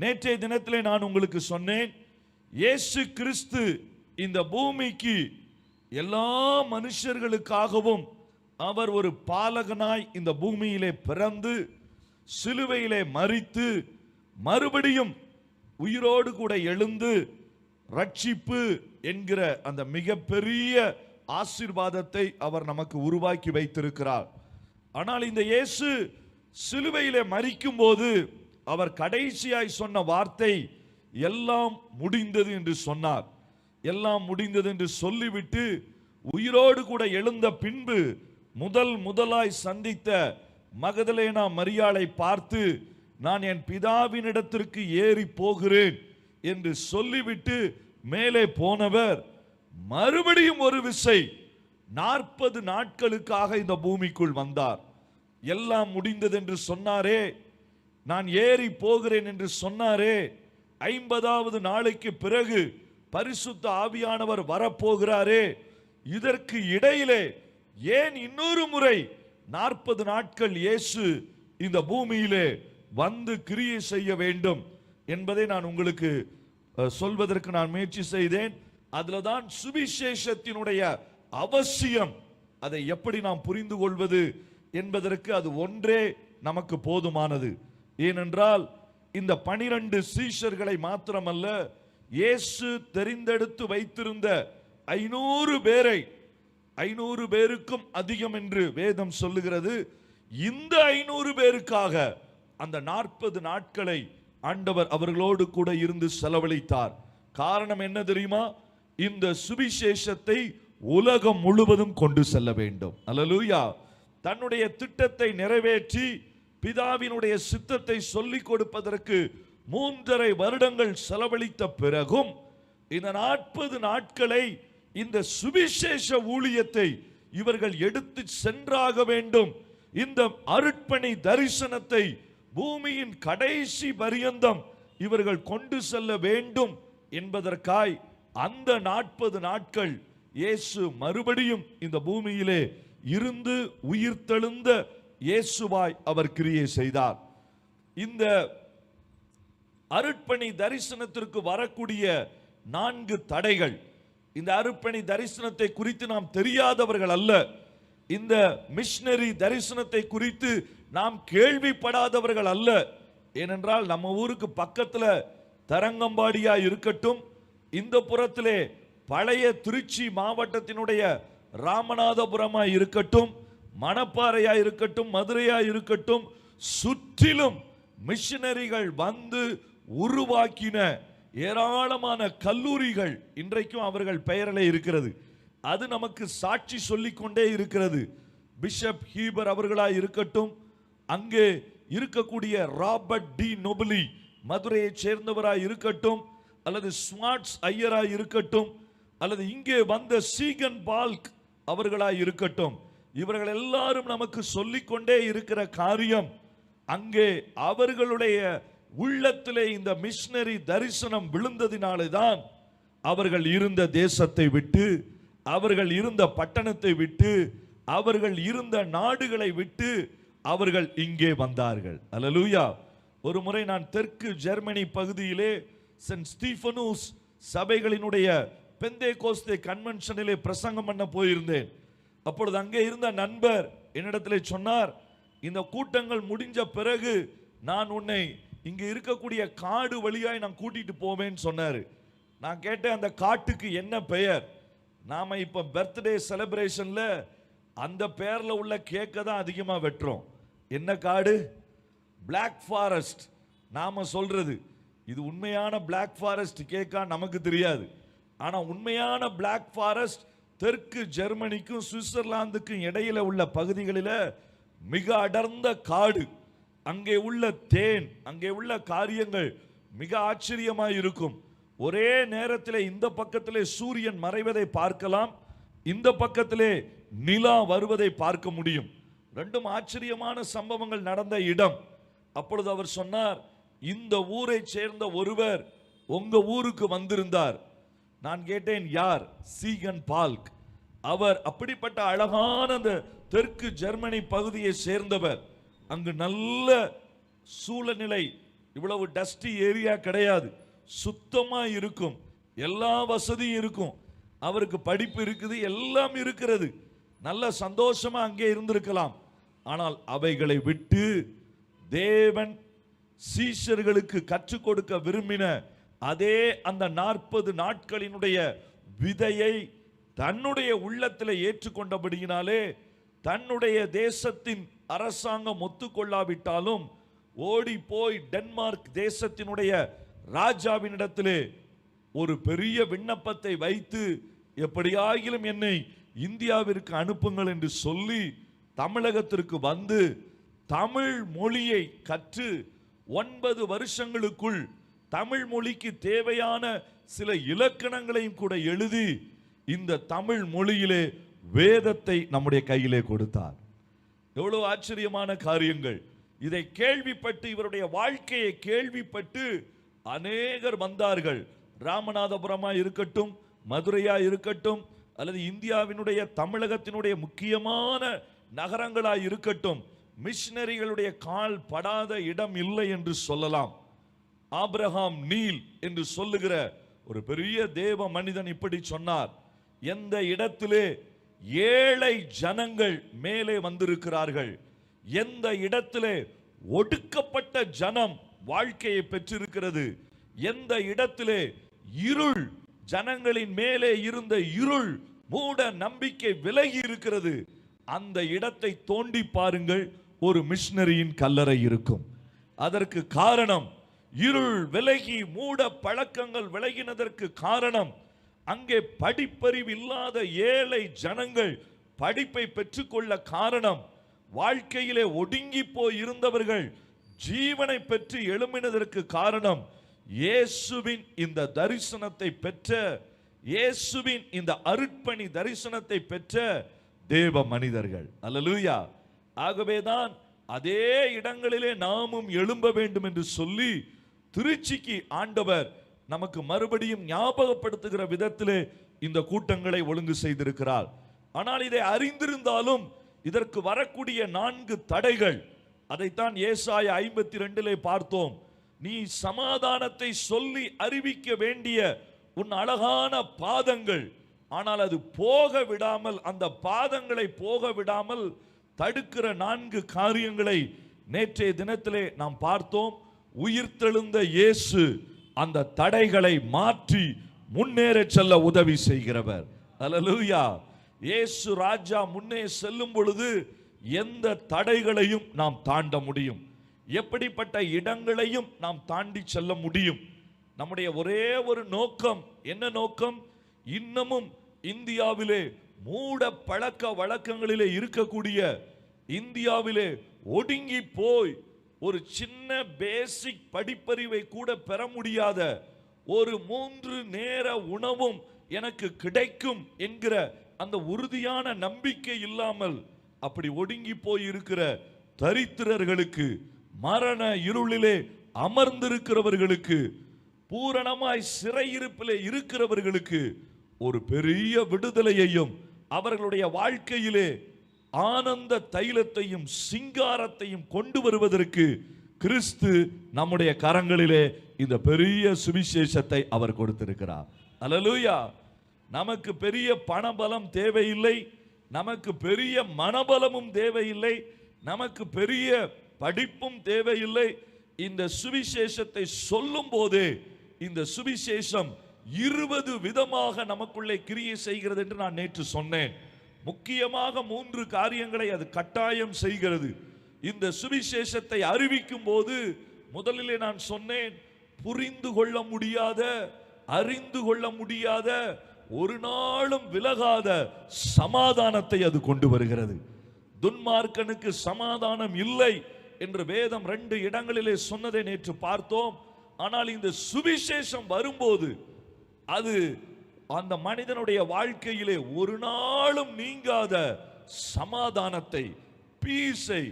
நேற்றைய தினத்திலே நான் உங்களுக்கு சொன்னேன், இயேசு கிறிஸ்து இந்த பூமிக்கு எல்லா மனுஷர்களுக்காகவும் அவர் ஒரு பாலகனாய் இந்த பூமியிலே பிறந்து சிலுவையிலே மரித்து மறுபடியும் உயிரோடு கூட எழுந்து ரட்சிப்பு என்கிற அந்த மிகப்பெரிய ஆசீர்வாதத்தை அவர் நமக்கு உருவாக்கி வைத்திருக்கிறார். ஆனால் இந்த இயேசு சிலுவையிலே மரிக்கும் போது அவர் கடைசியாய் சொன்ன வார்த்தை எல்லாம் முடிந்தது என்று சொன்னார். எல்லாம் முடிந்தது என்று சொல்லிவிட்டு உயிரோடு கூட எழுந்த பின்பு முதலாய் சந்தித்த மகதலேனா மரியாளை பார்த்து, நான் என் பிதாவினிடத்திற்கு ஏறி போகிறேன் என்று சொல்லிவிட்டு மேலே போனவர் மறுபடியும் ஒரு விசை 40 நாட்களுக்காக இந்த பூமிக்குள் வந்தார். எல்லாம் முடிந்தது என்று சொன்னாரே, நான் ஏறி போகிறேன் என்று சொன்னாரே, 50வது நாளைக்கு பிறகு பரிசுத்த ஆவியானவர் வரப்போகிறாரே, இதற்கு இடையிலே ஏன் இன்னொரு முறை 40 நாட்கள் இயேசு இந்த பூமியிலே வந்து கிரியை செய்ய வேண்டும் என்பதை நான் உங்களுக்கு சொல்வதற்கு நான் முயற்சி செய்தேன். அதுல தான் சுவிசேஷத்தினுடைய அவசியம். அதை எப்படி நாம் புரிந்து கொள்வது என்பதற்கு அது ஒன்றே நமக்கு போதுமானது. ஏனென்றால் இந்த 12 சீஷர்களை மாத்திரமல்ல, இயேசு தெரிந்தெடுத்து வைத்திருந்த 500 பேரை, 500 பேருக்கும் அதிகம் என்று வேதம் சொல்லுகிறது. இந்த 500 பேருக்காக அந்த 40 நாட்களை ஆண்டவர் அவர்களோடு கூட இருந்து செலவழித்தார். காரணம் என்ன தெரியுமா? இந்த சுவிசேஷத்தை உலகம் முழுவதும் கொண்டு செல்ல வேண்டும். அல்லேலூயா. தன்னுடைய திட்டத்தை நிறைவேற்றி பிதாவினுடைய சித்தத்தை சொல்லிக் கொடுப்பதற்கு 3.5 வருடங்கள் செலவழித்த பிறகும் இந்த 40 நாட்களை இந்த சுவிசேஷ ஊழியத்தை இவர்கள் எடுத்து சென்றாக வேண்டும். இந்த அருட்பணி தரிசனத்தை பூமியின் கடைசி பரியந்தம் இவர்கள் கொண்டு செல்ல வேண்டும் என்பதற்காய் அந்த 40 நாட்கள் இயேசு மறுபடியும் இந்த பூமியிலே இருந்து உயிர்த்தெழுந்த இயேசுவாய் அவர் கிரியை செய்தார். இந்த அருட்பணி தரிசனத்திற்கு வரக்கூடிய 4 தடைகள், இந்த அருட்பணி தரிசனத்தை குறித்து நாம் தெரியாதவர்கள் அல்ல, இந்த மிஷனரி தரிசனத்தை குறித்து நாம் கேள்விப்படாதவர்கள் அல்ல. ஏனென்றால் நம்ம ஊருக்கு பக்கத்துல தரங்கம்பாடியா இருக்கட்டும், இந்த புறத்திலே பழைய திருச்சி மாவட்டத்தினுடைய ராமநாதபுரமா இருக்கட்டும், மணப்பாறையா இருக்கட்டும், மதுரையா இருக்கட்டும், சுற்றிலும் மிஷனரிகள் வந்து உருவாக்கின ஏராளமான கல்லூரிகள் இன்றைக்கும் அவர்கள் பெயரிலே இருக்கிறது. அது நமக்கு சாட்சி சொல்லிக்கொண்டே இருக்கிறது. பிஷப் ஹீபர் அவர்களாய் இருக்கட்டும், அங்கே இருக்கக்கூடிய ராபர்ட் டி நொபலி மதுரையை சேர்ந்தவராய் இருக்கட்டும், அல்லது ஸ்மார்ட்ஸ் ஐயராய் இருக்கட்டும், அல்லது இங்கே வந்த சீகன் பால்க் அவர்களாய் இருக்கட்டும், இவர்கள் எல்லாரும் நமக்கு சொல்லிக்கொண்டே இருக்கிற காரியம், அங்கே அவர்களுடைய உள்ளத்திலே இந்த மிஷனரி தரிசனம் விழுந்ததினாலே தான் அவர்கள் இருந்த தேசத்தை விட்டு, அவர்கள் இருந்த பட்டணத்தை விட்டு, அவர்கள் இருந்த நாடுகளை விட்டு அவர்கள் இங்கே வந்தார்கள். அல்லேலூயா. ஒரு முறை நான் தெற்கு ஜெர்மனி பகுதியிலே சென்ட் ஸ்டீஃபனூஸ் சபைகளினுடைய பெந்தேகோஸ்தே கன்வென்ஷனிலே பிரசங்கம் பண்ண போயிருந்தேன். அப்பொழுது அங்கே இருந்த நண்பர் என்னிடத்திலே சொன்னார், இந்த கூட்டங்கள் முடிஞ்ச பிறகு நான் உன்னை இங்கே இருக்கக்கூடிய காடு வழியாய் நான் கூட்டிட்டு போவேன்னு சொன்னார். நான் கேட்டேன், அந்த காட்டுக்கு என்ன பெயர்? நாம இப்ப பர்த்டே செலிப்ரேஷன்ல அந்த பெயர்ல உள்ள கேக்க தான் அதிகமா வெட்டுறோம். என்ன காடு? Black forest. நாம சொல்றது இது உண்மையான பிளாக் ஃபாரஸ்ட் கேக்கா நமக்கு தெரியாது. ஆனா உண்மையான பிளாக் ஃபாரஸ்ட் தெற்கு ஜெர்மனிக்கும் சுவிட்சர்லாந்துக்கும் இடையில உள்ள பகுதிகளில் மிக அடர்ந்த காடு. அங்கே உள்ள தேன், அங்கே உள்ள காரியங்கள் மிக ஆச்சரியமாய் இருக்கும். ஒரே நேரத்தில் இந்த பக்கத்திலே சூரியன் மறைவதை பார்க்கலாம், இந்த பக்கத்திலே நிலா வருவதை பார்க்க முடியும். ரெண்டும் ஆச்சரியமான சம்பவங்கள் நடந்த இடம். அப்பொழுது அவர் சொன்னார், இந்த ஊரை சேர்ந்த ஒருவர் உங்க ஊருக்கு வந்திருந்தார். நான் கேட்டேன், யார்? சீகன் பால்க். அவர் அப்படிப்பட்ட அழகான அந்த தெற்கு ஜெர்மனி பகுதியை சேர்ந்தவர். அங்கு நல்ல சூழ்நிலை, இவ்வளவு டஸ்டி ஏரியா கிடையாது, சுத்தமா இருக்கும், எல்லா வசதியும் இருக்கும். அவருக்கு படிப்பு இருக்குது, எல்லாம் இருக்கிறது, நல்ல சந்தோஷமா அங்கே இருந்திருக்கலாம். ஆனால் அவைகளை விட்டு தேவன் சீஷர்களுக்கு கற்றுக் கொடுக்க விரும்பின அதே அந்த 40 நாட்களினுடைய விதையை தன்னுடைய உள்ளத்தில் ஏற்றுக்கொண்டபடியினாலே தன்னுடைய தேசத்தின் அரசாங்கம் ஒத்துக்கொள்ளாவிட்டாலும் ஓடி போய் டென்மார்க் தேசத்தினுடைய ராஜாவினிடத்திலே ஒரு பெரிய விண்ணப்பத்தை வைத்து, எப்படியாகிலும் என்னை இந்தியாவிற்கு அனுப்புங்கள் என்று சொல்லி தமிழகத்திற்கு வந்து தமிழ் மொழியை கற்று 9 வருஷங்களுக்குள் தமிழ் மொழிக்கு தேவையான சில இலக்கணங்களையும் கூட எழுதி இந்த தமிழ் மொழியிலே வேதத்தை நம்முடைய கையிலே கொடுத்தார். எவ்வளவு ஆச்சரியமான காரியங்கள்! இதை கேள்விப்பட்டு, இவருடைய வாழ்க்கையை கேள்விப்பட்டு அநேகர் வந்தார்கள். ராமநாதபுரமா இருக்கட்டும், மதுரையா இருக்கட்டும், அல்லது இந்தியாவினுடைய தமிழகத்தினுடைய முக்கியமான நகரங்களா இருக்கட்டும், மிஷனரிகளுடைய கால் படாத இடம் இல்லை என்று சொல்லலாம். ஆபிரகாம் நீல் என்று சொல்லுகிற ஒரு பெரிய தேவ மனிதன் இப்படி சொன்னார்: எந்த இடத்திலே ஏழை ஜனங்கள் மேலே வந்திருக்கிறார்கள், எந்த இடத்திலே ஒடுக்கப்பட்ட ஜனம் வாழ்க்கையை பெற்றிருக்கிறது, எந்த இடத்திலே இருள் ஜனங்களின் மேலே இருந்த இருள் மூட நம்பிக்கை விலகி இருக்கிறது, அந்த இடத்தை தோண்டி பாருங்கள், ஒரு மிஷனரியின் கல்லறை இருக்கும். அதற்கு காரணம் இருள் விலகி மூட பழக்கங்கள் விலகினதற்கு காரணம் அங்கே படிப்பறிவு இல்லாத ஏழை ஜனங்கள் படிப்பை பெற்றுக்கொள்ள காரணம், வாழ்க்கையிலே ஒடுங்கி போய் இருந்தவர்கள் ஜீவனை பெற்று எழும்பினதற்கு காரணம் இயேசுவின் இந்த தரிசனத்தை பெற்ற, இயேசுவின் இந்த அருட்பணி தரிசனத்தை பெற்ற தேவ மனிதர்கள். அல்லேலூயா! ஆகவேதான் அதே இடங்களிலே நாமும் எழும்ப வேண்டும் என்று சொல்லி திருச்சிக்கு ஆண்டவர் நமக்கு மறுபடியும் ஞாபகப்படுத்துகிற விதத்திலே இந்த கூட்டங்களை ஒழுங்கு செய்திருக்கிறார். ஆனால் இதை அறிந்திருந்தாலும் இதற்கு வரக்கூடிய 4 தடைகள், அதைத்தான் ஏசாயா 52 பார்த்தோம். நீ சமாதானத்தை சொல்லி அறிவிக்க வேண்டிய உன் அழகான பாதங்கள், ஆனால் அது போக விடாமல், அந்த பாதங்களை போக விடாமல் தடுக்கிற 4 காரியங்களை நேற்றைய தினத்திலே நாம் பார்த்தோம். உயிர்த்தெழுந்த இயேசு அந்த தடைகளை மாற்றி முன்னேற செல்ல உதவி செய்கிறவர். அல்லேலூயா! இயேசு ராஜா முன்னே செல்லும் பொழுது எந்த தடைகளையும் நாம் தாண்ட முடியும், எப்படிப்பட்ட இடங்களையும் நாம் தாண்டி செல்ல முடியும். நம்முடைய ஒரே ஒரு நோக்கம், என்ன நோக்கம்? இன்னமும் இந்தியாவிலே மூட பழக்க வழக்கங்களிலே இருக்கக்கூடிய, இந்தியாவிலே ஒடுங்கி போய் ஒரு சின்ன பேசிக் படிப்பறிவை கூட பெற முடியாத, ஒரு 3 நேர உணவும் எனக்கு கிடைக்கும் என்கிற அந்த உறுதியான நம்பிக்கை இல்லாமல் அப்படி ஒடுங்கி போய் இருக்கிற தரித்திரர்களுக்கு, மரண இருளிலே அமர்ந்திருக்கிறவர்களுக்கு, பூரணமாய் சிறையிருப்பிலே இருக்கிறவர்களுக்கு ஒரு பெரிய விடுதலையையும் அவர்களுடைய வாழ்க்கையிலே ஆனந்த தைலத்தையும் சிங்காரத்தையும் கொண்டு வருவதற்கு கிறிஸ்து நம்முடைய கரங்களிலே இந்த பெரிய சுவிசேஷத்தை அவர் கொடுத்திருக்கிறார். அல்லேலூயா! நமக்கு பெரிய பணபலம் தேவையில்லை, நமக்கு பெரிய மனபலமும் தேவையில்லை, நமக்கு பெரிய படிப்பும் தேவையில்லை. இந்த சுவிசேஷத்தை சொல்லும் போதே இந்த சுவிசேஷம் 20 விதமாக நமக்குள்ளே கிரியை செய்கிறது என்று நான் நேற்று சொன்னேன். முக்கியமாக 3 காரியங்களை அது கட்டாயம் செய்கிறது. இந்த சுவிசேஷத்தை அறிவிக்கும் போது முதலிலே நான் சொன்னேன், புரிந்து கொள்ள முடியாத, அறிந்து கொள்ள முடியாத, ஒரு நாளும் விலகாத சமாதானத்தை அது கொண்டு வருகிறது. துன்மார்க்கனுக்கு சமாதானம் இல்லை என்று வேதம் 2 இடங்களிலே சொன்னதை நேற்று பார்த்தோம். ஆனால் இந்த சுவிசேஷம் வரும்போது அது அந்த மனிதனுடைய வாழ்க்கையிலே ஒரு நாளும் நீங்காத சமாதானத்தை, பீஸை,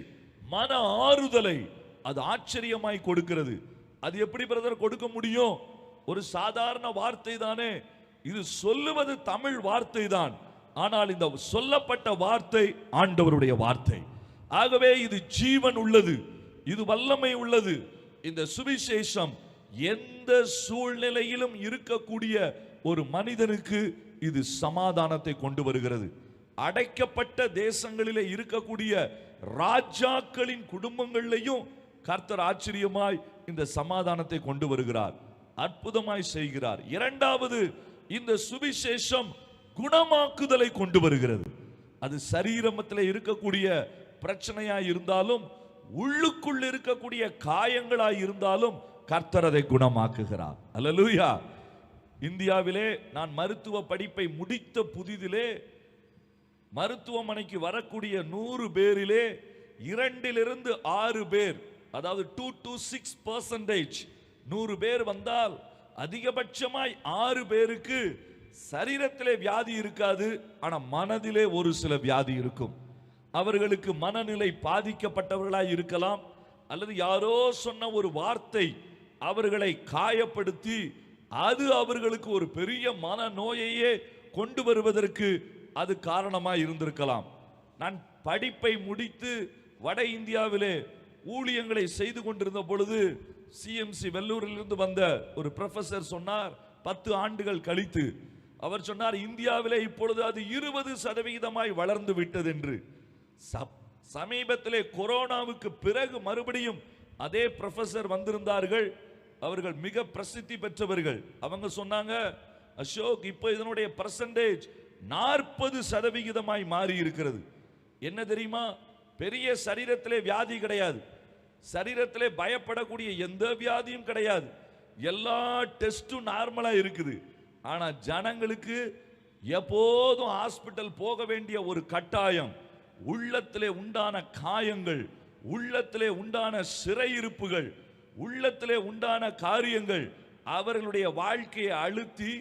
மன ஆறுதலை அது ஆச்சரியமாய் கொடுக்கிறது. அது எப்படி பிரதர் கொடுக்க முடியும்? ஒரு சாதாரண வார்த்தை தானே இது, சொல்லுவது தமிழ் வார்த்தை தான், ஆனால் இந்த சொல்லப்பட்ட வார்த்தை ஆண்டவருடைய வார்த்தை. ஆகவே இது ஜீவன் உள்ளது, இது வல்லமை உள்ளது. இந்த சுவிசேஷம் எந்த சூழ்நிலையிலும் இருக்கக்கூடிய ஒரு மனிதனுக்கு இது சமாதானத்தை கொண்டு வருகிறது. அடைக்கப்பட்ட தேசங்களிலே இருக்கக்கூடிய ராஜாக்களின் குடும்பங்களிலேயும் கர்த்தர் ஆச்சரியமாய் இந்த சமாதானத்தை கொண்டு வருகிறார், அற்புதமாய் செய்கிறார். இரண்டாவது, இந்த சுவிசேஷம் குணமாக்குதலை கொண்டு வருகிறது. அது சரீரத்தில் இருக்கக்கூடிய பிரச்சனையாய் இருந்தாலும், உள்ளுக்குள் இருக்கக்கூடிய காயங்களாய் இருந்தாலும் கர்த்தர் அதை குணமாக்குகிறார். அல்லேலூயா. இந்தியாவிலே நான் மருத்துவ படிப்பை முடித்த புதிதிலே மருத்துவமனைக்கு வரக்கூடிய 100 பேரிலே 2 to 6 பேர், அதாவது 2 to 6%, 100 பேர் வந்தால் அதிகபட்சமாய் 6 பேருக்கு சரீரத்திலே வியாதி இருக்காது, ஆனா மனதிலே ஒரு சில வியாதி இருக்கும். அவர்களுக்கு மனநிலை பாதிக்கப்பட்டவர்களாய் இருக்கலாம், அல்லது யாரோ சொன்ன ஒரு வார்த்தை அவர்களை காயப்படுத்தி அது அவர்களுக்கு ஒரு பெரிய மன நோயையே கொண்டு வருவதற்கு அது காரணமாய் இருந்திருக்கலாம். நான் படிப்பை முடித்து வட இந்தியாவிலே ஊழியங்களை செய்து கொண்டிருந்த பொழுது சிஎம்சி வெள்ளூரிலிருந்து வந்த ஒரு ப்ரொஃபசர் சொன்னார், 10 ஆண்டுகள் கழித்து அவர் சொன்னார், இந்தியாவிலே இப்பொழுது அது 20% வளர்ந்து விட்டது என்று. சமீபத்திலே கொரோனாவுக்கு பிறகு மறுபடியும் அதே ப்ரொஃபசர் வந்திருந்தார்கள். அவர்கள் மிக பிரசித்தி பெற்றவர்கள். அவங்க சொன்னாங்க, அசோக், இப்போ இதனுடைய பர்சன்டேஜ் 40% மாறி இருக்கிறது. என்ன தெரியுமா? பெரிய சரீரத்திலே வியாதி கிடையாது, சரீரத்திலே பயப்படக்கூடிய எந்த வியாதியும் கிடையாது, எல்லா டெஸ்டும் நார்மலா இருக்குது. ஆனா ஜனங்களுக்கு எப்போதும் ஹாஸ்பிட்டல் போக வேண்டிய ஒரு கட்டாயம், உள்ளத்திலே உண்டான காயங்கள், உள்ளத்திலே உண்டான சிறையிருப்புகள், உள்ளத்திலே உண்டான காரியங்கள் அவர்களுடைய வாழ்க்கையை அழுத்தி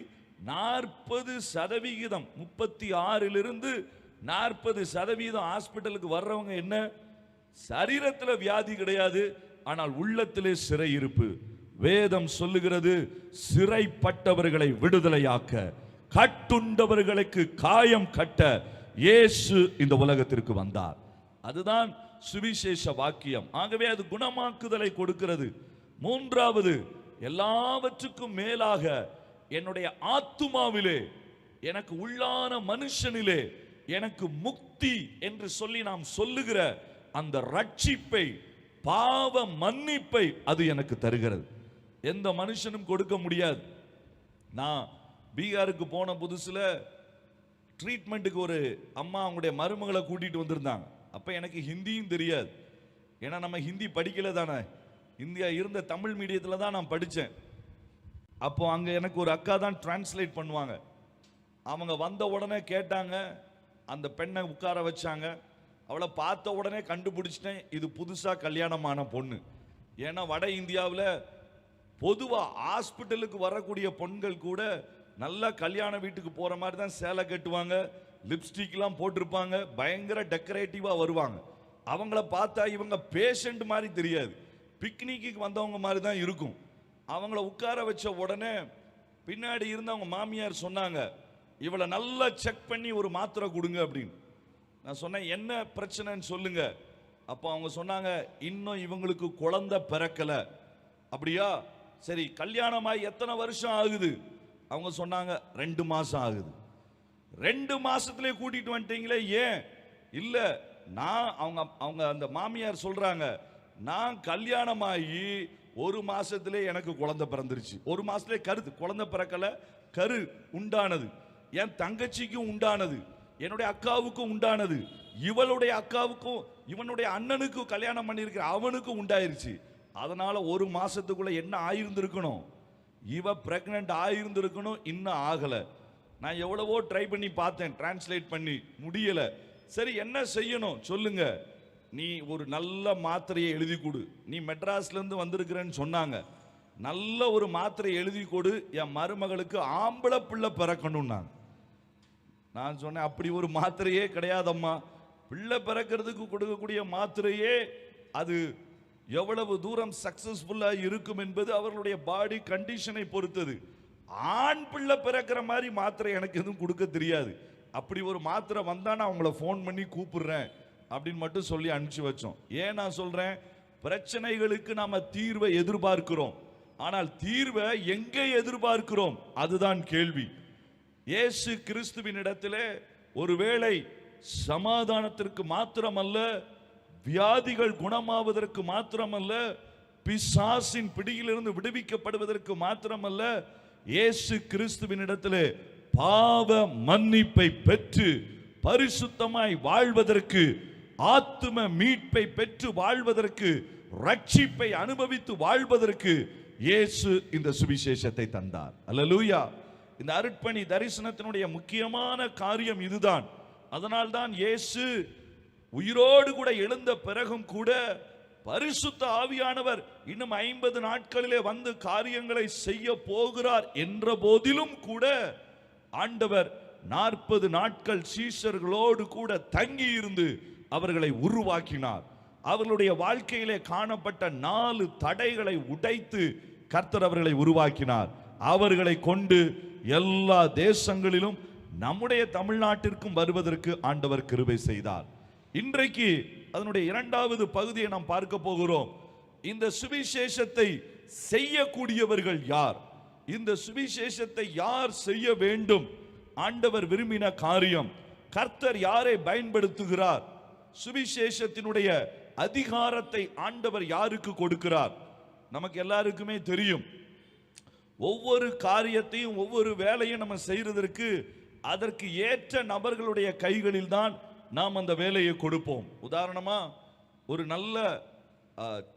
40%, 36 to 40% ஹாஸ்பிட்டலுக்கு வர்றவங்க என்ன, சரீரத்தில் வியாதி கிடையாது, ஆனால் உள்ளத்திலே சிறையிருப்பு. வேதம் சொல்லுகிறது, சிறைப்பட்டவர்களை விடுதலையாக்க, கட்டுண்டவர்களுக்கு காயம் கட்ட இயேசு இந்த உலகத்திற்கு வந்தார். அதுதான் சுவிசேஷ வாக்கியம். ஆகவே அது குணமாக்குதலை கொடுக்கிறது. மூன்றாவது, எல்லாவற்றுக்கும் மேலாக என்னுடைய ஆத்துமாவிலே, எனக்கு உள்ளான மனுஷனிலே எனக்கு முக்தி என்று சொல்லி நாம் சொல்லுகிற அந்த ரட்சிப்பை, பாவ மன்னிப்பை அது எனக்கு தருகிறது. எந்த மனுஷனும் கொடுக்க முடியாது. நான் பீகாருக்கு போன புதுசுல ட்ரீட்மெண்ட்டுக்கு ஒரு அம்மா அவங்களுடைய மருமகளை கூட்டிட்டு வந்திருந்தாங்க. அப்ப எனக்கு ஹிந்தியும் தெரியாது, ஏன்னா நம்ம ஹிந்தி படிக்கல தானே, இந்தியா இருந்த தமிழ் மீடியத்தில் தான் நான் படித்தேன். அப்போ அங்கே எனக்கு ஒரு அக்கா தான் டிரான்ஸ்லேட் பண்ணுவாங்க. அவங்க வந்த உடனே கேட்டாங்க, அந்த பெண்ணை உட்கார வச்சாங்க. அவளை பார்த்த உடனே கண்டுபிடிச்சிட்டேன், இது புதுசாக கல்யாணமான பொண்ணு. ஏன்னா வட இந்தியாவில் பொதுவாக ஹாஸ்பிட்டலுக்கு வரக்கூடிய பெண்கள் கூட நல்லா கல்யாண வீட்டுக்கு போகிற மாதிரி தான் சேலை கட்டுவாங்க, லிப்ஸ்டிக்லாம் போட்டிருப்பாங்க, பயங்கர டெக்கரேட்டிவாக வருவாங்க. அவங்கள பார்த்தா இவங்க பேஷண்ட் மாதிரி தெரியாது, பிக்னிக்கு வந்தவங்க மாதிரி தான் இருக்கும். அவங்கள உட்கார வச்ச உடனே பின்னாடி இருந்தவங்க மாமியார் சொன்னாங்க, இவளை நல்லா செக் பண்ணி ஒரு மாத்திரை கொடுங்க அப்படின்னு. நான் சொன்னேன், என்ன பிரச்சனைன்னு சொல்லுங்க. அப்போ அவங்க சொன்னாங்க, இன்னும் இவங்களுக்கு குழந்தை பிறக்கல. அப்படியா, சரி, கல்யாணமாய் எத்தனை வருஷம் ஆகுது? அவங்க சொன்னாங்க, 2 மாசம் ஆகுது. 2 மாசத்திலே கூட்டிட்டு வந்துட்டீங்களே, ஏன்? இல்ல, நான் அவங்க அந்த மாமியார் சொல்றாங்க, நான் கல்யாணமாகி 1 மாசத்திலே எனக்கு குழந்தை பிறந்துருச்சு. 1 மாசத்திலே குழந்தை பிறக்கல, கரு உண்டானது. என் தங்கச்சிக்கும் உண்டானது, என்னுடைய அக்காவுக்கும் உண்டானது, இவளுடைய அக்காவுக்கும் இவனுடைய அண்ணனுக்கும் கல்யாணம் பண்ணியிருக்கிற அவனுக்கும் உண்டாயிருச்சு. அதனால 1 மாசத்துக்குள்ள என்ன ஆயிருந்திருக்கணும்? இவ பிரெக்னன்ட் ஆயிருந்திருக்கணும், இன்னும் ஆகல. நான் எவ்வளவோ ட்ரை பண்ணி பார்த்தேன், டிரான்ஸ்லேட் பண்ணி முடியல. சரி, என்ன செய்யணும் சொல்லுங்க? நீ ஒரு நல்ல மாத்திரையை எழுதி கொடு. நீ மெட்ராஸ்ல இருந்து வந்திருக்கிறேன்னு சொன்னாங்க, நல்ல ஒரு மாத்திரை எழுதி கொடு, என் மருமகளுக்கு ஆம்பளை பிள்ளை பிறக்கணும். நான் சொன்னேன், அப்படி ஒரு மாத்திரையே கிடையாதம்மா. பிள்ளை பிறக்கிறதுக்கு கொடுக்கக்கூடிய மாத்திரையே அது எவ்வளவு தூரம் சக்சஸ்ஃபுல்லா இருக்கும் என்பது அவர்களுடைய பாடி கண்டிஷனை பொறுத்தது. ஆண் பிள்ளை பிறக்கிற மாதிரி மாத்திரை எனக்கு எதுவும் கொடுக்க தெரியாது. அப்படி ஒரு மாத்திரை வந்தா நான் அவங்கள ஃபோன் பண்ணி கூப்பிடுறேன் அப்படின்னு மட்டும் சொல்லி அனுப்பிச்சு வச்சோம். ஏன் நான் சொல்றேன், பிரச்சனைகளுக்கு நாம தீர்வை எதிர்பார்க்கிறோம். ஆனால் தீர்வை எங்கே எதிர்பார்க்கிறோம்? அதுதான் கேள்வி. இயேசு கிறிஸ்துவின் இடத்திலே ஒருவேளை சமாதானத்திற்கு மாத்திரமல்ல, வியாதிகள் குணமாவதற்கு மாத்திரமல்ல, பிசாசின் பிடியிலிருந்து விடுவிக்கப்படுவதற்கு மாத்திரமல்ல, இயேசு கிறிஸ்துவின் இடத்திலே பாவ மன்னிப்பை பெற்று பரிசுத்தமாய் வாழ்வதற்கு, ஆத்தும மீட்பை பெற்று வாழ்வதற்கு, ரட்சிப்பை அனுபவித்து வாழ்வதற்கு இயேசு இந்த சுவிசேஷத்தை தந்தார். அல்லேலூயா. இந்த அருட்பணி தரிசனத்தினுடைய முக்கியமான காரியம் இதுதான். அதனால்தான் இயேசு உயிரோடு கூட எழுந்த பிறகும் கூட பரிசுத்த ஆவியானவர் இன்னும் 50 நாட்களிலே வந்து காரியங்களை செய்ய போகிறார் என்ற போதிலும் கூட ஆண்டவர் 40 நாட்கள் சீஷர்களோடு கூட தங்கி இருந்து அவர்களை உருவாக்கினார். அவர்களுடைய வாழ்க்கையிலே காணப்பட்ட 4 தடைகளை உடைத்து கர்த்தர் அவர்களை உருவாக்கினார். அவர்களை கொண்டு எல்லா தேசங்களிலும் நம்முடைய தமிழ்நாட்டிற்கும் வருவதற்கு ஆண்டவர் கிருபை செய்தார். இன்றைக்கு அதனுடைய 2வது பகுதியை நாம் பார்க்க போகிறோம். இந்த சுவிசேஷத்தை செய்யக்கூடியவர்கள் யார்? இந்த சுவிசேஷத்தை யார் செய்ய வேண்டும்? ஆண்டவர் விரும்பின காரியம். கர்த்தர் யாரை பயன்படுத்துகிறார்? சுவிசேஷத்தினுடைய அதிகாரத்தை ஆண்டவர் யாருக்கு கொடுக்கிறார்? நமக்கு எல்லாருக்குமே தெரியும். ஒவ்வொரு காரியத்தையும் ஒவ்வொரு வேலையும் நம்ம செய்யறதற்கு அதற்கு ஏற்ற நபர்களுடைய கைகளில் தான் நாம் அந்த வேலையை கொடுப்போம். உதாரணமா ஒரு நல்ல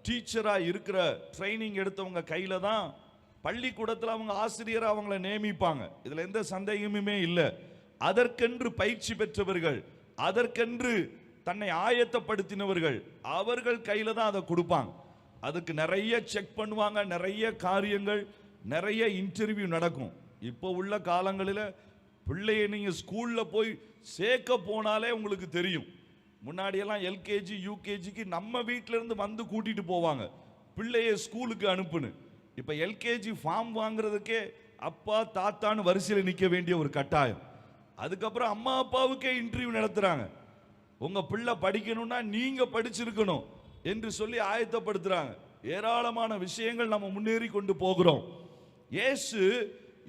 டீச்சரா இருக்கிற ட்ரைனிங் எடுத்தவங்க கையில தான் பள்ளிக்கூடத்தில் அவங்க ஆசிரியரை அவங்களை நியமிப்பாங்க. இதுல எந்த சந்தேகமுமே இல்லை. அதற்கென்று பயிற்சி பெற்றவர்கள், அதற்கென்று தன்னை ஆயத்தப்படுத்தினவர்கள், அவர்கள் கையில தான் அதை கொடுப்பாங்க. அதுக்கு நிறைய செக் பண்ணுவாங்க, நிறைய காரியங்கள், நிறைய இன்டர்வியூ நடக்கும். இப்போ உள்ள காலங்களில் பிள்ளையை நீங்க ஸ்கூல்ல போய் சேர்க்க போனாலே உங்களுக்கு தெரியும். முன்னாடியெல்லாம் எல்கேஜி யூகேஜிக்கு நம்ம வீட்டில இருந்து வந்து கூட்டிட்டு போவாங்க பிள்ளையை ஸ்கூலுக்கு அனுப்புன்னு. இப்ப எல்கேஜி ஃபார்ம் வாங்குறதுக்கே அப்பா தாத்தான்னு வரிசையில் நிற்க வேண்டிய ஒரு கட்டாயம். அதுக்கப்புறம் அம்மா அப்பாவுக்கே இன்டர்வியூ நடத்துறாங்க. உங்க பிள்ளை படிக்கணும்னா நீங்க படிச்சிருக்கணும் என்று சொல்லி ஆயத்தப்படுத்துறாங்க. ஏராளமான விஷயங்கள் நம்ம முன்னேறி கொண்டு போகிறோம். இயேசு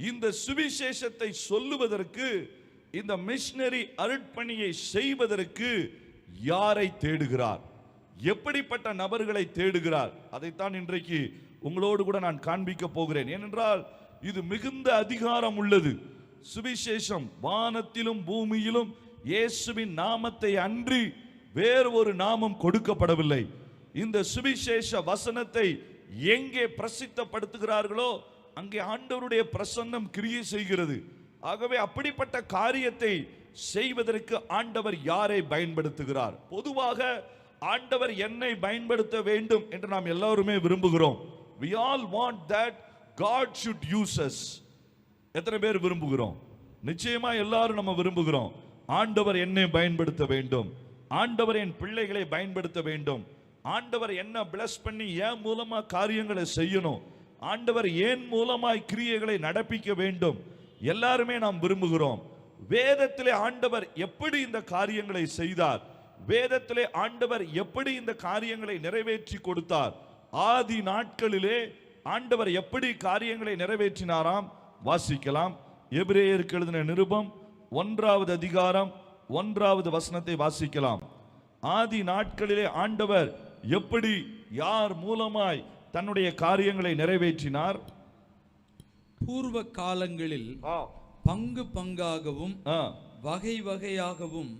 இந்த சுவிசேஷத்தை சொல்லுவதற்கு, இந்த மிஷனரி அருட்பணியை செய்வதற்கு யாரை தேடுகிறார்? எப்படிப்பட்ட நபர்களை தேடுகிறார்? அதைத்தான் இன்றைக்கு உங்களோடு கூட நான் காண்பிக்க போகிறேன். ஏனென்றால் இது மிகுந்த அதிகாரம் உள்ளது. சுவிசேஷம் வானத்திலும் பூமியிலும் இயேசுவின் நாமத்தை அன்றி வேறு ஒரு நாமம் கொடுக்கப்படவில்லை. இந்த சுவிசேஷ வசனத்தை எங்கே பிரசித்தப்படுத்துகிறார்களோ அங்கே ஆண்டவருடைய பிரசன்னம் கிரியை செய்கிறது. ஆகவே அப்படிப்பட்ட காரியத்தை செய்வதற்கு ஆண்டவர் யாரை பயன்படுத்துகிறார்? பொதுவாக ஆண்டவர் என்னை பயன்படுத்த வேண்டும் என்று நாம் எல்லாருமே விரும்புகிறோம். We all want that God should use us. எத்தனை பேர் விரும்புகிறோம்? நிச்சயமா எல்லாரும் நம்ம விரும்புகிறோம். ஆண்டவர் என்னை பயன்படுத்த வேண்டும், ஆண்டவர் என் பிள்ளைகளை பயன்படுத்த வேண்டும், ஆண்டவர் என்ன பிளஸ் பண்ணி என் மூலமா காரியங்களை செய்யணும், ஆண்டவர் ஏன் மூலமாய் கிரியைகளை நடப்பிக்க வேண்டும். எல்லாருமே நாம் விரும்புகிறோம். வேதத்திலே ஆண்டவர் எப்படி இந்த காரியங்களை செய்தார்? வேதத்திலே ஆண்டவர் எப்படி இந்த காரியங்களை நிறைவேற்றி கொடுத்தார்? ஆதி நாட்களிலே ஆண்டவர் எப்படி காரியங்களை நிறைவேற்றினாராம்? வாசிக்கலாம். எபிரேயருக்கு எழுதின நிருபம் 1வது அதிகாரம் 1வது வசனத்தை வாசிக்கலாம். ஆதி நாட்களிலே ஆண்டவர் எப்படி, யார் மூலமாய் தன்னுடைய காரியங்களை நிறைவேற்றினார்? பூர்வ காலங்களில் பங்கு பங்காகவும் வகை வகையாகவும்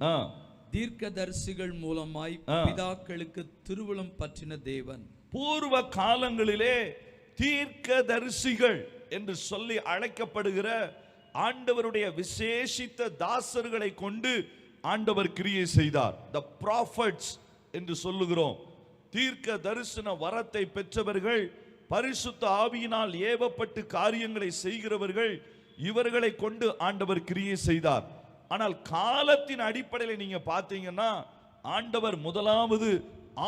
தீர்க்கதரிசிகள் மூலமாய் பிதாக்களுக்கு திருவுளம் பற்றின தேவன். பூர்வ காலங்களிலே தீர்க்கதரிசிகள் என்று சொல்லி அழைக்கப்படுகிற ஆண்டவருடைய விசேஷித்த தாசர்களை கொண்டு ஆண்டவர் கிரியை செய்தார். the prophets என்று சொல்லுகிறோம். தீர்க்க தரிசன வரத்தை பெற்றவர்கள், பரிசுத்த ஆவியினால் ஏவப்பட்டு காரியங்களை செய்கிறவர்கள், இவர்களை கொண்டு ஆண்டவர் கிரியை செய்தார். ஆனால் காலத்தின் அடிப்படையில் நீங்க பார்த்தீங்கன்னா ஆண்டவர் முதலாவது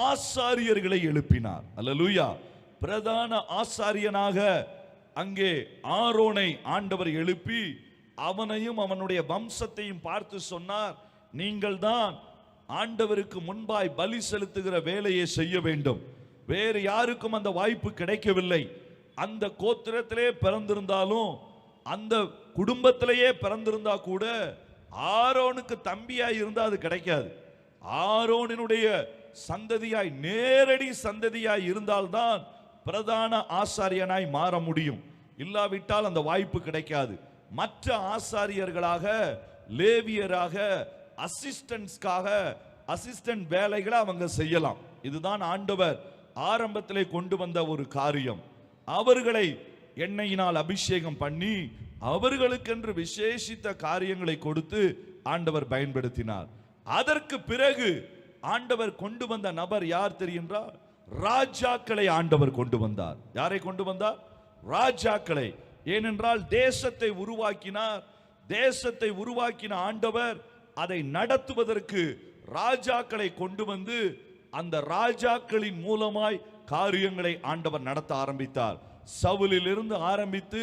ஆசாரியர்களை எழுப்பினார். அல்லேலூயா. பிரதான ஆசாரியனாக அங்கே ஆரோனை ஆண்டவர் எழுப்பி அவனையும் அவனுடைய வம்சத்தையும் பார்த்து சொன்னார், நீங்கள் தான் ஆண்டவருக்கு முன்பாய் பலி செலுத்துகிற வேலையை செய்ய வேண்டும். வேறு யாருக்கும் அந்த வாய்ப்பு கிடைக்கவில்லை. அந்த கோத்திரத்திலே பிறந்திருந்தாலும், அந்த குடும்பத்திலேயே பிறந்திருந்தா கூட ஆரோனுக்கு தம்பியாய் இருந்தா அது கிடைக்காது. ஆரோனினுடைய சந்ததியாய், நேரடி சந்ததியாய் இருந்தால்தான் பிரதான ஆசாரியனாய் மாற முடியும். இல்லாவிட்டால் அந்த வாய்ப்பு கிடைக்காது. மற்ற ஆசாரியர்களாக, லேவியராக, அசிஸ்டன்ட் வேலைகளை அவங்க செய்யலாம். இதுதான் ஆண்டவர் ஆரம்பத்திலே கொண்டு வந்த ஒரு காரியம். அவர்களை எண்ணெயினால் அபிஷேகம் பண்ணி அவர்களுக்கென்று விசேஷித்த காரியங்களை கொடுத்து ஆண்டவர் பயன்படுத்தினார். அதற்கு பிறகு ஆண்டவர் கொண்டு வந்த நபர் யார் தெரியுங்களா? ராஜாக்களை ஆண்டவர் கொண்டு வந்தார். யாரை கொண்டு வந்தார்? ராஜாக்களை. ஏனென்றால் தேசத்தை உருவாக்கினார். தேசத்தை உருவாக்கின ஆண்டவர் அதை நடத்துவதற்கு ராஜாக்களை கொண்டு வந்து அந்த ராஜாக்களின் மூலமாய் காரியங்களை ஆண்டவர் நடத்த ஆரம்பித்தார். சவுலிலிருந்து ஆரம்பித்து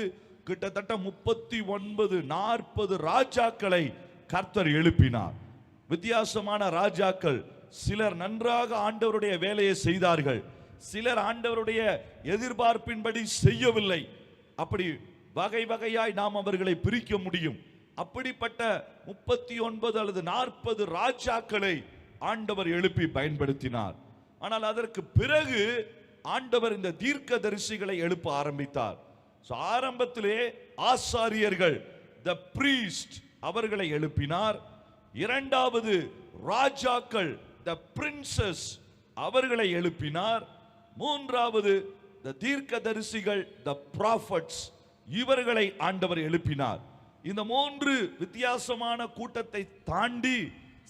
கிட்டத்தட்ட 39-40 ராஜாக்களை கர்த்தர் எழுப்பினார். வித்தியாசமான ராஜாக்கள். சிலர் நன்றாக ஆண்டவருடைய வேலையை செய்தார்கள், சிலர் ஆண்டவருடைய எதிர்பார்ப்பின்படி செய்யவில்லை. அப்படி வகை வகையாய் நாம் அவர்களை பிரிக்க முடியும். அப்படிப்பட்ட 39 அல்லது 40 ராஜாக்களை ஆண்டவர் எழுப்பி பயன்படுத்தினார். ஆனால் அதற்கு பிறகு ஆண்டவர் இந்த தீர்க்கதரிசிகளை எழுப்ப ஆரம்பித்தார். ஆரம்பத்திலே ஆசாரியர்கள், the priest, அவர்களை எழுப்பினார். இரண்டாவது ராஜாக்கள், the princes, அவர்களை எழுப்பினார். மூன்றாவது the தீர்க்கதரிசிகள், the prophets, இவர்களை ஆண்டவர் எழுப்பினார். இந்த மூன்று வித்தியாசமான கூட்டத்தை தாண்டி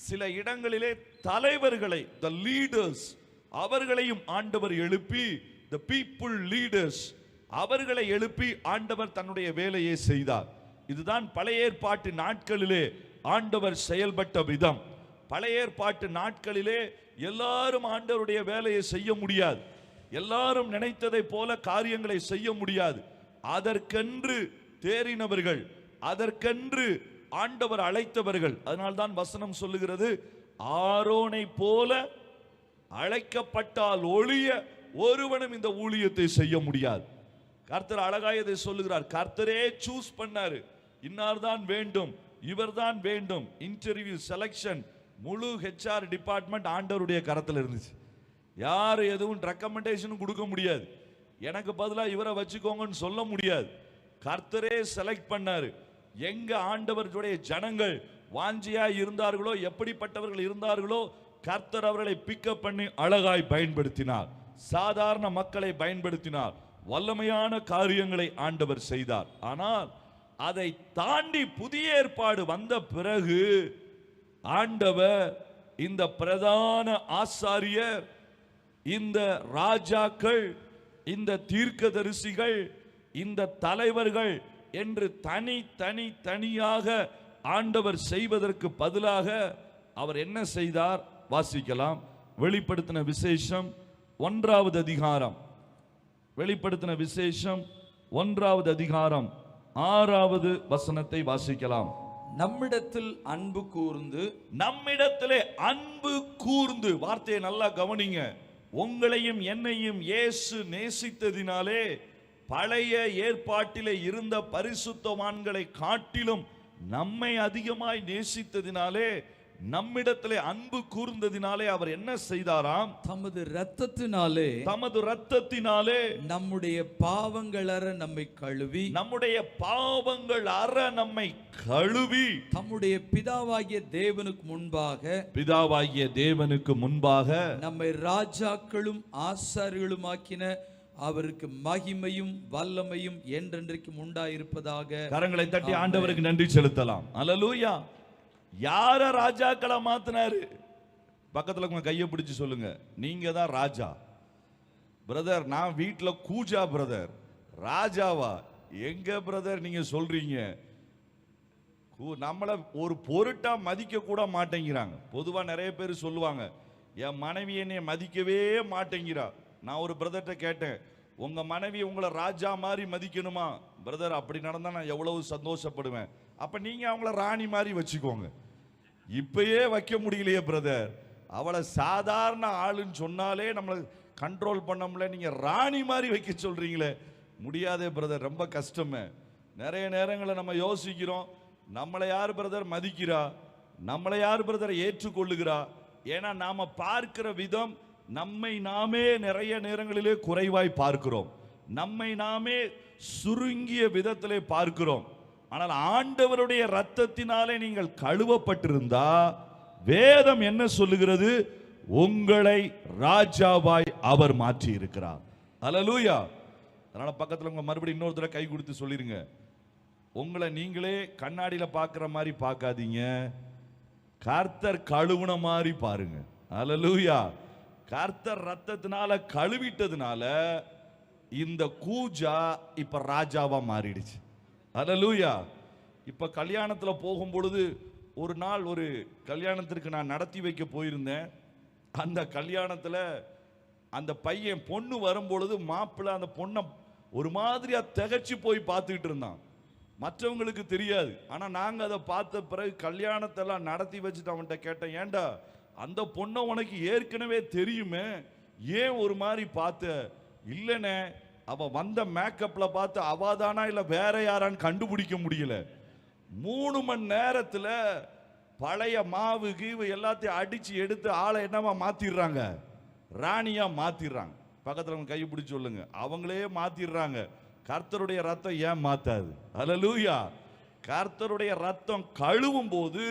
சில இடங்களிலே தலைவர்களை, the leaders, அவர்களையும் ஆண்டவர் எழுப்பி, the people leaders, அவர்களை எழுப்பி ஆண்டவர் தன்னுடைய வேலையை செய்தார். இதுதான் பழைய ஏற்பாட்டு நாட்களிலே ஆண்டவர் செயல்பட்ட விதம். பழைய ஏற்பாட்டு நாட்களிலே எல்லாரும் ஆண்டவருடைய வேலையை செய்ய முடியாது. எல்லாரும் நினைத்ததை போல காரியங்களை செய்ய முடியாது. அதற்கென்று தேறினவர்கள், அதற்கென்று ஆண்டவர் அழைத்தவர்கள். அதனால்தான் வசனம் சொல்லுகிறது, ஆரோனை போல அழைக்கப்பட்டால் ஒழிய ஒருவனும் இந்த ஊழியத்தை செய்ய முடியாது. கர்த்தர் அழகாய் இதை சொல்லுகிறார். கர்த்தரே சூஸ் பண்ணாரு, இன்னார் தான் வேண்டும், இவர் தான் வேண்டும். இன்டர்வியூ, செலக்ஷன், முழு HR டிபார்ட்மெண்ட் ஆண்டவருடைய கரத்தில் இருந்துச்சு. யார் எதுவும் ரெக்கமெண்டேஷனும் கொடுக்க முடியாது. எனக்கு பதிலாக இவரை வச்சுக்கோங்கன்னு சொல்ல முடியாது. கர்த்தரே செலக்ட் பண்ணாரு. எங்க ஆண்டவருடைய ஜனங்கள் வாஞ்சியா இருந்தார்களோ, எப்படிப்பட்டவர்கள் இருந்தார்களோ, கர்த்தர் அவர்களை பிக்கப் பண்ணி அழகாய் பயன்படுத்தினார். சாதாரண மக்களை பயன்படுத்தினார். வல்லமையான காரியங்களை ஆண்டவர் செய்தார். ஆனால் அதை தாண்டி புதிய ஏற்பாடு வந்த பிறகு ஆண்டவர் இந்த பிரதான ஆசாரியர், இந்த ராஜாக்கள், இந்த தீர்க்கதரிசிகள், இந்த தலைவர்கள் என்று தனியாக ஆண்டவர் செய்வதற்கு பதிலாக அவர் என்ன செய்தார்? வாசிக்கலாம். வெளிப்படுத்தின விசேஷம் 1வது அதிகாரம், வெளிப்படுத்தின விசேஷம் 1வது அதிகாரம் 6வது வசனத்தை வாசிக்கலாம். நம்மிடத்தில் அன்பு கூர்ந்து, நம்மிடத்திலே அன்பு கூர்ந்து, வார்த்தையை நல்லா கவனிங்க. உங்களையும் என்னையும் இயேசு நேசித்ததினாலே, பழைய ஏற்பாட்டிலே இருந்த பரிசுத்தவான்களை காட்டிலும் நம்மை அதிகமாய் நேசித்ததினாலே, நம்மிடத்திலே அன்பு கூர்ந்ததினாலே அவர் என்ன செய்தாராம்? தமது இரத்தத்தினாலே நம்முடைய பாவங்கள் அற நம்மை கழுவி, நம்முடைய பாவங்கள் அற நம்மை கழுவி, தம்முடைய பிதாவாகிய தேவனுக்கு முன்பாக நம்மை ராஜாக்களும் ஆசாரியர்களுமாக்கின அவருக்கு மகிமையும் வல்லமையும் என்றென்றைக்கும் உண்டாயிருப்பதாக. கரங்களை தட்டி ஆண்டவருக்கு நன்றி செலுத்தலாம். அல்லேலூயா. யார ராஜாக்களை மாத்தினாரு? பக்கத்துல உங்க கையை பிடிச்சு சொல்லுங்க, நீங்க தான் ராஜா. பிரதர், நான் வீட்டுல கூஜா பிரதர், ராஜாவா? எங்க பிரதர் நீங்க சொல்றீங்க? நம்மள ஒரு பொருட்டா மதிக்க கூட மாட்டேங்கிறாங்க. பொதுவா நிறைய பேர் சொல்லுவாங்க, என் மனைவி என்னை மதிக்கவே மாட்டேங்கிறா. நான் ஒரு பிரதர்கிட்ட கேட்டேன், உங்க மனைவி உங்களை ராஜா மாதிரி மதிக்கணுமா? பிரதர், அப்படி நடந்தா நான் எவ்வளவு சந்தோஷப்படுவேன். அப்ப நீங்க அவங்கள ராணி மாதிரி வச்சுக்கோங்க. இப்பயே வைக்க முடியலையே பிரதர், அவளை சாதாரண ஆளுன்னு சொன்னாலே நம்மளை கண்ட்ரோல் பண்ண முடியல, நீங்க ராணி மாதிரி வைக்க சொல்றீங்களே. முடியாதே பிரதர், ரொம்ப கஷ்டமே. நிறைய நேரங்களில் நம்ம யோசிக்கிறோம், நம்மளை யார் பிரதர் மதிக்கிறா, நம்மளை யார் பிரதர் ஏற்றுக்கொள்ளுகிறா. ஏன்னா நாம பார்க்கிற விதம் நம்மை நாமே நிறைய நேரங்களிலே குறைவாய் பார்க்கிறோம், நம்மை நாமே சுருங்கிய விதத்திலே பார்க்கிறோம். ஆனால் ஆண்டவருடைய இரத்தத்தினாலே நீங்கள் கழுவப்பட்டிருந்தா வேதம் என்ன சொல்லுகிறது? உங்களை ராஜாவாய் அவர் மாற்றி இருக்கிறார். அல்லேலூயா. அதனால பக்கத்துல உங்க மறுபடியும் இன்னொரு தடவை கை கொடுத்து சொல்லிருங்க, உங்களை நீங்களே கண்ணாடியில பார்க்கிற மாதிரி பார்க்காதீங்க, கர்த்தர் கழுவுன மாதிரி பாருங்க. அல்லேலூயா. கர்த்தர் ரத்தத்தினால கழுவிட்டதுனால இந்த கூஜா இப்ப ராஜாவா மாறிடுச்சு. அல்லேலூயா. இப்ப கல்யாணத்துல போகும் பொழுது, ஒரு நாள் ஒரு கல்யாணத்திற்கு நான் நடத்தி வைக்க போயிருந்தேன். அந்த கல்யாணத்துல அந்த பையன் பொண்ணு வரும்பொழுது மாப்பிள்ளை அந்த பொண்ணை ஒரு மாதிரியா திகச்சு போய் பார்த்துக்கிட்டு இருந்தான். மற்றவங்களுக்கு தெரியாது, ஆனா நாங்க அதை பார்த்த பிறகு கல்யாணத்தெல்லாம் நடத்தி வச்சுட்டு அவன்கிட்ட கேட்டேன், ஏண்டா அந்த பொண்ணை உனக்கு ஏற்கனவே தெரியுமே, ஏன் ஒரு மாதிரி பார்த்த? இல்லைண்ணே, அவ வந்த மேக்கப்ல பார்த்து அவாதானா இல்ல வேற யாரான்னு கண்டுபிடிக்க முடியல. 3 மணி நேரத்துல பழைய மாவு கீவு எல்லாத்தையும் அடிச்சு எடுத்து ஆளை என்னவா மாத்திடுறாங்க, ராணியா மாத்திடுறாங்க. பக்கத்துல கை பிடிச்சு சொல்லுங்க, அவங்களே மாத்திடுறாங்க. கர்த்தருடைய ரத்தம் ஏன் மாத்தாது? அல்லேலூயா. கர்த்தருடைய ரத்தம் கழுவும் போது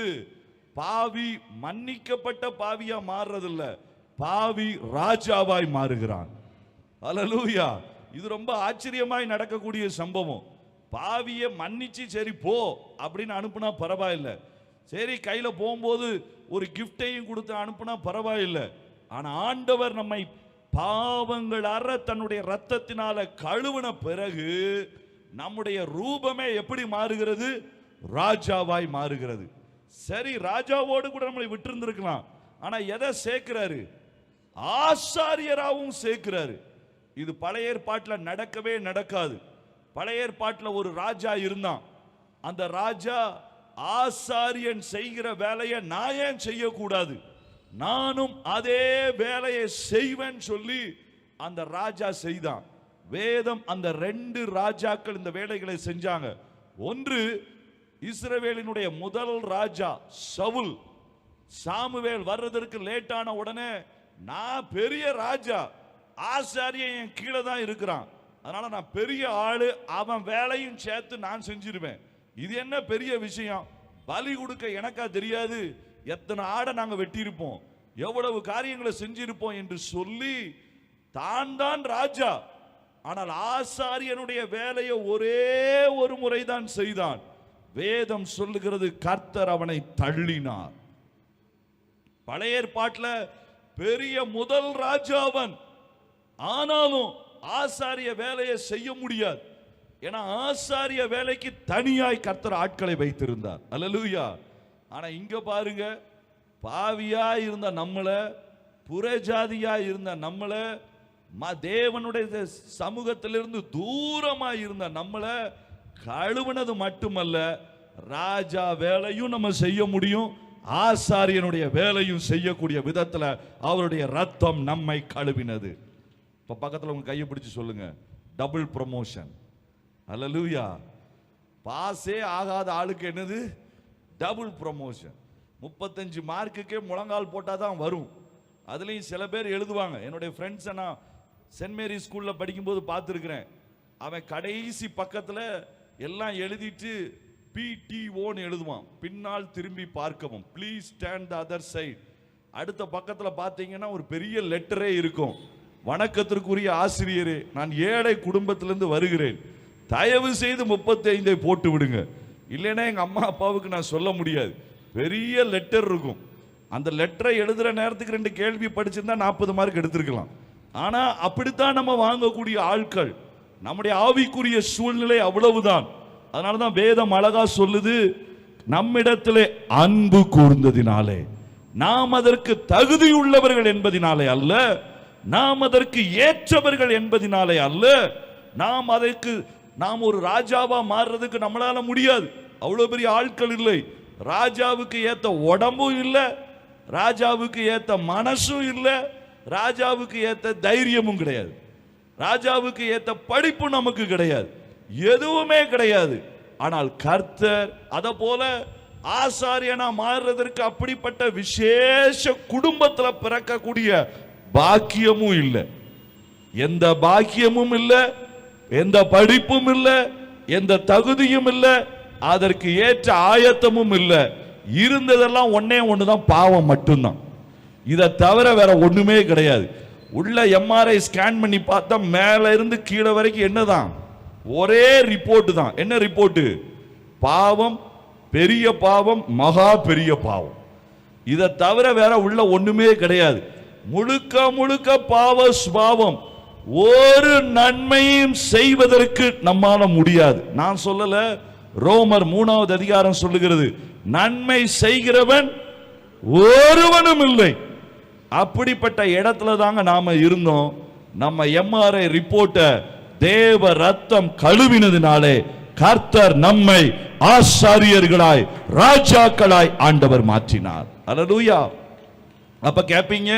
பாவி மன்னிக்கப்பட்ட பாவியா மாறுறதில்ல, பாவி ராஜாவாய் மாறுகிறான். அல்லேலூயா. இது ரொம்ப ஆச்சரியமாய் நடக்கக்கூடிய சம்பவம். பாவியை மன்னிச்சு சரி போ அப்படின்னு அனுப்புனா பரவாயில்லை, சரி கையில போகும்போது ஒரு கிஃப்டையும் கொடுத்து அனுப்புனா பரவாயில்லை. ஆனா ஆண்டவர் நம்மை பாவங்கள் அற தன்னுடைய ரத்தத்தினால கழுவின பிறகு நம்முடைய ரூபமே எப்படி மாறுகிறது? ராஜாவாய் மாறுகிறது. சரி, ராஜாவோடு கூட நம்மளை விட்டிருந்திருக்கலாம், ஆனா எதை சேர்க்கிறாரு? ஆசாரியராகவும் சேர்க்கிறாரு. இது பழைய ஏற்பாட்டில் நடக்கவே நடக்காது. பழைய ஏற்பாட்டில் ஒரு ராஜா இருந்தான். அந்த ராஜா ஆசாரியன் செய்கிற வேலையை நான் ஏன் செய்யக்கூடாது, நானும் அதே வேலையை செய்வேன் சொல்லி அந்த ராஜா செய்தான். வேதம் அந்த 2 ராஜாக்கள் இந்த வேலைகளை செஞ்சாங்க. ஒன்று இஸ்ரவேலினுடைய முதல் ராஜா சவுல். சாமுவேல் வர்றதற்கு லேட்டான உடனே, நான் பெரிய ராஜா, ஆசாரியன் என் கீழே தான் இருக்கிறான், அதனால நான் பெரிய ஆளு, அவன் வேலையும் சேர்த்து நான் செஞ்சிருவேன். இது என்ன பெரிய விஷயம், பலி கொடுக்க எனக்கா தெரியாது, எத்தனை ஆடை நாங்க வெட்டியிருப்போம், எவ்வளவு காரியங்களை செஞ்சிருப்போம் என்று சொல்லி தான் ராஜா. ஆனால் ஆசாரியனுடைய வேலையை ஒரே ஒரு முறைதான் செய்தான். வேதம் சொல்லுகிறது, கர்த்தர் அவனை தள்ளினார். பழைய ஏற்பாட்டில் பெரிய முதல் ராஜாவன், ஆனாலும் ஆசாரிய வேலையை செய்ய முடியாது. ஏன்னா ஆசாரிய வேலைக்கு தனியாய் கர்த்தர் ஆட்களை வைத்திருந்தார். அல்லேலூயா. ஆனா இங்க பாருங்க, பாவியா இருந்த நம்மள, புறஜாதியா இருந்த நம்மள, தேவனுடைய சமூகத்திலிருந்து தூரமா இருந்த நம்மள கழுவுனது மட்டுமல்ல, ராஜா வேலையும் நம்ம செய்ய முடியும், ஆசாரியனுடைய வேலையும் செய்யக்கூடிய விதத்துல அவருடைய ரத்தம் நம்மை கழுவினது. இப்ப பக்கத்துல உங்க கையை பிடிச்சு சொல்லுங்க, டபுள் ப்ரமோஷன். அல்லேலூயா. பாஸே ஆகாத ஆளுக்கு என்னது? Double promotion. 35 மார்க்குக்கே முழங்கால் போட்டாதான் வரும். அதுலயும் சில பேர் எழுதுவாங்க, என்னுடைய ஃப்ரெண்ட்ஸை நான் சென்ட் மேரி ஸ்கூல்ல படிக்கும்போது பார்த்துருக்கிறேன். அவன் கடைசி பக்கத்துல எல்லாம் எழுதிட்டு PTOன்னு எழுதுவான், பின்னால் திரும்பி பார்க்கவும், please stand the other side. அடுத்த பக்கத்துல பார்த்தீங்கன்னா ஒரு பெரிய லெட்டரே இருக்கும், வணக்கத்திற்குரிய ஆசிரியரே, நான் ஏழை குடும்பத்திலிருந்து வருகிறேன், தயவு செய்து 35 போட்டு விடுங்க, இல்லைன்னா எங்க அம்மா அப்பாவுக்கு நான் சொல்ல முடியாது. பெரிய லெட்டர் இருக்கும். அந்த லெட்டரை எழுதுற நேரத்துக்கு 2 கேள்வி படிச்சிருந்தா 40 மார்க் எடுத்திருக்கலாம். ஆனா அப்படித்தான் நம்ம வாங்கக்கூடிய ஆட்கள். நம்முடைய ஆவிக்குரிய சூழ்நிலை அவ்வளவுதான். அதனாலதான் வேதம் அழகா சொல்லுது, நம்மிடத்திலே அன்பு கூர்ந்ததினாலே, நாம் அதற்கு தகுதியுள்ளவர்கள் என்பதினாலே அல்ல, நாம் அதற்கு ஏற்றவர்கள் என்பதினாலே அல்ல, நாம் ஒரு ராஜாவா மாறுறதுக்கு நம்மளால முடியாது, அவ்வளவு பெரிய ஆட்கள் இல்லை. ராஜாவுக்கு ஏத்த உடம்பும் இல்லை, ராஜாவுக்கு ஏத்த மனசும் இல்லை, ராஜாவுக்கு ஏத்த தைரியமும் கிடையாது, ராஜாவுக்கு ஏத்த படிப்பு நமக்கு கிடையாது, எதுவுமே கிடையாது. ஆனால் கர்த்தர் அத போல ஆசாரியனா மாறுறதற்கு அப்படிப்பட்ட விசேஷ குடும்பத்துல பிறக்கக்கூடிய பாக்கியமும் இல்லை. எந்த பாக்கியமும் இல்லை, எந்த படிப்பும் இல்லை, எந்த தகுதியும் இல்லை, அதற்கு ஏற்ற ஆயத்தமும் இல்லை. இருந்ததெல்லாம் ஒன்னே ஒண்ணுதான், பாவம் மட்டும்தான். இதை தவிர வேற ஒண்ணுமே கிடையாது. உள்ள எம்ஆர்ஐ ஸ்கேன் பண்ணி பார்த்தா மேல இருந்து கீழே வரைக்கும் என்னதான், ஒரே ரிப்போர்ட் தான். என்ன ரிப்போர்ட்? பாவம், பெரிய பாவம், மகா பெரிய பாவம். இதை தவிர வேற உள்ள ஒண்ணுமே கிடையாது. முழுக்க முழுக்க பாவ சுபாவம். ஒரு நன்மையும் செய்வதற்கு நம்மால முடியாது. நான் சொல்லல, ரோமர் 3வது அதிகாரம் சொல்லுகிறது, நன்மை செய்கிறவன் ஒருவனும் இல்லை. அப்படிப்பட்ட இடத்துல தாங்க நாம இருந்தோம். நம்ம எம்ஆர்ஐ ரிப்போர்ட்ட தேவ ரத்தம் கழுவினதினாலே கர்த்தர் நம்மை ஆசாரியர்களாய் ராஜாக்களாய் ஆண்டவர் மாற்றினார். அல்லேலூயா. அப்ப கேப்பீங்க,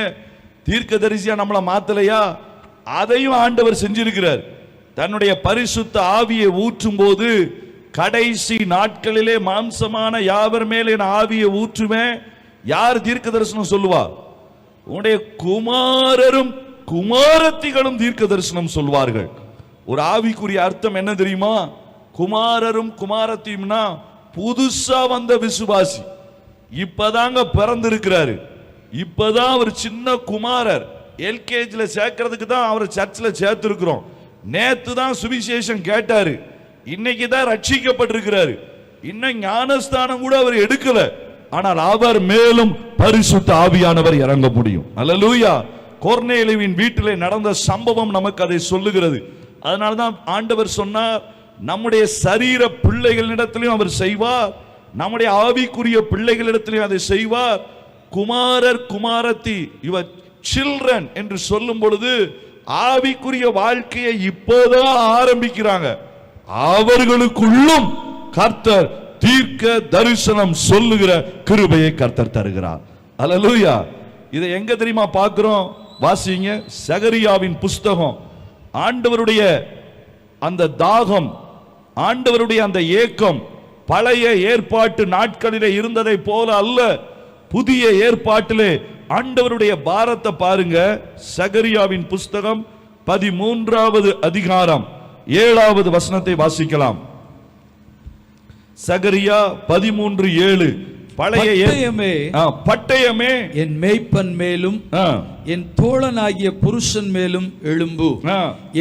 தீர்க்கதரிசியா நம்மள மாத்தலையா? அதையும் ஆண்டவர் செஞ்சிருக்கிறார். தன்னுடைய பரிசுத்த ஆவியை ஊற்றும் போது, கடைசி நாட்களிலே மாம்சமான யாவர் மேலே ஆவியை ஊற்றுவேன். யார் தீர்க்க தரிசனம் சொல்லுவா? உன்னுடைய குமாரரும் குமாரத்திகளும் தீர்க்க தரிசனம் சொல்வார்கள். ஒரு ஆவிக்குரிய அர்த்தம் என்ன தெரியுமா? குமாரரும் குமாரத்தியும்னா புதுசா வந்த விசுவாசி, இப்பதாங்க பிறந்திருக்கிறாரு, இப்பதான் அவர் சின்ன குமாரர். எல்கேஜில சேர்க்கறதுக்கு தான் அவரை சர்ச்சில் சேர்த்திருக்கிறோம். நேத்து தான் சுவிசேஷம் கேட்டாரு, இன்னைக்கு தான் ரட்சிக்கப்பட்டிருக்கிறாரு. இன்னும் ஞானஸ்தானம் கூட அவர் எடுக்கல. ஆனால் அவர் மேலும் பரிசுத்த ஆவியானவர் இறங்க முடியும். அல்லேலூயா. கொர்நேலியுவின் வீட்டிலே நடந்த சம்பவம் நமக்கு அதை சொல்லுகிறது. அதனால்தான் ஆண்டவர் சொன்னார், நம்முடைய சரீர பிள்ளைகளிடத்திலும் அவர் செய்வார், நம்முடைய ஆவிக்குரிய பிள்ளைகளிடத்திலும் அதை செய்வார். குமாரர் குமாரத்தி, இவர் சில்ட்ரன் என்று சொல்லும் பொழுது ஆவிக்குரிய வாழ்க்கையை இப்போதான் ஆரம்பிக்கிறாங்க. அவர்களுக்குள்ளும் கர்த்தர் தீர்க்க தரிசனம் சொல்லுகிற கிருபையை கர்த்தர் தருகிறார். அல்லேலூயா. இதை எங்க தெரியுமா பார்க்கிறோம்? வாசிங்க, சகரியாவின் புஸ்தகம். ஆண்டவருடைய அந்த தாகம், ஆண்டவருடைய அந்த ஏக்கம் பழைய ஏற்பாட்டு நாட்களிலே இருந்ததை போல அல்ல. புதிய ஏற்பாட்டிலே ஆண்டவருடைய பாரத்தை பாருங்க. சகரியாவின் புஸ்தகம் 13வது அதிகாரம் 7வது வசனத்தை வாசிக்கலாம். சகரியா 13:7. பட்டயமே என் மேய்ப்பன் மேலும் என் தோழனாகிய புருஷன் மேலும் எழும்பு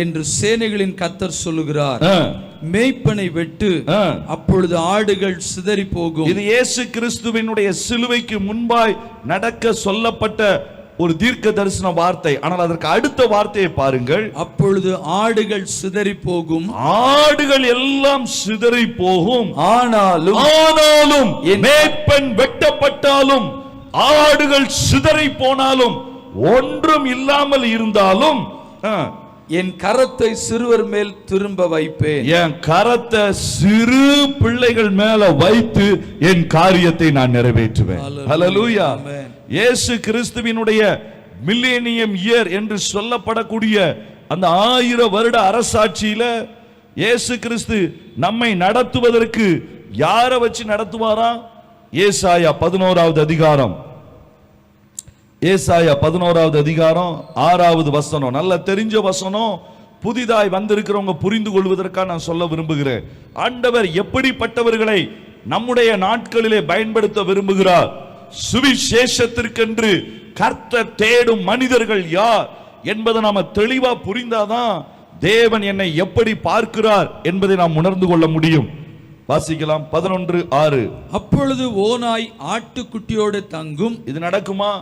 என்று சேனைகளின் கர்த்தர் சொல்லுகிறார். மேய்ப்பனை வெட்டு, அப்பொழுது ஆடுகள் சிதறி போகும். இது இயேசு கிறிஸ்துவினுடைய சிலுவைக்கு முன்பாய் நடக்க சொல்லப்பட்ட ஒரு தீர்க்க தரிசன வார்த்தை. ஆனால் அதற்கு அடுத்த வார்த்தையை பாருங்கள். அப்பொழுது ஆடுகள் சிதறி போகும். ஆடுகள் எல்லாம் சிதறி போகும். ஆனாலும் மேய்ப்பன் வெட்டப்பட்டாலும், ஆடுகள் சிதறி போனாலும், ஒன்றும் இல்லாமல் இருந்தாலும், என் கரத்தை சிறுவர் மேல் திரும்ப வைப்பேன். என் கரத்தை சிறு பிள்ளைகள் மேல வைத்து என் காரியத்தை நான் நிறைவேற்றுவேன். ஹல்லேலூயா. இயேசு கிறிஸ்துவினுடைய மில்லேனியம் இயர் என்று சொல்லப்படக்கூடிய அந்த 1000 வருட அரசாட்சியில இயேசு கிறிஸ்து நம்மை நடத்துவதற்கு யாரை வச்சு நடத்துவாரா? ஏசாயா 11வது அதிகாரம், ஏசாயா 11வது அதிகாரம் 6வது வசனம். நல்ல தெரிஞ்ச வசனம். புதிதாய் வந்திருக்கிறவங்க புரிந்து கொள்வதற்காக நான் சொல்ல விரும்புகிறேன். ஆண்டவர் எப்படிப்பட்டவர்களை நம்முடைய நாட்களிலே பயன்படுத்த விரும்புகிறார்? சுவிசேஷத்திற்கென்று கர்த்தர் தேடும் மனிதர்கள் யார் என்பதை நாம தெளிவா புரிந்தாதான் தேவன் என்னை எப்படி பார்க்கிறார் என்பதை நாம் உணர்ந்து கொள்ள முடியும். வாசிக்கலாம் 11:6. அப்பொழுது ஓநாய் ஆட்டுக்குட்டியோடு தங்கும். இது நடக்குமா?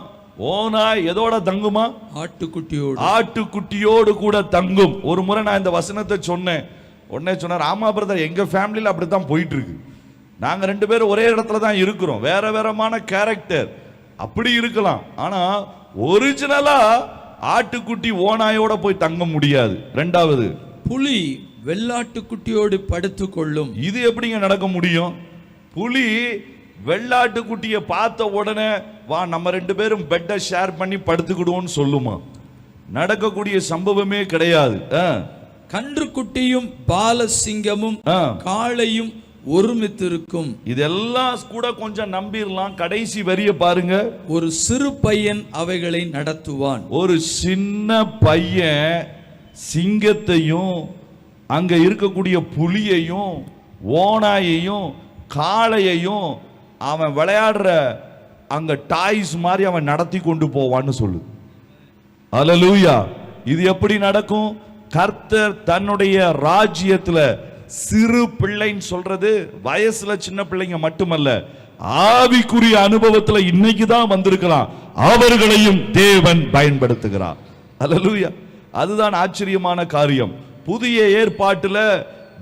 ஓநாய் எதோட தங்குமா? ஆட்டுக்குட்டியோடு. ஆட்டுக்குட்டியோடு கூட தங்கும். ஒரு முறை நான் இந்த வசனத்தை சொன்னேன். உடனே சொன்னார், ஆமா பிரதர், எங்க ஃபேமிலியில் அப்படித்தான் போயிட்டு இருக்கு. நாங்க 2 பேரும் ஒரே இடத்துல தான் இருக்கிறோம், வேற வேறமான கேரக்டர். அப்படி இருக்கலாம், ஆனா ஒரிஜினலா ஆட்டுக்குட்டி ஓநாயோட போய் தங்க முடியாது. 2வது, புலி வெள்ளாட்டுக்குட்டியோடு படுத்து கொள்ளும். இது எப்படிங்க நடக்க முடியும்? புலி வெள்ளாட்டுக்குட்டியை பார்த்த உடனே வா நம்ம 2 பேரும் பெட்டை ஷேர் பண்ணி படுத்துக்கிடுவோம்னு சொல்லுமா? நடக்கக்கூடிய சம்பவமே கிடையாது. கன்றுக்குட்டியும் பாலசிங்கமும் காளையும் ஒருமித்திருக்கும். இதெல்லாம் கூட கொஞ்சம் நம்பிடலாம். கடைசி வரிய பாருங்க. ஒரு சிறு பையன் அவைகளை நடத்துவான். ஒரு சின்ன பையன் சிங்கத்தையும் அங்க இருக்கக்கூடிய புலியையும் ஓனாயையும் காளையையும் அவன் விளையாடுற அங்க டாய்ஸ் மாதிரி அவன் நடத்தி கொண்டு போவான்னு சொல்லு. அல்லேலூயா. இது எப்படி நடக்கும்? கர்த்தர் தன்னுடைய ராஜ்யத்துல சிறு பிள்ளைன்னு சொல்றது வயசுல சின்ன பிள்ளைங்க மட்டுமல்ல, ஆவிக்குரிய அனுபவத்துல இன்னைக்கு தான் வந்திருக்கலாம், அவர்களையும் தேவன் பயன்படுத்துகிறார். அல்லேலூயா. அதுதான் ஆச்சரியமான காரியம். புதிய ஏற்பாட்டுல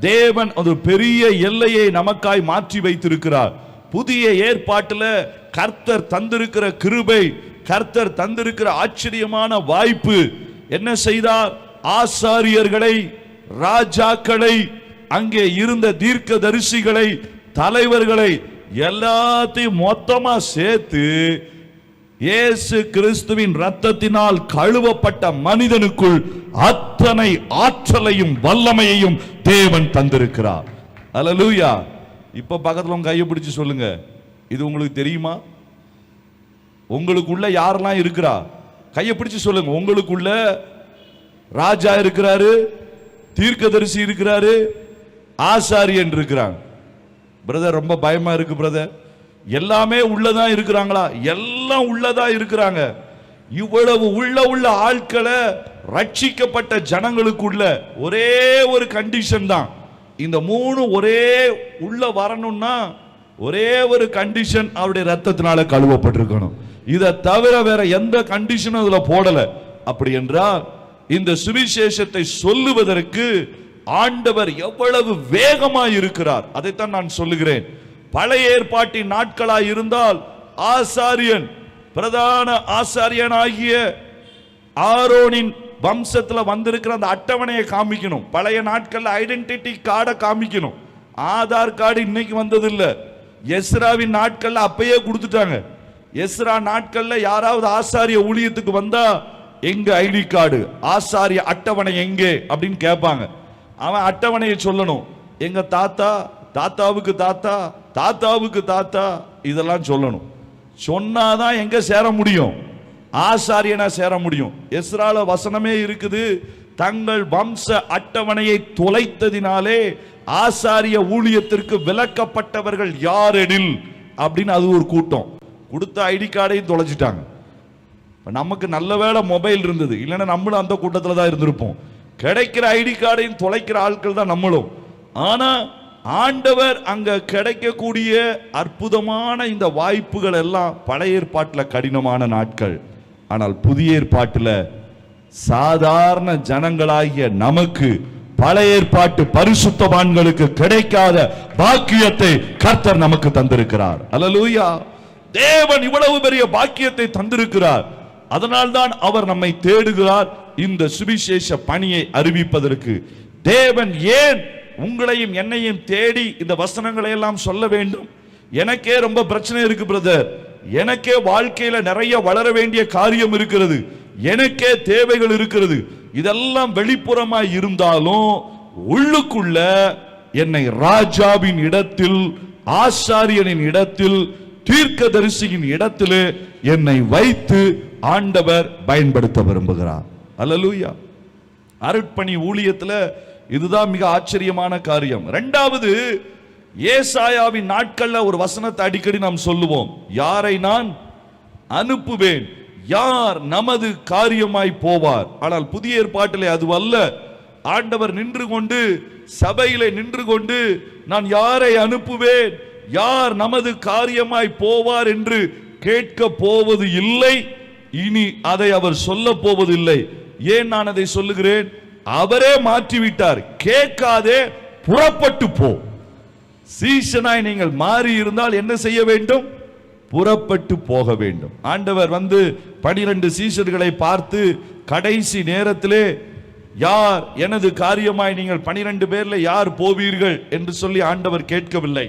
தேவன் ஒரு பெரிய எல்லையை நமக்காய் மாற்றி வைத்திருக்கிறார். புதிய ஏற்பாட்டுல கர்த்தர் தந்திருக்கிற கிருபை, கர்த்தர் தந்திருக்கிற ஆச்சரியமான வாய்ப்பு என்ன செய்தார்? ஆசாரியர்களை, ராஜாக்களை, அங்கே இருந்த தீர்க்கதரிசிகளை, தலைவர்களை எல்லாத்தையும் மொத்தமா சேர்த்து இயேசு கிறிஸ்துவின் இரத்தத்தினால் கழுவப்பட்ட மனிதனுக்குள் அத்தனை ஆற்றலையும் வல்லமையையும் தேவன் தந்திருக்கிறார். அல்லேலூயா. இப்ப பக்கத்துல உங்க கையை பிடிச்சு சொல்லுங்க, இது உங்களுக்கு தெரியுமா? உங்களுக்குள்ள யாரெல்லாம் இருக்கிறா? கையை பிடிச்சு சொல்லுங்க. உங்களுக்குள்ள ராஜா இருக்கிறாரு, தீர்க்கதரிசி இருக்கிறாரு, ஆசாரியன் இருக்கிறாங்க. பிரதர் ரொம்ப பயமா இருக்கு பிரதர். எல்லாமே உள்ளதா இருக்கிறாங்களா? எல்லாம் உள்ளதா இருக்கிறாங்க. இவ்வளவு உள்ள ஆட்களை ரட்சிக்கப்பட்ட ஜனங்களுக்குள்ள ஒரே ஒரு கண்டிஷன் தான். இந்த மூணு ஒரே உள்ள வரணும்னா ஒரே ஒரு கண்டிஷன், அவருடைய ரத்தத்தினால கழுவப்பட்டிருக்கணும். இதை தவிர வேற எந்த கண்டிஷனும் அதுல போடல. அப்படி என்றால் இந்த சுவிசேஷத்தை சொல்லுவதற்கு ஆண்டவர் எவ்வளவு வேகமாய் இருக்கிறார், அதைத்தான் நான் சொல்லுகிறேன். பழைய ஏற்பாட்டின் நாட்களாய் இருந்தால் ஆசாரியன், பிரதான ஆசாரியனாகிய ஆரோனின் வம்சத்துல வந்திருக்கிற அந்த அட்டவணையை காமிக்கணும். பழைய நாட்கள்ல ஐடென்டிட்டி கார்டை காமிக்கணும். ஆதார் கார்டு இன்னைக்கு வந்தது இல்ல, எஸ்ராவின் நாட்கள்ல அப்பயே கொடுத்துட்டாங்க. எஸ்ரா நாட்கள்ல யாராவது ஆசாரிய ஊழியத்துக்கு வந்தா எங்க ஐடி கார்டு, ஆசாரிய அட்டவணை எங்கே அப்படின்னு கேட்பாங்க. அவன் அட்டவணையை சொல்லணும். எங்க தாத்தா, தாத்தாவுக்கு தாத்தா, தாத்தாவுக்கு தாத்தா, இதெல்லாம் சொல்லணும். சொன்னாதான் எங்க சேர முடியும்? ஆசாரியனா சேர முடியும். எஸ்ரால வசனமே இருக்குது, தங்கள் வம்ச அட்டவணையை தொலைத்ததினாலே ஆசாரிய ஊழியத்திற்கு விலக்கப்பட்டவர்கள் யாரெனில் அப்படின்னு அது ஒரு கூட்டம். கொடுத்த ஐடி கார்டையும் தொலைச்சிட்டாங்க. நமக்கு நல்ல வேளை மொபைல் இருந்தது, இல்லைன்னா நம்மளும் அந்த கூட்டத்தில் தான் இருந்திருப்போம். கிடைக்கிற ஐடி கார்டையும் தொலைக்கிற ஆட்கள் தான் நம்மளும். ஆனா ஆண்டவர் அங்க கிடைக்கக்கூடிய அற்புதமான இந்த வாய்ப்புகள் எல்லாம் பழைய ஏற்பாட்டில் கடினமான நாட்கள். ஆனால் புதிய ஏற்பாட்டில் சாதாரண ஜனங்களாகிய நமக்கு, பழைய ஏற்பாட்டு பரிசுத்தவான்களுக்கு கிடைக்காத பாக்கியத்தை கர்த்தர் நமக்கு தந்திருக்கிறார். அல்லேலூயா. தேவன் இவ்வளவு பெரிய பாக்கியத்தை தந்திருக்கிறார். அதனால்தான் அவர் நம்மை தேடுகிறார் இந்த சுவிசேஷ பணியை அறிவிப்பதற்கு. தேவன் ஏன் உங்களையும் என்னையும் தேடி இந்த வசனங்களை எல்லாம் சொல்ல வேண்டும்? எனக்கே ரொம்ப பிரச்சனை இருக்கு பிரதர், எனக்கே வாழ்க்கையில நிறைய வளர வேண்டிய காரியம் இருக்கிறது, எனக்கே தேவைகள் இருக்கிறது. இதெல்லாம் வெளிப்புறமாய் இருந்தாலும் உள்ளுக்குள்ள என்னை ராஜாவின் இடத்தில், ஆசாரியனின் இடத்தில், தீர்க்கதரிசியின் இடத்தில் என்னை வைத்து ஆண்டவர் பயன்படுத்த விரும்புகிறார். அல்லேலூயா. அருட்பணி ஊழியத்தில் இதுதான் மிக ஆச்சரியமான காரியம். இரண்டாவது, ஏசாயாவின் நாட்கள்ல ஒரு வசனத்தை அடிக்கடி நாம் சொல்லுவோம், யாரை நான் அனுப்புவேன், யார் நமது காரியமாய் போவார். ஆனால் புதிய ஏற்பாட்டிலே அது அல்ல. ஆண்டவர் நின்று கொண்டு, சபையிலே நின்று கொண்டு, நான் யாரை அனுப்புவேன், யார் நமது காரியமாய் போவார் என்று கேட்க போவது இல்லை. இனி அதை அவர் சொல்ல போவதில்லை. ஏன் நான் அதை சொல்லுகிறேன்? அவரே மாற்றிவிட்டார். கேட்காதே, புறப்பட்டு போ. சீஷனாய் நீங்கள் மாறி இருந்தால் என்ன செய்ய வேண்டும்? புறப்பட்டு போக வேண்டும். ஆண்டவர் வந்து 12 சீஷர்களை பார்த்து கடைசி நேரத்திலே, யார் எனது காரியமாய் நீங்கள் 12 பேர்ல யார் போவீர்கள் என்று சொல்லி ஆண்டவர் கேட்கவில்லை.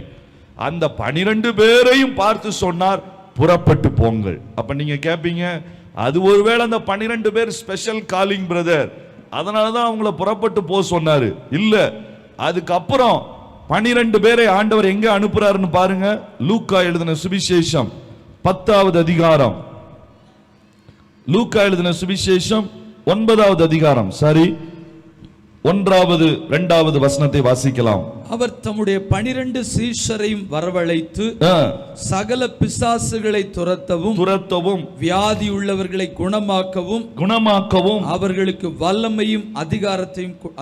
அந்த 12 பேரையும் பார்த்து சொன்னார், புறப்பட்டு போங்கள். அப்ப நீங்க கேட்பீங்க, அது ஒருவேளை அந்த 12 பேர் ஸ்பெஷல் காலிங் பிரதர், அதனாலதான் அவங்கள புறப்பட்டு போக சொன்னாரு. இல்ல, அதுக்கப்புறம் 12 பேரை ஆண்டவர் எங்க அனுப்புறாருன்னு பாருங்க. லூக்கா எழுதின சுவிசேஷம் 10வது அதிகாரம், லூக்கா எழுதின சுவிசேஷம் 9வது அதிகாரம், சரி 1வது 2வது வசனத்தை வாசிக்கலாம். அவர் தம்முடைய 12 சீஷரையும் வரவழைத்து சகல பிசாசுகளை துரத்தவும் வியாதி உள்ளவர்களை குணமாக்கவும் அவர்களுக்கு வல்லமையும்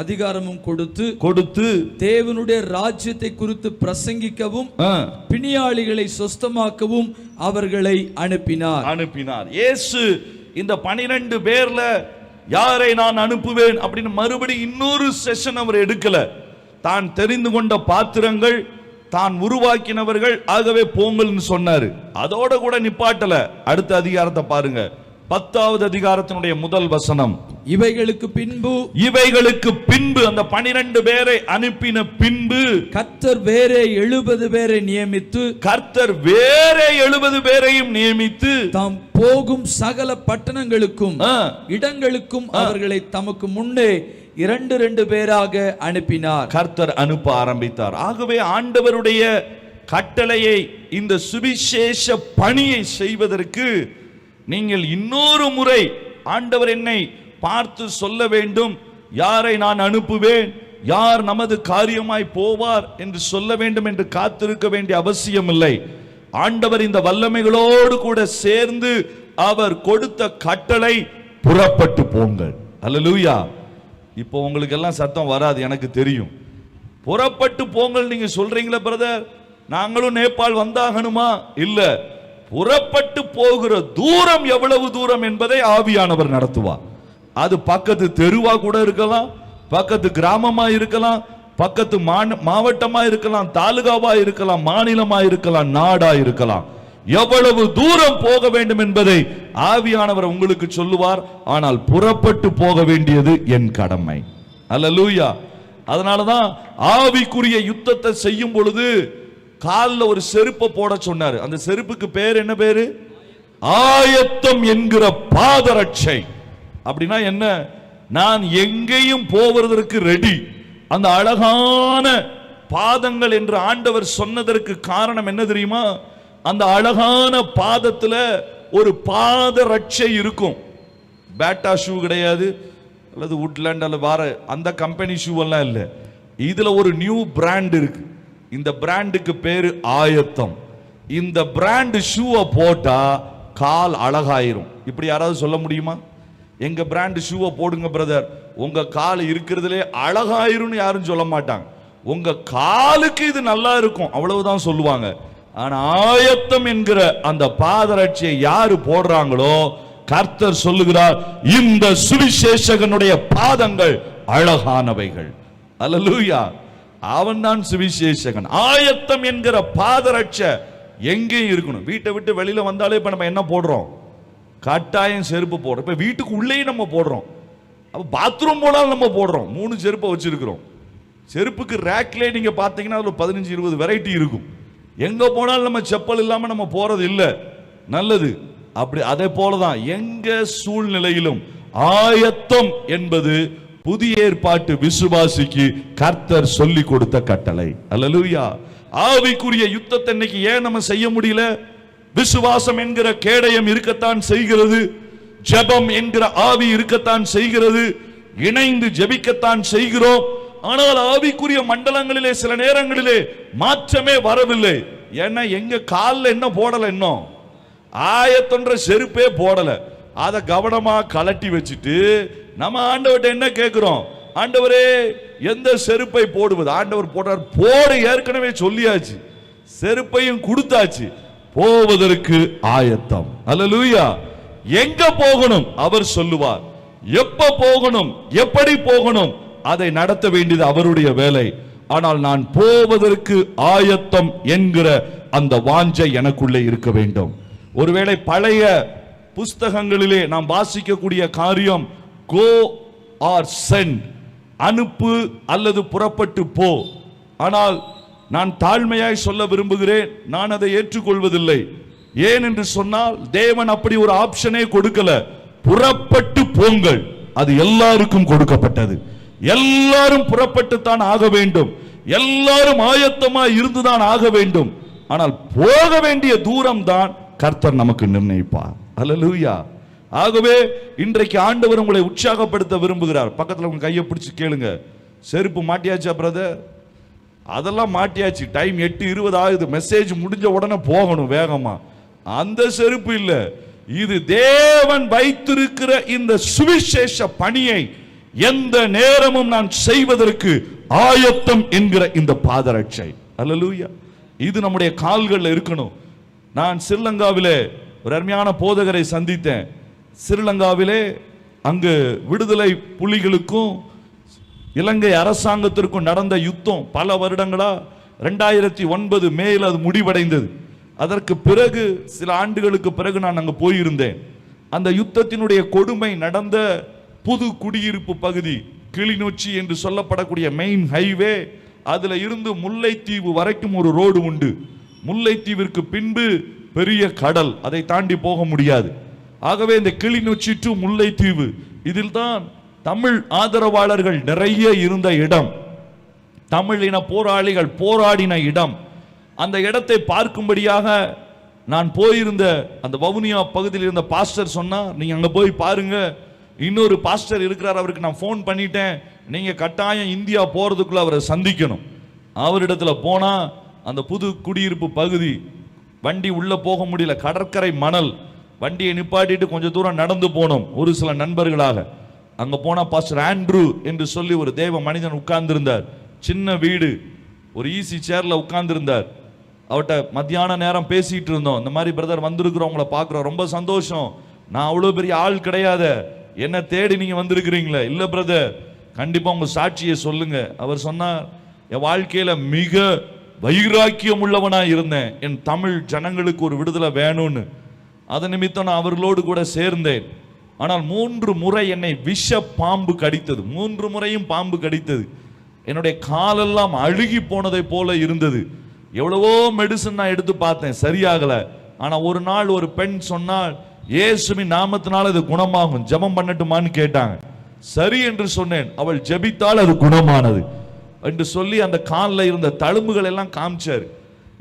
அதிகாரமும் கொடுத்து தேவனுடைய ராஜ்யத்தை குறித்து பிரசங்கிக்கவும் பிணியாளிகளை சொஸ்தமாக்கவும் அவர்களை அனுப்பினார். இயேசு இந்த 12 பேர்ல யாரை நான் அனுப்புவேன் அப்படின்னு மறுபடி இன்னொரு செஷன் அவர் எடுக்கல. தான் தெரிந்து கொண்ட பாத்திரங்கள், தான் உருவாக்கினவர்கள், ஆகவே போங்கள்னு சொன்னாரு. அதோட கூட நிப்பாட்டல. அடுத்த அதிகாரத்தை பாருங்க, 10வது அதிகாரத்தினுடைய முதல் வசனம். இவைகளுக்கு பின்பு அந்த 12 பேரை அனுப்பின பின்பு கர்த்தர் வேறே 70 பேரை நியமித்து தாம் போகும் சகல பட்டணங்களுக்கும் இடங்களுக்கும் அவர்களை தமக்கு முன்னே 2 பேராக அனுப்பினார். கர்த்தர் அனுப்ப ஆரம்பித்தார். ஆகவே ஆண்டவருடைய கட்டளையை, இந்த சுவிசேஷ பணியை செய்வதற்கு நீங்கள் இன்னொரு முறை ஆண்டவர் என்னை பார்த்து சொல்ல வேண்டும், யாரை நான் அனுப்புவேன், யார் நமது காரியமாய் போவார் என்று சொல்ல வேண்டும் என்று காத்திருக்க வேண்டிய அவசியம் இல்லை. ஆண்டவர் இந்த வல்லமைகளோடு கூட சேர்ந்து அவர் கொடுத்த கட்டளை, புறப்பட்டு போங்கள். அல்லேலூயா. இப்போ உங்களுக்கு எல்லாம் சத்தம் வராது, எனக்கு தெரியும். புறப்பட்டு போங்கள் நீங்க சொல்றீங்களா பிரதர், நாங்களும் நேபாள் வந்தாகணுமா? இல்ல, புறப்பட்டு போகிற தூரம் எவ்வளவு தூரம் என்பதை ஆவியானவர் நடத்துவார். அது பக்கத்து தெருவா கூட இருக்கலாம், பக்கத்து கிராமமா இருக்கலாம், பக்கத்து மாவட்டமா இருக்கலாம், தாலுகாவா இருக்கலாம், மாநிலமா இருக்கலாம், நாடா இருக்கலாம். எவ்வளவு தூரம் போக வேண்டும் என்பதை ஆவியானவர் உங்களுக்கு சொல்லுவார். ஆனால் புறப்பட்டு போக வேண்டியது என் கடமை. அல்லேலூயா. அதனாலதான் ஆவிக்குரிய யுத்தத்தை செய்யும் பொழுது காலில் ஒரு செருப்பை போட சொன்னாரு. அந்த செருப்புக்கு பேர் என்ன பேரு? ஆயத்தம் என்கிற பாதரட்சை. அப்படின்னா என்ன? நான் எங்கேயும் போவதற்கு ரெடி. அந்த அழகான பாதங்கள் என்று ஆண்டவர் சொன்னதற்கு காரணம் என்ன தெரியுமா? அந்த அழகான பாதத்துல ஒரு பாதரட்சை இருக்கும். பேட்டா ஷூ கிடையாது, அல்லது வுட்லேண்ட் அல்லது வார அந்த கம்பெனி ஷூ எல்லாம் இல்லை. இதுல ஒரு நியூ பிராண்ட் இருக்கு. இந்த பிராண்டுக்கு பேரு ஆயத்தம். இந்த பிராண்ட் ஷூவை போட்டா கால் அழகாயிரும். இப்படி யாராவது சொல்ல முடியுமா? எங்க பிராண்ட் ஷூவை போடுங்க பிரதர், உங்க கால் இருக்கிறதுலே அழகாயிரும்னு யாரும் சொல்ல மாட்டாங்க. உங்க காலுக்கு இது நல்லா இருக்கும், அவ்வளவுதான் சொல்லுவாங்க. ஆனா ஆயத்தம் என்கிற அந்த பாதரட்சியை யாரு போடுறாங்களோ, கர்த்தர் சொல்லுகிறார், இந்த சுவிசேஷகனுடைய பாதங்கள் அழகானவைகள். அல்லேலூயா. அவன் தான் சுவிசேஷகன். ஆயத்தம் என்கிற பாதரட்சை எங்கேயும் இருக்கணும். வீட்டை விட்டு வெளியில வந்தாலே இப்ப நம்ம என்ன போடுறோம்? கட்டாயம் செருப்பு போடுறோம். இப்ப வீட்டுக்கு உள்ளேயும் நம்ம போடுறோம், அப்ப பாத்ரூம் போனாலும் நம்ம போடுறோம். 3 செருப்பை வச்சிருக்கிறோம். செருப்புக்கு ரேக்லே நீங்க பாத்தீங்கன்னா அதுல 15-20 வெரைட்டி இருக்கும். எங்க போனாலும் நம்ம செப்பல் இல்லாம நம்ம போறது இல்லை. நல்லது. அப்படி அதே போலதான் எங்க சூழ்நிலையிலும் ஆயத்தம் என்பது புதிய ஏற்பாட்டு விசுவாசிக்கு கர்த்தர் சொல்லி கொடுத்த கட்டளை. அல்லேலூயா. ஆவிக்குரிய யுத்தத்தை இன்னைக்கு ஏன் நம்ம செய்ய முடியல? விசுவாசம் என்கிற கேடயம் இருக்கத்தான் செய்கிறது, ஜெபம் என்கிற ஆவி இருக்கத்தான் செய்கிறது, இணைந்து ஜெபிக்கத்தான் செய்கிறோம். ஆனால் ஆவிக்குரிய மண்டலங்களிலே சில நேரங்களிலே மாற்றமே வரவில்லை. ஏன்னா எங்க காலில் என்ன போடல, இன்னும் ஆயத்தொன்ற செருப்பே போடல. அதை கவனமா கலட்டி வச்சுட்டு நம்ம ஆண்டவர்கிட்ட என்ன கேட்கிறோம்? ஆண்டவரே எந்த செருப்பை போடுவது? ஆண்டவர் போடுறார். போடு, ஏற்கனவே சொல்லியாச்சு, செருப்பையும் கொடுத்தாச்சு. போவதற்கு ஆயத்தம். அல்லேலூயா. எங்க போகணும் அவர் சொல்லுவார். எப்ப போகணும், எப்படி போகணும், அதை நடத்த வேண்டியது அவருடைய வேலை. ஆனால் நான் போவதற்கு ஆயத்தம் என்கிற அந்த வாஞ்சை எனக்குள்ளே இருக்க வேண்டும். ஒருவேளை பழைய புஸ்தகங்களிலே நாம் வாசிக்கக்கூடிய காரியம் கோ ஆர் சென்ட், அனுப்பு அல்லது புறப்பட்டு போ. ஆனால் நான் தாழ்மையாய் சொல்ல விரும்புகிறேன், நான் அதை ஏற்றுக்கொள்வதில்லை. ஏன் என்று சொன்னால் தேவன் அப்படி ஒரு ஆப்ஷனே கொடுக்கல. புறப்பட்டு போங்கள், அது எல்லாருக்கும் கொடுக்கப்பட்டது. எல்லாரும் புறப்பட்டு தான் ஆக வேண்டும், எல்லாரும் ஆயத்தமா இருந்துதான் ஆக வேண்டும். ஆனால் போக வேண்டிய தூரம் தான் கர்த்தர் நமக்கு நிர்ணயிப்பார். அல்லேலூயா. ஆகவே இன்றைக்கு ஆண்டவர் உங்களை உற்சாகப்படுத்த விரும்புகிறார். பக்கத்தில் உங்க கையை பிடிச்சு கேளுங்க, செருப்பு மாட்டியாச்சா பிரதர்? அதெல்லாம் மாட்டியாச்சு, டைம் 8:20 ஆகுது, மெசேஜ் முடிஞ்ச உடனே போகணும் வேகமா. அந்த செருப்பு இல்ல, இது தேவன் வைத்திருக்கிற இந்த சுவிசேஷ பணியை எந்த நேரமும் நான் செய்வதற்கு ஆயத்தம் என்கிற இந்த பாதரட்சை. அல்லேலூயா. இது நம்முடைய கால்களில் இருக்கணும். நான் ஸ்ரீலங்காவிலே ஒரு அருமையான போதகரை சந்தித்தேன். ஸ்ரீலங்காவிலே அங்கு விடுதலை புலிகளுக்கும் இலங்கை அரசாங்கத்திற்கும் நடந்த யுத்தம் பல வருடங்களா 2009 மேல் அது முடிவடைந்தது. அதற்கு பிறகு சில ஆண்டுகளுக்கு பிறகு நான் அங்கு போயிருந்தேன். அந்த யுத்தத்தினுடைய கொடுமை நடந்த புது குடியிருப்பு பகுதி கிளிநொச்சி என்று சொல்லப்படக்கூடிய மெயின் ஹைவே, அதுல இருந்து முல்லைத்தீவு வரைக்கும் ஒரு ரோடு உண்டு. முல்லைத்தீவிற்கு பின்பு பெரிய கடல், அதை தாண்டி போக முடியாது. ஆகவே இந்த கிளிநொச்சி டு முல்லைத்தீவு, இதில் தான் தமிழ் ஆதரவாளர்கள் நிறைய இருந்த இடம், தமிழின போராளிகள் போராடின இடம். அந்த இடத்தை பார்க்கும்படியாக நான் போயிருந்த அந்த வவுனியா பகுதியில் இருந்த பாஸ்டர் சொன்னார், நீங்க அங்க போய் பாருங்க, இன்னொரு பாஸ்டர் இருக்கிறார், அவருக்கு நான் ஃபோன் பண்ணிட்டேன், நீங்க கட்டாயம் இந்தியா போறதுக்குள்ள அவரை சந்திக்கணும். அவரிடத்துல போனா அந்த புது குடியிருப்பு பகுதி, வண்டி உள்ள போக முடியல, கடற்கரை மணல், வண்டியை நிப்பாட்டிட்டு கொஞ்சம் தூரம் நடந்து போனோம் ஒரு சில நண்பர்களாக. அங்க போனா பாஸ்டர் ஆண்ட்ரூ என்று சொல்லி ஒரு தேவ மனிதன் உட்கார்ந்து இருந்தார். சின்ன வீடு, ஒரு ஈஸி சேர்ல உட்கார்ந்து இருந்தார். அவர்கிட்ட மத்தியான நேரம் பேசிட்டு இருந்தோம். இந்த மாதிரி பிரதர் வந்திருக்கிறோம், உங்களை பார்க்குறோம், ரொம்ப சந்தோஷம், நான் அவ்வளோ பெரிய ஆள் கிடையாது, என்ன தேடி நீங்க வந்திருக்கிறீங்களே? இல்ல பிரதர், கண்டிப்பா உங்க சாட்சியை சொல்லுங்க. அவர் சொன்னார், என் வாழ்க்கையில மிக வைராக்கியம் உள்ளவனா இருந்தேன், என் தமிழ் ஜனங்களுக்கு ஒரு விடுதலை வேணும்னு. அதன் நிமித்தம் நான் அவர்களோடு கூட சேர்ந்தேன். ஆனால் 3 முறை என்னை விஷ பாம்பு கடித்தது. 3 முறையும் பாம்பு கடித்தது. என்னுடைய காலெல்லாம் அழுகி போனதை போல இருந்தது. எவ்வளவோ மெடிசன் நான் எடுத்து பார்த்தேன், சரியாகல. ஆனா ஒரு நாள் ஒரு பெண் சொன்னால், இயேசுவின் நாமத்தினால இது குணமாகும், ஜெபம் பண்ணட்டுமான்னு கேட்டாங்க. சரி என்று சொன்னேன். அவள் ஜெபித்தால் அது குணமானது என்று சொல்லி அந்த காலில் இருந்த தழும்புகள் எல்லாம் காமிச்சார்.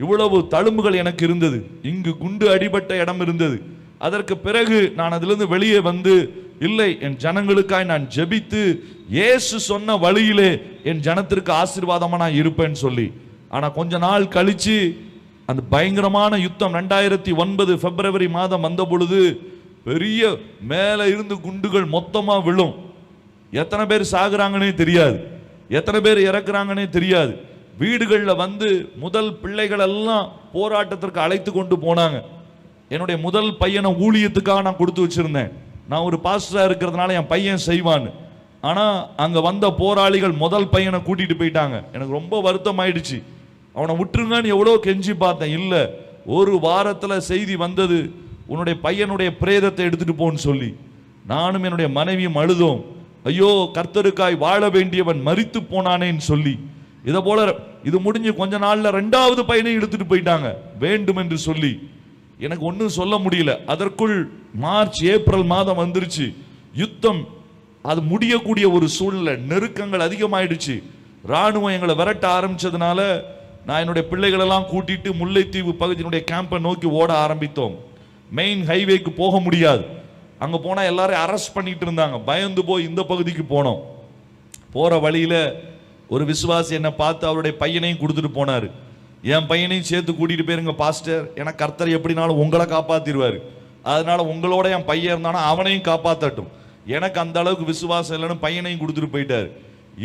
இவ்வளவு தழும்புகள் எனக்கு இருந்தது, இங்கு குண்டு அடிபட்ட இடம் இருந்தது. அதற்கு பிறகு நான் அதிலிருந்து வெளியே வந்து, இல்லை, என் ஜனங்களுக்காய் நான் ஜெபித்து இயேசு சொன்ன வழியிலே என் ஜனத்திற்கு ஆசீர்வாதமா நான் இருப்பேன்னு சொல்லி. ஆனா கொஞ்ச நாள் கழிச்சு அந்த பயங்கரமான யுத்தம் 2009 பிப்ரவரி மாதம் வந்த பொழுது பெரிய மேல இருந்து குண்டுகள் மொத்தமா விழும். எத்தனை பேர் சாகுறாங்கன்னே தெரியாது, எத்தனை பேர் இறக்குறாங்கன்னே தெரியாது. வீடுகளில் வந்து முதல் பிள்ளைகள் எல்லாம் போராட்டத்திற்கு அழைத்து கொண்டு போனாங்க. என்னுடைய முதல் பையனை ஊழியத்துக்காக நான் கொடுத்து வச்சிருந்தேன். நான் ஒரு பாஸ்டரா இருக்கிறதுனால என் பையன் செய்வான்னு. ஆனா அங்க வந்த போராளிகள் முதல் பையனை கூட்டிட்டு போயிட்டாங்க. எனக்கு ரொம்ப வருத்தம் ஆயிடுச்சு. அவனை விட்டுருங்கன்னு எவ்வளோ கெஞ்சி பார்த்தேன். இல்ல, ஒரு வாரத்துல செய்தி வந்தது, உன்னுடைய பையனுடைய பிரேதத்தை எடுத்துட்டு போன்னு சொல்லி. நானும் என்னுடைய மனைவியும் அழுதோம். ஐயோ, கர்த்தருக்காய் வாழ வேண்டியவன் மரித்து போனானேன்னு சொல்லி. இதை போல இது முடிஞ்சு கொஞ்ச நாள்ல 2வது பையனை எடுத்துட்டு போயிட்டாங்க வேண்டும் என்று சொல்லி. எனக்கு ஒன்றும் சொல்ல முடியல. அதற்குள் மார்ச் ஏப்ரல் மாதம் வந்துருச்சு. யுத்தம் அது முடியக்கூடிய ஒரு சூழ்நிலை, நெருக்கங்கள் அதிகமாயிடுச்சு. ராணுவம் எங்களை விரட்ட ஆரம்பிச்சதுனால நான் என்னுடைய பிள்ளைகளெல்லாம் கூட்டிட்டு முல்லைத்தீவு பகுதியினுடைய கேம்பை நோக்கி ஓட ஆரம்பித்தோம். மெயின் ஹைவேக்கு போக முடியாது. அங்க போனா எல்லாரும் அரெஸ்ட் பண்ணிட்டு இருந்தாங்க. பயந்து போய் இந்த பகுதிக்கு போனோம். போற வழியில ஒரு விசுவாசி என்னை பார்த்து அவருடைய பையனையும் கொடுத்துட்டு போனாரு. என் பையனையும் சேர்த்து கூட்டிட்டு போயிருங்க பாஸ்டர், எனக்கு கர்த்தர் எப்படினாலும் உங்களை காப்பாத்திடுவாரு, அதனால உங்களோட என் பையன் இருந்தானா அவனையும் காப்பாத்தட்டும். எனக்கு அந்த அளவுக்கு விசுவாசம் இல்லைன்னு பையனையும் கொடுத்துட்டு போயிட்டாரு.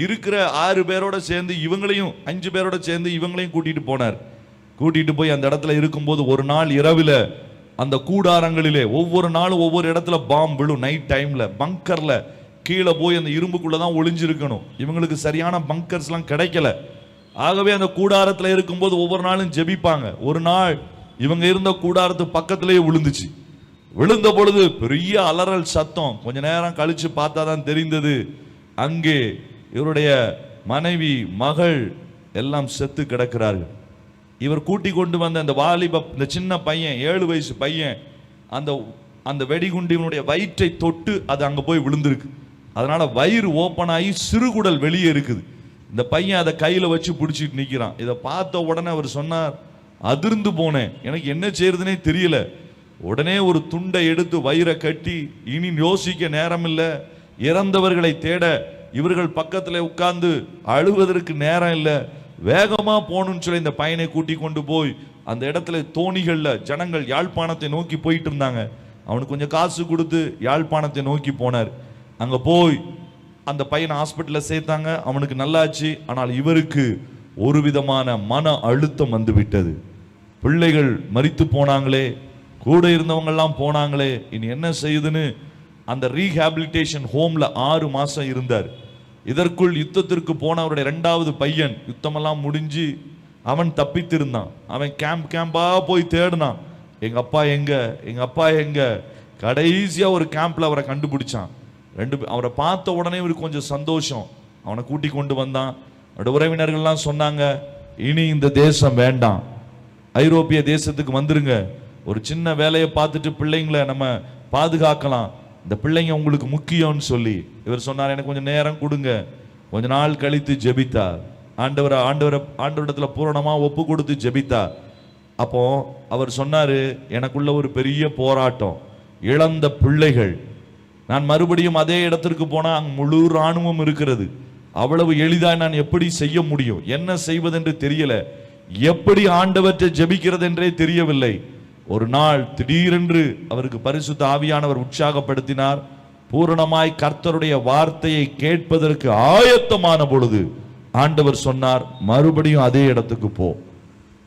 இருக்கிற 6 பேரோட சேர்ந்து இவங்களையும் 5 பேரோட சேர்ந்து இவங்களையும் கூட்டிட்டு போனார். கூட்டிட்டு போய் அந்த இடத்துல இருக்கும்போது ஒரு நாள் இரவுல அந்த கூடாரங்களிலே ஒவ்வொரு நாளும் ஒவ்வொரு இடத்துல பாம்பு விழும். நைட் டைம்ல பங்கர்ல கீழே போய் அந்த இரும்புக்குள்ளதான் ஒளிஞ்சிருக்கணும். இவங்களுக்கு சரியான பங்கர்ஸ்லாம் கிடைக்கல. ஆகவே அந்த கூடாரத்துல இருக்கும்போது ஒவ்வொரு நாளும் ஜெபிப்பாங்க. ஒரு நாள் இவங்க இருந்த கூடாரத்து பக்கத்திலேயே விழுந்துச்சு. விழுந்த பொழுது பெரிய அலறல் சத்தம். கொஞ்ச நேரம் கழிச்சு பார்த்தாதான் தெரிந்தது, அங்கே இவருடைய மனைவி மகள் எல்லாம் செத்து கிடக்கிறார்கள். இவர் கூட்டி கொண்டு வந்த அந்த வாலிப இந்த சின்ன பையன் 7 வயசு பையன் அந்த அந்த வெடிகுண்டினுடைய வயிற்றை தொட்டு அது அங்க போய் விழுந்திருக்கு. அதனால வயிறு ஓப்பன் ஆகி சிறுகுடல் வெளியே இருக்குது. இந்த பையன் அதை கையில வச்சு பிடிச்சிட்டு நிக்கிறான். இதை பார்த்த உடனே அவர் சொன்னார், அதிர்ந்து போனேன், எனக்கு என்ன செய்யறதுனே தெரியல. உடனே ஒரு துண்டை எடுத்து வயிறை கட்டி, இனி யோசிக்க நேரம் இல்லை, இறந்தவர்களை தேட இவர்கள் பக்கத்துல உட்கார்ந்து அழுவதற்கு நேரம் இல்லை, வேகமா போகணும்னு சொல்லி இந்த பையனை கூட்டி கொண்டு போய் அந்த இடத்துல தோணிகள்ல ஜனங்கள் யாழ்ப்பாணத்தை நோக்கி போயிட்டு இருந்தாங்க. அவனுக்கு கொஞ்சம் காசு கொடுத்து யாழ்ப்பாணத்தை நோக்கி போனார். அங்க போய் அந்த பையனை ஹாஸ்பிட்டல்ல சேர்த்தாங்க. அவனுக்கு நல்லாச்சு. ஆனால் இவருக்கு ஒரு விதமான மன அழுத்தம் வந்து விட்டது. பிள்ளைகள் மரித்து போனாங்களே, கூட இருந்தவங்க எல்லாம் போனாங்களே, இனி என்ன செய்யுதுன்னு அந்த ரீஹாபிலிட்டேஷன் ஹோம்ல 6 மாசம் இருந்தார். இதற்குள் யுத்தத்திற்கு போன அவருடைய 2வது பையன் யுத்தமெல்லாம் முடிஞ்சு அவன் தப்பித்திருந்தான். அவன் கேம்பா போய் தேடினான், எங்க அப்பா எங்க, எங்க அப்பா எங்க. கடைசியா ஒரு கேம்ப்ல அவரை கண்டுபிடிச்சான். அவரை பார்த்த உடனே இவருக்கு கொஞ்சம் சந்தோஷம். அவனை கூட்டி கொண்டு வந்தான். அவருடைய உறவினர்கள்லாம் சொன்னாங்க, இனி இந்த தேசம் வேண்டாம், ஐரோப்பிய தேசத்துக்கு வந்துருங்க, ஒரு சின்ன வேலையை பார்த்துட்டு பிள்ளைங்களை நம்ம பாதுகாக்கலாம், இந்த பிள்ளைங்க உங்களுக்கு முக்கியம்னு சொல்லி இவர் சொன்னார், எனக்கு கொஞ்சம் நேரம் கொடுங்க. கொஞ்ச நாள் கழித்து ஜெபித்தார். ஆண்டவரிடத்துல பூரணமா ஒப்பு கொடுத்து ஜெபித்தார். அப்போ அவர் சொன்னாரு, எனக்குள்ள ஒரு பெரிய போராட்டம், இழந்த பிள்ளைகள், நான் மறுபடியும் அதே இடத்திற்கு போனா அங்க முழு இராணுவம் இருக்கிறது, அவ்வளவு எளிதாக நான் எப்படி செய்ய முடியும், என்ன செய்வதென்று தெரியல, எப்படி ஆண்டவற்றை ஜெபிக்கிறது என்றே தெரியவில்லை. ஒரு நாள் திடீரென்று அவருக்கு பரிசுத்த ஆவியானவர் உற்சாகப்படுத்தினார். பூரணமாய் கர்த்தருடைய வார்த்தையை கேட்பதற்கு ஆயத்தமான பொழுது ஆண்டவர் சொன்னார், மறுபடியும் அதே இடத்துக்கு போ.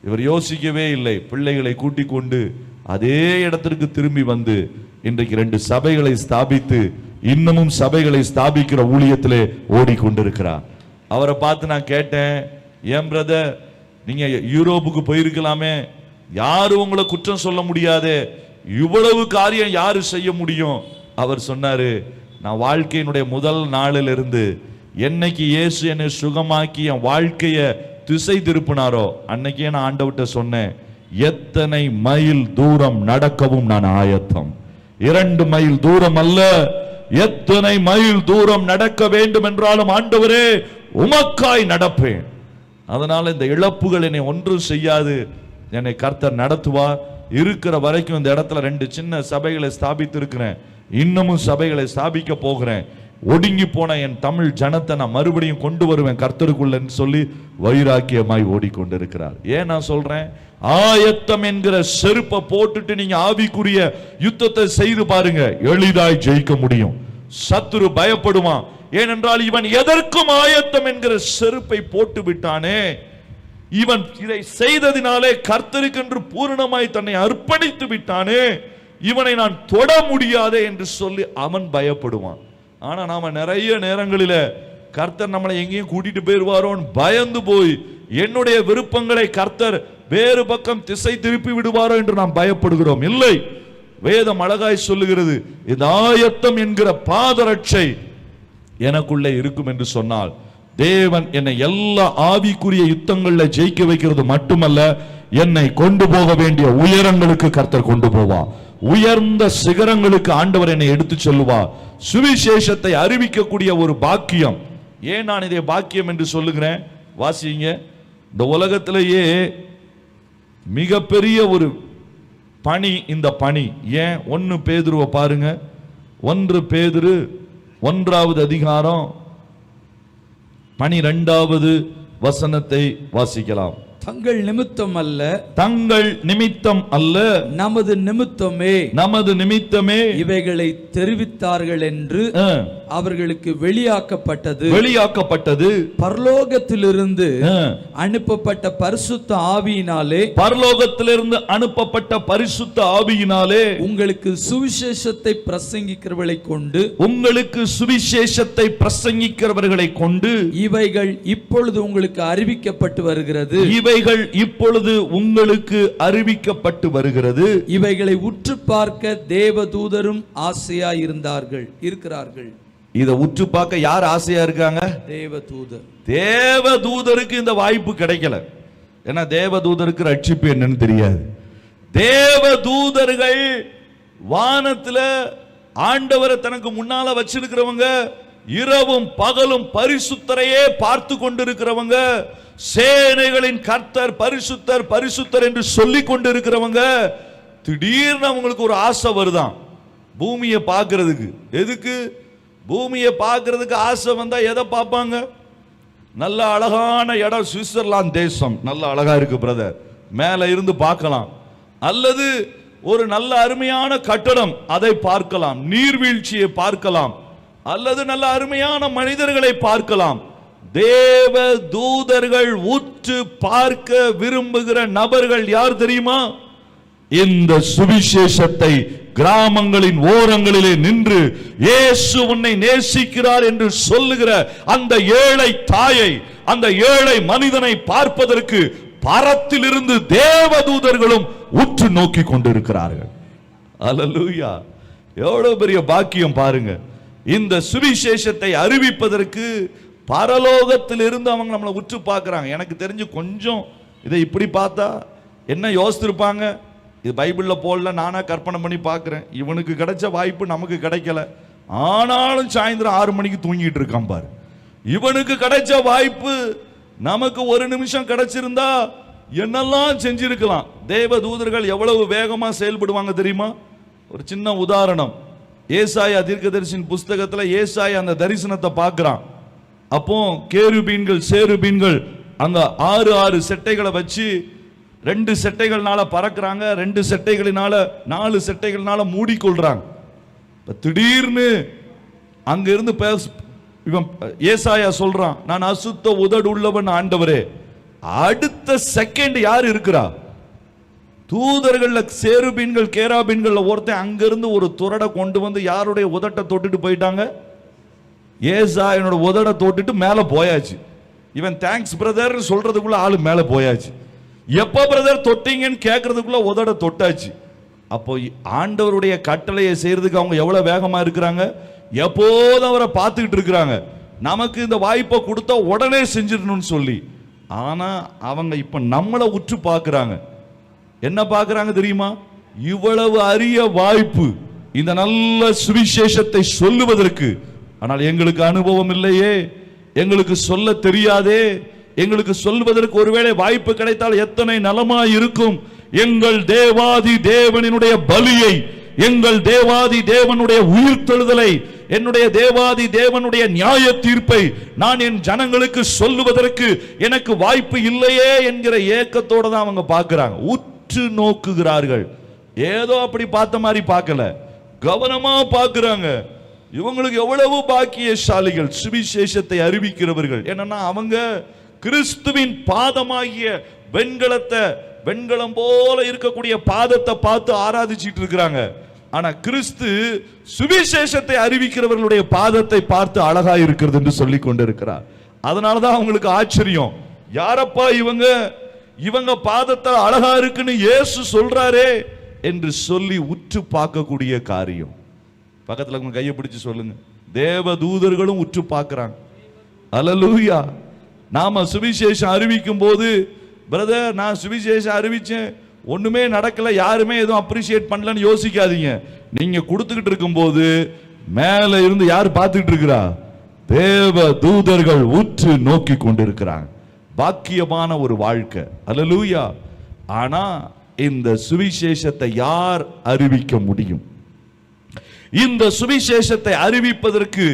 இவர் யோசிக்கவே இல்லை. பிள்ளைகளை கூட்டிக் கொண்டு அதே இடத்திற்கு திரும்பி வந்து இன்றைக்கு 2 சபைகளை ஸ்தாபித்து இன்னமும் சபைகளை ஸ்தாபிக்கிற ஊழியத்திலே ஓடிக்கொண்டிருக்கிறார். அவரை பார்த்து நான் கேட்டேன், ஏன் பிரதர், நீங்க யூரோப்புக்கு போயிருக்கலாமே, யாரும் உங்களை குற்றம் சொல்ல முடியாது, இவ்வளவு காரியம் யாரு செய்ய முடியும்? அவர் சொன்னாரு, நான் வாழ்க்கையினுடைய முதல் நாளிலிருந்து என்னைக்கு இயேசு என்னை சுகமாக்கி என் வாழ்க்கைய திசை திருப்பினாரோ அன்னைக்கே நான் ஆண்டவர்கிட்ட சொன்னேன், எத்தனை மைல் தூரம் நடக்கவும் நான் ஆயத்தம். 2 மைல் தூரம் அல்ல, எத்தனை மைல் தூரம் நடக்க வேண்டும் என்றாலும் ஆண்டவரே உமக்காய் நடப்பேன். அதனால இந்த இழப்புகள் என்னை ஒன்றும் செய்யாது, என்னை கர்த்தர் நடத்துவார். இருக்கிற வரைக்கும் இந்த இடத்துல 2 சின்ன சபைகளை ஸ்தாபித்து இருக்கிறேன், இன்னமும் சபைகளை ஸ்தாபிக்க போகிறேன். ஒடுங்கி போன என் தமிழ் ஜனத்தை நான் மறுபடியும் கொண்டு வருவேன் கர்த்தருக்குள்ளன்னு சொல்லி வைராக்கியமாய் ஓடிக்கொண்டிருக்கிறார். ஏன் நான் சொல்றேன், ஆயத்தம் என்கிற செருப்பை போட்டுட்டு நீங்க ஆவிக்குரிய யுத்தத்தை செய்து பாருங்க, எளிதாய் ஜெயிக்க முடியும். சத்துரு பயப்படுவான், ஏனென்றால் இவன் எதற்கும் ஆயத்தம் என்கிற செருப்பை போட்டு விட்டானே, இவன் இதை செய்ததினாலே கர்த்தருக்கென்று பூரணமாய் தன்னை அர்ப்பணித்து விட்டானே, இவனை நான் தொட முடியாதே என்று சொல்லி அவன் பயப்படுவான். ஆனா நாம நிறைய நேரங்களில கர்த்தர் நம்மளை எங்கேயும் கூட்டிட்டு போயிருவாரோன்னு பயந்து போய் என்னுடைய விருப்பங்களை கர்த்தர் வேறு பக்கம் திசை திருப்பி விடுவாரோ என்று நாம் பயப்படுகிறோம். இல்லை, வேதம் அழகாய் சொல்லுகிறது, இந்த ஆயத்தம் என்கிற பாதரட்சை எனக்குள்ளே இருக்கும் என்று சொன்னால் தேவன் என்னை எல்லா ஆவிக்குரிய யுத்தங்கள்ல ஜெயிக்க வைக்கிறது மட்டுமல்ல, என்னை கொண்டு போக வேண்டிய உயரங்களுக்கு கர்த்தர் கொண்டு போவார். உயர்ந்த சிகரங்களுக்கு ஆண்டவர் என்னை எடுத்து சொல்லுவார். சுவிசேஷத்தை அறிவிக்கக்கூடிய ஒரு பாக்கியம். ஏன் நான் இதை பாக்கியம் என்று சொல்லுகிறேன், வாசிங்க. இந்த உலகத்திலேயே மிகப்பெரிய ஒரு பணி இந்த பணி. ஏன்? 1 பேதுருவை பாருங்க. 1 பேதுரு 1வது அதிகாரம் 12வது வசனத்தை வாசிக்கலாம். தங்கள் நிமித்தம் அல்ல, தங்கள் நிமித்தம் அல்ல, நமது நிமித்தமே, நமது நிமித்தமே இவைகளை தெரிவித்தார்கள் என்று அவர்களுக்கு வெளியாக்கப்பட்டது பரலோகத்திலிருந்து அனுப்பப்பட்ட பரிசுத்த ஆவியினாலே, பரலோகத்திலிருந்து அனுப்பப்பட்ட பரிசுத்த ஆவியினாலே உங்களுக்கு சுவிசேஷத்தை பிரசங்கிக்கிறவர்களை கொண்டு, உங்களுக்கு சுவிசேஷத்தை பிரசங்கிக்கிறவர்களை கொண்டு இவைகள் இப்பொழுது உங்களுக்கு அறிவிக்கப்பட்டு வருகிறது. இவைகள் இப்பொழுது உங்களுக்கு அறிவிக்கப்பட்டு வருகிறது. இவைகளை உற்று பார்க்க தேவதூதரும் ஆசையா இருக்கிறார்கள். இதை உற்று பார்க்க யார் ஆசையா இருக்காங்க? தேவதூதர். தேவதூதருக்கு இந்த வாய்ப்பு கிடைக்கல. ஏன்னா தேவதூதருக்கு ரட்சிப்பு என்னன்னு தெரியாது. தேவதூதர்கள் வானத்துல ஆண்டவரை தனக்கு முன்னால வச்சிருக்கிறவங்க, இரவும் பகலும் பரிசுத்தரையே பார்த்து கொண்டிருக்கிறவங்க, சேனைகளின் கர்த்தர் பரிசுத்தர் பரிசுத்தர் என்று சொல்லி கொண்டிருக்கிறவங்க, திடீர்னு அவங்களுக்கு ஒரு ஆசை வருதான் பூமியை பார்க்கிறதுக்கு. எதுக்கு? பூமியை பார்க்கிறதுக்கு ஆசை வந்தா எதை பார்ப்பாங்க? நல்ல அழகான இடம், சுவிட்சர்லாந்து தேசம் நல்ல அழகா இருக்கு பிரதர், மேல இருந்து பார்க்கலாம். அல்லது ஒரு நல்ல அருமையான கட்டடம், அதை பார்க்கலாம். நீர்வீழ்ச்சியை பார்க்கலாம். அல்லது நல்ல அருமையான மனிதர்களை பார்க்கலாம். தேவ தூதர்கள் உற்று பார்க்க விரும்புகிற நபர்கள் யார் தெரியுமா? இந்த சுவிசேஷத்தை கிராமங்களின் ஓரங்களிலே நின்று இயேசு உன்னை நேசிக்கிறார் என்று சொல்லுகிற அந்த ஏழை தாயை, அந்த ஏழை மனிதனை பார்ப்பதற்கு பரத்திலிருந்து தேவதூதர்களும் உற்று நோக்கி கொண்டிருக்கிறார்கள். அல்லேலூயா! எவ்வளவு பெரிய பாக்கியம் பாருங்க. இந்த சுவிசேஷத்தை அறிவிப்பதற்கு பரலோகத்திலிருந்து அவங்க நம்மளை உற்று பார்க்கிறாங்க. எனக்கு தெரிஞ்சு கொஞ்சம் இதை இப்படி பார்த்தா என்ன யோசித்திருப்பாங்க? இது பைபிள்ல போடல, நானா கற்பனை பண்ணி பார்க்கிறேன். இவனுக்கு கிடைச்ச வாய்ப்பு நமக்கு கிடைக்கல, ஆனாலும் சாயந்தரம் 6 மணிக்கு தூங்கிட்டு இருக்கான் பாரு. இவனுக்கு கிடைச்ச வாய்ப்பு நமக்கு ஒரு நிமிஷம் கிடைச்சிருந்தா என்னெல்லாம் செஞ்சிருக்கலாம். தேவ தூதர்கள் எவ்வளவு வேகமா செயல்படுவாங்க தெரியுமா? ஒரு சின்ன உதாரணம், ஏசாயா தீர்க்கதரிசியின் புஸ்தகத்துல ஏசாயா அந்த தரிசனத்தை பார்க்கிறான். அப்போ கேருபீன்கள் சேருபீன்கள் அந்த 6 செட்டைகளை வச்சு 2 செட்டைகள்னால பறக்கிறாங்க, 2 செட்டைகளினால 4 செட்டைகள்னால மூடிக்கொள்றாங்க. திடீர்னு அங்க இருந்து இவன் ஏசாயா சொல்றான், நான் அசுத்த உதடு உள்ளவன் ஆண்டவரே. அடுத்த செகண்ட் யார் இருக்கிறா? தூதர்கள்ல சேருபீன்கள் கேராபீன்கள் ஒருத்தன் அங்கிருந்து ஒரு துரடை கொண்டு வந்து யாருடைய உதட்டை தொட்டுட்டு போயிட்டாங்க? ஏசாயனோட உதடை தொட்டுட்டு மேல போயாச்சு. இவன் தேங்க்ஸ் பிரதர் சொல்றதுக்குள்ள ஆளு மேல போயாச்சு. எப்ப பிரதர் தொட்டீங்கன்னு கேட்கறதுக்குள்ள உதட தொட்டாச்சு. அப்போ ஆண்டவருடைய கட்டளையை செய்யறதுக்கு அவங்க எவ்வளவு வேகமா இருக்கிறாங்க, எப்போதும் அவரை பார்த்துக்கிட்டு இருக்கிறாங்க. நமக்கு இந்த வாய்ப்பை கொடுத்தா உடனே செஞ்சிடணும்னு சொல்லி. ஆனா அவங்க இப்ப நம்மளை உற்று பார்க்கிறாங்க. என்ன பார்க்கிறாங்க தெரியுமா? இவ்வளவு அரிய வாய்ப்பு இந்த நல்ல சுவிசேஷத்தை சொல்லுவதற்கு, ஆனால் எங்களுக்கு அனுபவம் இல்லையே, எங்களுக்கு சொல்ல தெரியாதே, எங்களுக்கு சொல்வதற்கு ஒருவேளை வாய்ப்பு கிடைத்தால் எத்தனை நலமாய் இருக்கும். எங்கள் தேவாதி தேவனுடைய பலியை, எங்கள் தேவாதி தேவனுடைய உயிர்த்தெழுதலை, என்னுடைய தேவாதி தேவனுடைய நியாய தீர்ப்பை நான் என் ஜனங்களுக்கு சொல்லுவதற்கு எனக்கு வாய்ப்பு இல்லையே என்கிற ஏக்கத்தோட தான் அவங்க பார்க்கிறாங்க, உற்று நோக்குகிறார்கள். ஏதோ அப்படி பார்த்த மாதிரி பார்க்கல, கவனமா பார்க்கிறாங்க. இவங்களுக்கு எவ்வளவு பாக்கியசாலிகள், சுவிசேஷத்தை அறிவிக்கிறவர்கள். என்னன்னா அவங்க கிறிஸ்துவின் பாதமாகிய வெண்கலம் போல இருக்கக்கூடிய பாதத்தை பார்த்து ஆராதிச்சிட்டு இருக்கிறாங்க. ஆனா கிறிஸ்து சுவிசேஷத்தை அறிவிக்கிறவர்களுடைய பாதத்தை பார்த்து அழகா இருக்கிறது என்று சொல்லிக் கொண்டிருக்கிறார். அதனாலதான் அவங்களுக்கு ஆச்சரியம், யாரப்பா இவங்க பாதத்தை அழகா இருக்குன்னு இயேசு சொல்றாரே என்று சொல்லி உற்று பார்க்கக்கூடிய காரியம். பக்கத்துல உங்க கையை பிடிச்சு சொல்லுங்க, தேவ தூதர்களும் உற்று பார்க்கிறாங்க. அல்லேலூயா! நாம சுவிசேஷம் அறிவிக்கும் போது, பிரதர் நான் சுவிசேஷம் அறிவிச்சேன், ஒண்ணுமே நடக்கல, யாருமே எதுவும் அப்ரிஷியேட் பண்ணலன்னு யோசிக்காதீங்க. நீங்க கொடுத்துக்கிட்டு இருக்கும் போது மேல இருந்து யார் பார்த்துக்கிட்டு இருக்கிறா? தேவ தூதர்கள் உற்று நோக்கி கொண்டிருக்கிறாங்க. பாக்கியமான ஒரு வாழ்க்கை. அல்லேலூயா! ஆனா இந்த சுவிசேஷத்தை யார் அறிவிக்க முடியும்? இந்த சுவிசேஷத்தை அறிவிப்பதற்கு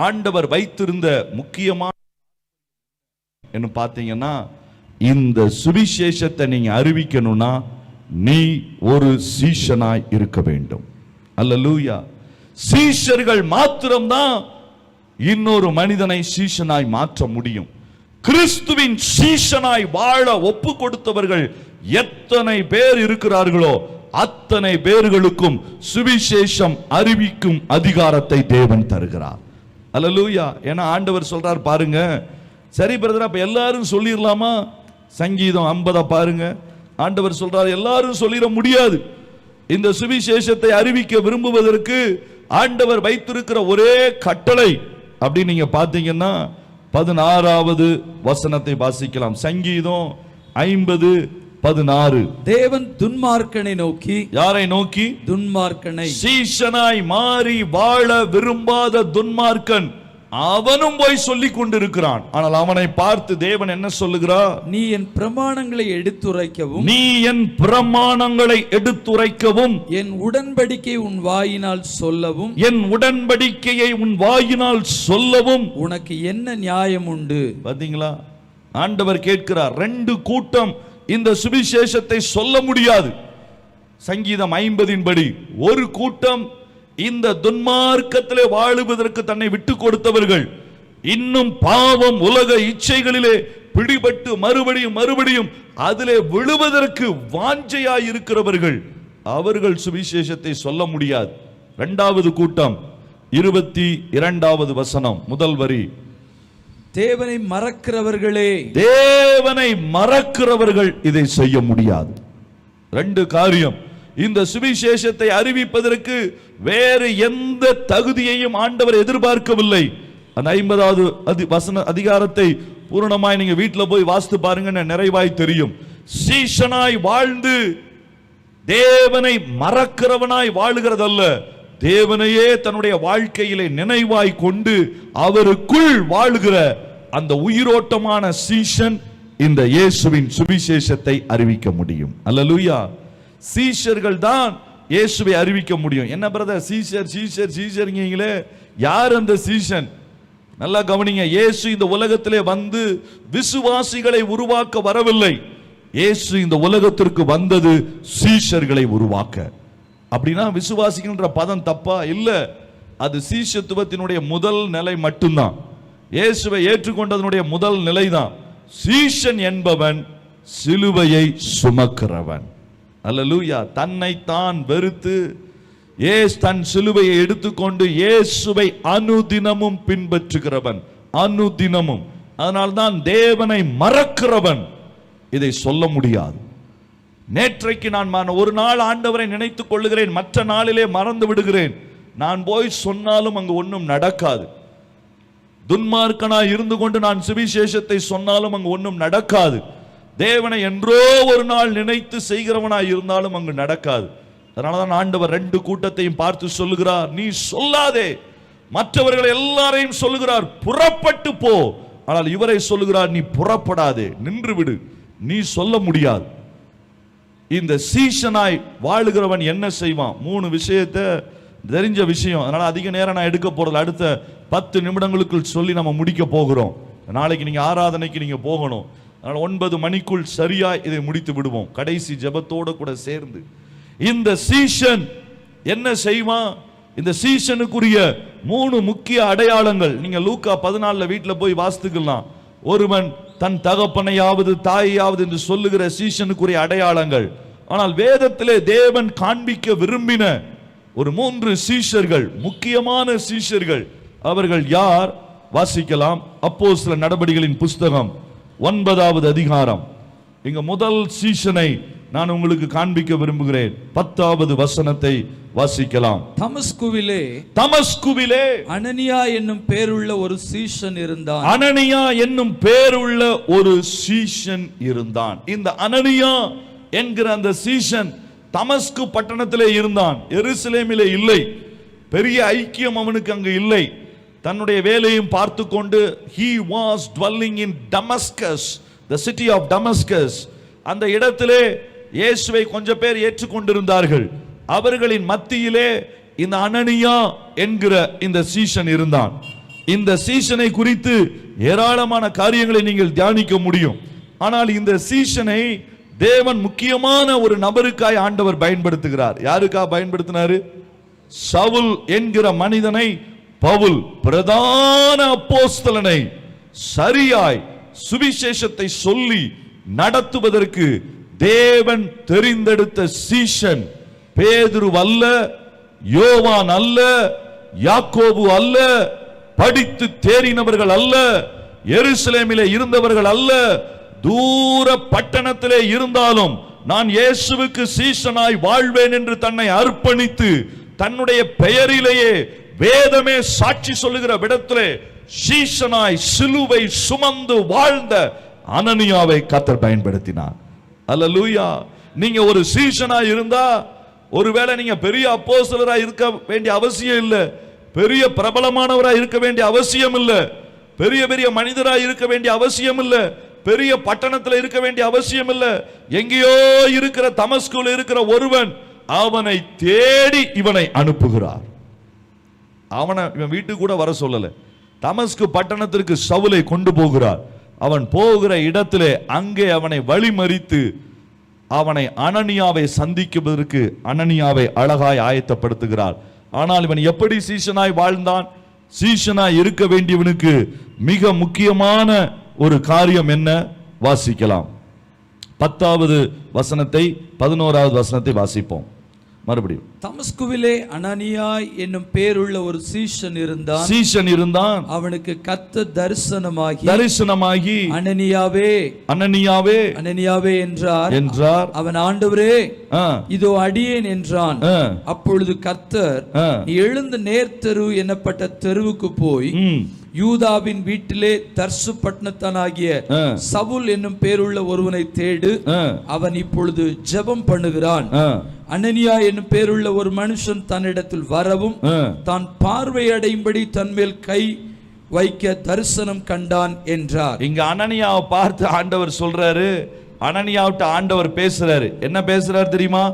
ஆண்டவர் வைத்திருந்த முக்கியமான என்ன பார்த்தீங்கன்னா, இந்த சுவிசேஷத்தை நீங்க அறிவிக்கணும்னா நீ ஒரு சீஷனாய் இருக்க வேண்டும். அல்லேலூயா! சீஷர்கள் மாத்திரம்தான் இன்னொரு மனிதனை சீஷனாய் மாற்ற முடியும். கிறிஸ்துவின் சீஷனாய் வாழ ஒப்பு கொடுத்தவர்கள் எத்தனை பேர் இருக்கிறார்களோ அத்தனை பேர்களுக்கும் சுவிசேஷம் அறிவிக்கும் அதிகாரத்தை தேவன் தருகிறார். அல்லேலூயா! ஏன்னா ஆண்டவர் சொல்றார் பாருங்க, சரி பிரதர் அப்ப எல்லாரும் சொல்லிடலாமா? சங்கீதம் 50 பாருங்க, ஆண்டவர் சொல்றார் எல்லாரும் சொல்லிட முடியாது. இந்த சுவிசேஷத்தை அறிவிக்க விரும்புவதற்கு ஆண்டவர் வைத்திருக்கிற ஒரே கட்டளை அப்படி நீங்க பாத்தீங்கன்னா 16வது வசனத்தை வாசிக்கலாம். சங்கீதம் 50:16. தேவன் துன்மார்க்கனை நோக்கி, யாரை நோக்கி? துன்மார்க்கனை. சீஷனாய் மாறி வாழ விரும்பாத துன்மார்க்கன் அவனும் போய் சொல்லிக் கொண்டிருக்கிறான். ஆனால் அவனை பார்த்து தேவன் என்ன சொல்லுகிறார்? நீ என் பிரமாணங்களை எடுத்துரைக்கவும், நீ என் பிரமாணங்களை எடுத்துரைக்கவும், என் உடன்படிக்கை உன் வாயினால் சொல்லவும், என் உடன்படிக்கையை உன் வாயினால் சொல்லவும் உனக்கு என்ன நியாயம் உண்டு? பாத்தீங்களா? ஆண்டவர் கேட்கிறார். 2 கூட்டம் இந்த சுவிசேஷத்தை சொல்ல முடியாது. சங்கீதம் 50 படி ஒரு கூட்டம் இந்த துன்மார்க்கத்திலே வாழுவதற்கு தன்னை விட்டு கொடுத்தவர்கள், இன்னும் பாவம் உலக இச்சைகளிலே பிடிபட்டு மறுபடியும் அதிலே விழுவதற்கு வாஞ்சையாய் இருக்கிறவர்கள், அவர்கள் சுவிசேஷத்தை சொல்ல முடியாது. 2வது கூட்டம் 22வது வசனம் முதல் வரி, தேவனை மறக்கிறவர்களே, தேவனை மறக்கிறவர்கள் இதை செய்ய முடியாது. 2 காரியம். இந்த சுவிசேஷத்தை அறிவிப்பதற்கு வேறு எந்த தகுதியையும் ஆண்டவர் எதிர்பார்க்கவில்லை. அந்த 50வது வசன அதிகாரத்தை பூரணமாய் நீங்க வீட்டுல போய் வாசித்து பாருங்க, நிறைவாய் தெரியும். சீஷனாய் வாழ்ந்து தேவனை மறக்கிறவனாய் வாழுகிறதல்ல, தேவனையே தன்னுடைய வாழ்க்கையிலே நினைவாய் கொண்டு அவருக்குள் வாழுகிற அந்த உயிரோட்டமான சீஷன் இந்த இயேசுவின் சுவிசேஷத்தை அறிவிக்க முடியும். அல்லேலூயா. சீஷர்கள் தான் இயேசுவை அறிவிக்க முடியும். என்ன பிரதர் சீஷர்ங்கீங்களே, யார் அந்த சீஷன்? நல்லா கவனிங்க. இயேசு இந்த உலகத்திலே வந்து விசுவாசிகளை உருவாக்க வரவில்லை. இயேசு இந்த உலகத்திற்கு வந்தது சீஷர்களை உருவாக்க. அப்படின்னா விசுவாசிக்கின்ற பதம் தப்பா? இல்ல, அது சீஷத்துவத்தினுடைய முதல் நிலை மட்டும்தான். இயேசுவை ஏற்றுக்கொண்டதனுடைய முதல் நிலைதான். சீஷன் என்பவன் சிலுவையை சுமக்கிறவன். அல்லேலூயா. தன்னை தான் வெறுத்து தன் சிலுவையை எடுத்துக்கொண்டு இயேசுவை அனுதினமும் பின்பற்றுகிறவன். அனுதினமும். அதனால்தான் தேவனை மறக்கிறவன் இதை சொல்ல முடியாது. நேற்றைக்கு நான் ஒரு நாள் ஆண்டவரை நினைத்துக் கொள்ளுகிறேன், மற்ற நாளிலே மறந்து விடுகிறேன். நான் போய் சொன்னாலும் அங்கு ஒன்றும் நடக்காது. துன்மார்க்கனாய் இருந்து கொண்டு நான் சுவிசேஷத்தை சொன்னாலும் அங்கு ஒன்றும் நடக்காது. தேவனை என்றோ ஒரு நாள் நினைத்து செய்கிறவனாய் இருந்தாலும் அங்கு நடக்காது. அதனாலதான் ஆண்டவர் 2 கூட்டத்தையும் பார்த்து சொல்லுகிறார், நீ சொல்லாதே. மற்றவர்கள் எல்லாரையும் சொல்லுகிறார், புறப்பட்டு போ. ஆனால் இவரை சொல்லுகிறார், நீ புறப்படாதே, நின்று விடு, நீ சொல்ல முடியாது. இந்த சீஷனாய் வாழுகிறவன் என்ன செய்வான்? 3 விஷயத்தை தெரிஞ்ச விஷயம். அதனால அதிக நேரம் நான் எடுக்க போறது, அடுத்த 10 நிமிடங்களுக்குள் சொல்லி நம்ம முடிக்க போகிறோம். நாளைக்கு நீங்க ஆராதனைக்கு நீங்க போகணும். அதனால 9 மணிக்குள் சரியாய் இதை முடித்து விடுவோம், கடைசி ஜெபத்தோடு கூட சேர்ந்து. இந்த சீஷன் என்ன செய்வான்? இந்த சீஷனுக்குரிய 3 முக்கிய அடையாளங்கள் நீங்க லூக்கா 14 வீட்டுல போய் வாசித்துக்கலாம். ஒருவன் தன் தகப்பனையாவது தாயையாவது என்று சொல்லுகிற சீஷனுக்குரிய அடையாளங்கள். ஆனால் வேதத்திலே தேவன் காண்பிக்க விரும்பின ஒரு 3 சீஷர்கள், முக்கியமான சீஷர்கள். அவர்கள் யார்? வாசிக்கலாம். அப்போஸ்தலர் நடபடிகளின் புஸ்தகம் 9வது அதிகாரம். இங்க முதல் சீஷனை நான் உங்களுக்கு காண்பிக்க விரும்புகிறேன். 10வது வசனத்தை வாசிக்கலாம். தமஸ்குவிலே அனனியா என்னும் பேருள்ள ஒரு சீஷன் இருந்தான். அனனியா என்னும் பேருள்ள ஒரு சீஷன் இருந்தான். இந்த அனனியா என்கிற அந்த சீஷன் தமஸ்கு பட்டணத்திலே இருந்தான், எருசலேமிலே இல்லை. பெரிய ஐக்கியம் அவனுக்கு அங்கு இல்லை. தன்னுடைய வேலையும் பார்த்து கொண்டு he was dwelling in Damascus, the city of Damascus. அந்த இடத்திலே இயேசுவை கொஞ்சம் பேர் ஏற்றுக்கொண்டிருந்தார்கள். அவர்களின் மத்தியிலே இந்த அனனியா என்கிற இந்த சீஷன் இருந்தான். இந்த சீஷனை குறித்து ஏராளமான காரியங்களை நீங்கள் தியானிக்க முடியும். ஆனால் இந்த சீஷனை தேவன் முக்கியமான ஒரு நபருக்காய் ஆண்டவர் பயன்படுத்துகிறார். யாருக்கா பயன்படுத்தினாரு? சவுல் என்கிற மனிதனை, பவுல் பிரதான அப்போஸ்தலனை சரியாய் சுவிசேஷத்தை சொல்லி நடத்துவதற்கு தேவன் தெரிந்தெடுத்த சீஷன் பேதுரு அல்ல, யோவான் அல்ல, யாக்கோபு அல்ல, படித்து தேறினவர்கள் அல்ல, எருசலேமிலே இருந்தவர்கள் அல்ல. தூர பட்டணத்திலே இருந்தாலும் நான் இயேசுவுக்கு சீஷனாய் வாழ்வேன் என்று தன்னை அர்ப்பணித்து தன்னுடைய பெயரிலேயே வேதமே சாட்சி சொல்லுகிற விடத்திலே சீஷனாய் சிலுவை சுமந்து வாழ்ந்த அனனியாவை கர்த்தர் பயன்படுத்தினார். அல்லேலூயா. நீங்க ஒரு சீஷனா இருந்தா, ஒருவேளை நீங்க பெரிய அப்போஸ்தலரா இருக்க வேண்டிய அவசியம் இல்ல, பெரிய பிரபலமானவரா இருக்க வேண்டிய அவசியம் இல்ல, பெரிய பெரிய மனிதரா இருக்க வேண்டிய அவசியம் இல்ல, பெரிய பட்டணத்துல இருக்க வேண்டிய அவசியம் இல்ல. எங்கேயோ இருக்கிற தமஸ்குல இருக்கிற ஒருவன் அவனை தேடி இவனை அனுப்புகிறார். அவனை இவன் வீட்டுக்கு கூட வர சொல்லல, தமஸ்கு பட்டணத்திற்கு சவுலை கொண்டு போகிறார். அவன் போகிற இடத்திலே அங்கே அவனை வழிமறித்து அவனை அனனியாவை சந்திக்குவதற்கு அனனியாவை அழகாய் ஆயத்தப்படுத்துகிறார். ஆனால் இவன் எப்படி சீஷனாய் வாழ்ந்தான்? சீஷனாய் இருக்க வேண்டியவனுக்கு மிக முக்கியமான ஒரு காரியம் என்ன? வாசிக்கலாம். 10வது வசனத்தை 11வது வசனத்தை வாசிப்போம் மறுபடியும். தமஸ்குவிலே அனனியா என்னும் பேருள்ள ஒரு சீஷன் இருந்தான். அவனுக்கு கர்த்தர் தரிசனமாகி அனனியாவே அனனியாவே அனனியாவே என்றார். அவன் ஆண்டவரே இதோ அடியேன் என்றான். அப்பொழுது கர்த்தர், நீ எழுந்து நேர்த்தெரு என்னப்பட்ட தெருவுக்கு போய் யூதாவின் வீட்டிலே தர்சு பட்டணத்தானாகிய சவுல் என்னும் பேருள்ள ஒருவனை தேடு. அவன் இப்பொழுது ஜெபம் பண்ணுகிறான். அனனியா என்னும் பேருள்ள ஒரு மனுஷன் தன்னிடத்தில் வரவும் தான் பார்வையடையும்படி தன்மேல் கை வைக்க தரிசனம் கண்டான் என்றார். இங்க அனனியாவை பார்த்து ஆண்டவர் சொல்றாரு, அனனியாவிட்ட ஆண்டவர் பேசுறாரு. என்ன பேசுறாரு தெரியுமா?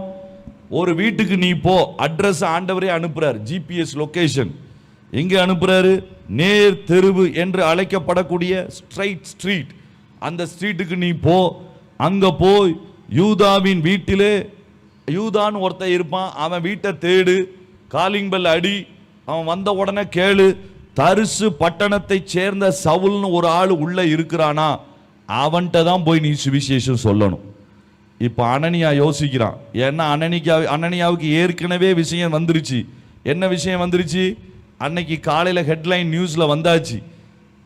ஒரு வீட்டுக்கு நீ போ, அட்ரஸ் ஆண்டவரே அனுப்புறாரு. ஜிபிஎஸ் லொகேஷன் எங்க அனுப்புறாரு? நேர் தெருவு என்று அழைக்கப்படக்கூடிய ஸ்ட்ரைட் ஸ்ட்ரீட், அந்த ஸ்ட்ரீட்டுக்கு நீ போ. அங்க போய் யூதாவின் வீட்டிலே, யூதான்னு ஒருத்தன் இருப்பான், அவன் வீட்டை தேடு, காலிங் பெல் அடி. அவன் வந்த உடனே கேளு, தரிசு பட்டணத்தை சேர்ந்த சவுல்னு ஒரு ஆள் உள்ள இருக்கிறானா, அவன்கிட்ட தான் போய் நீ சுவிசேஷம் சொல்லணும். இப்போ அனனியா யோசிக்கிறான். ஏன்னா அனனியாவுக்கு ஏற்கனவே விஷயம் வந்துருச்சு. என்ன விஷயம் வந்துருச்சு? அன்னைக்கு காலையில் ஹெட்லைன் நியூஸில் வந்தாச்சு.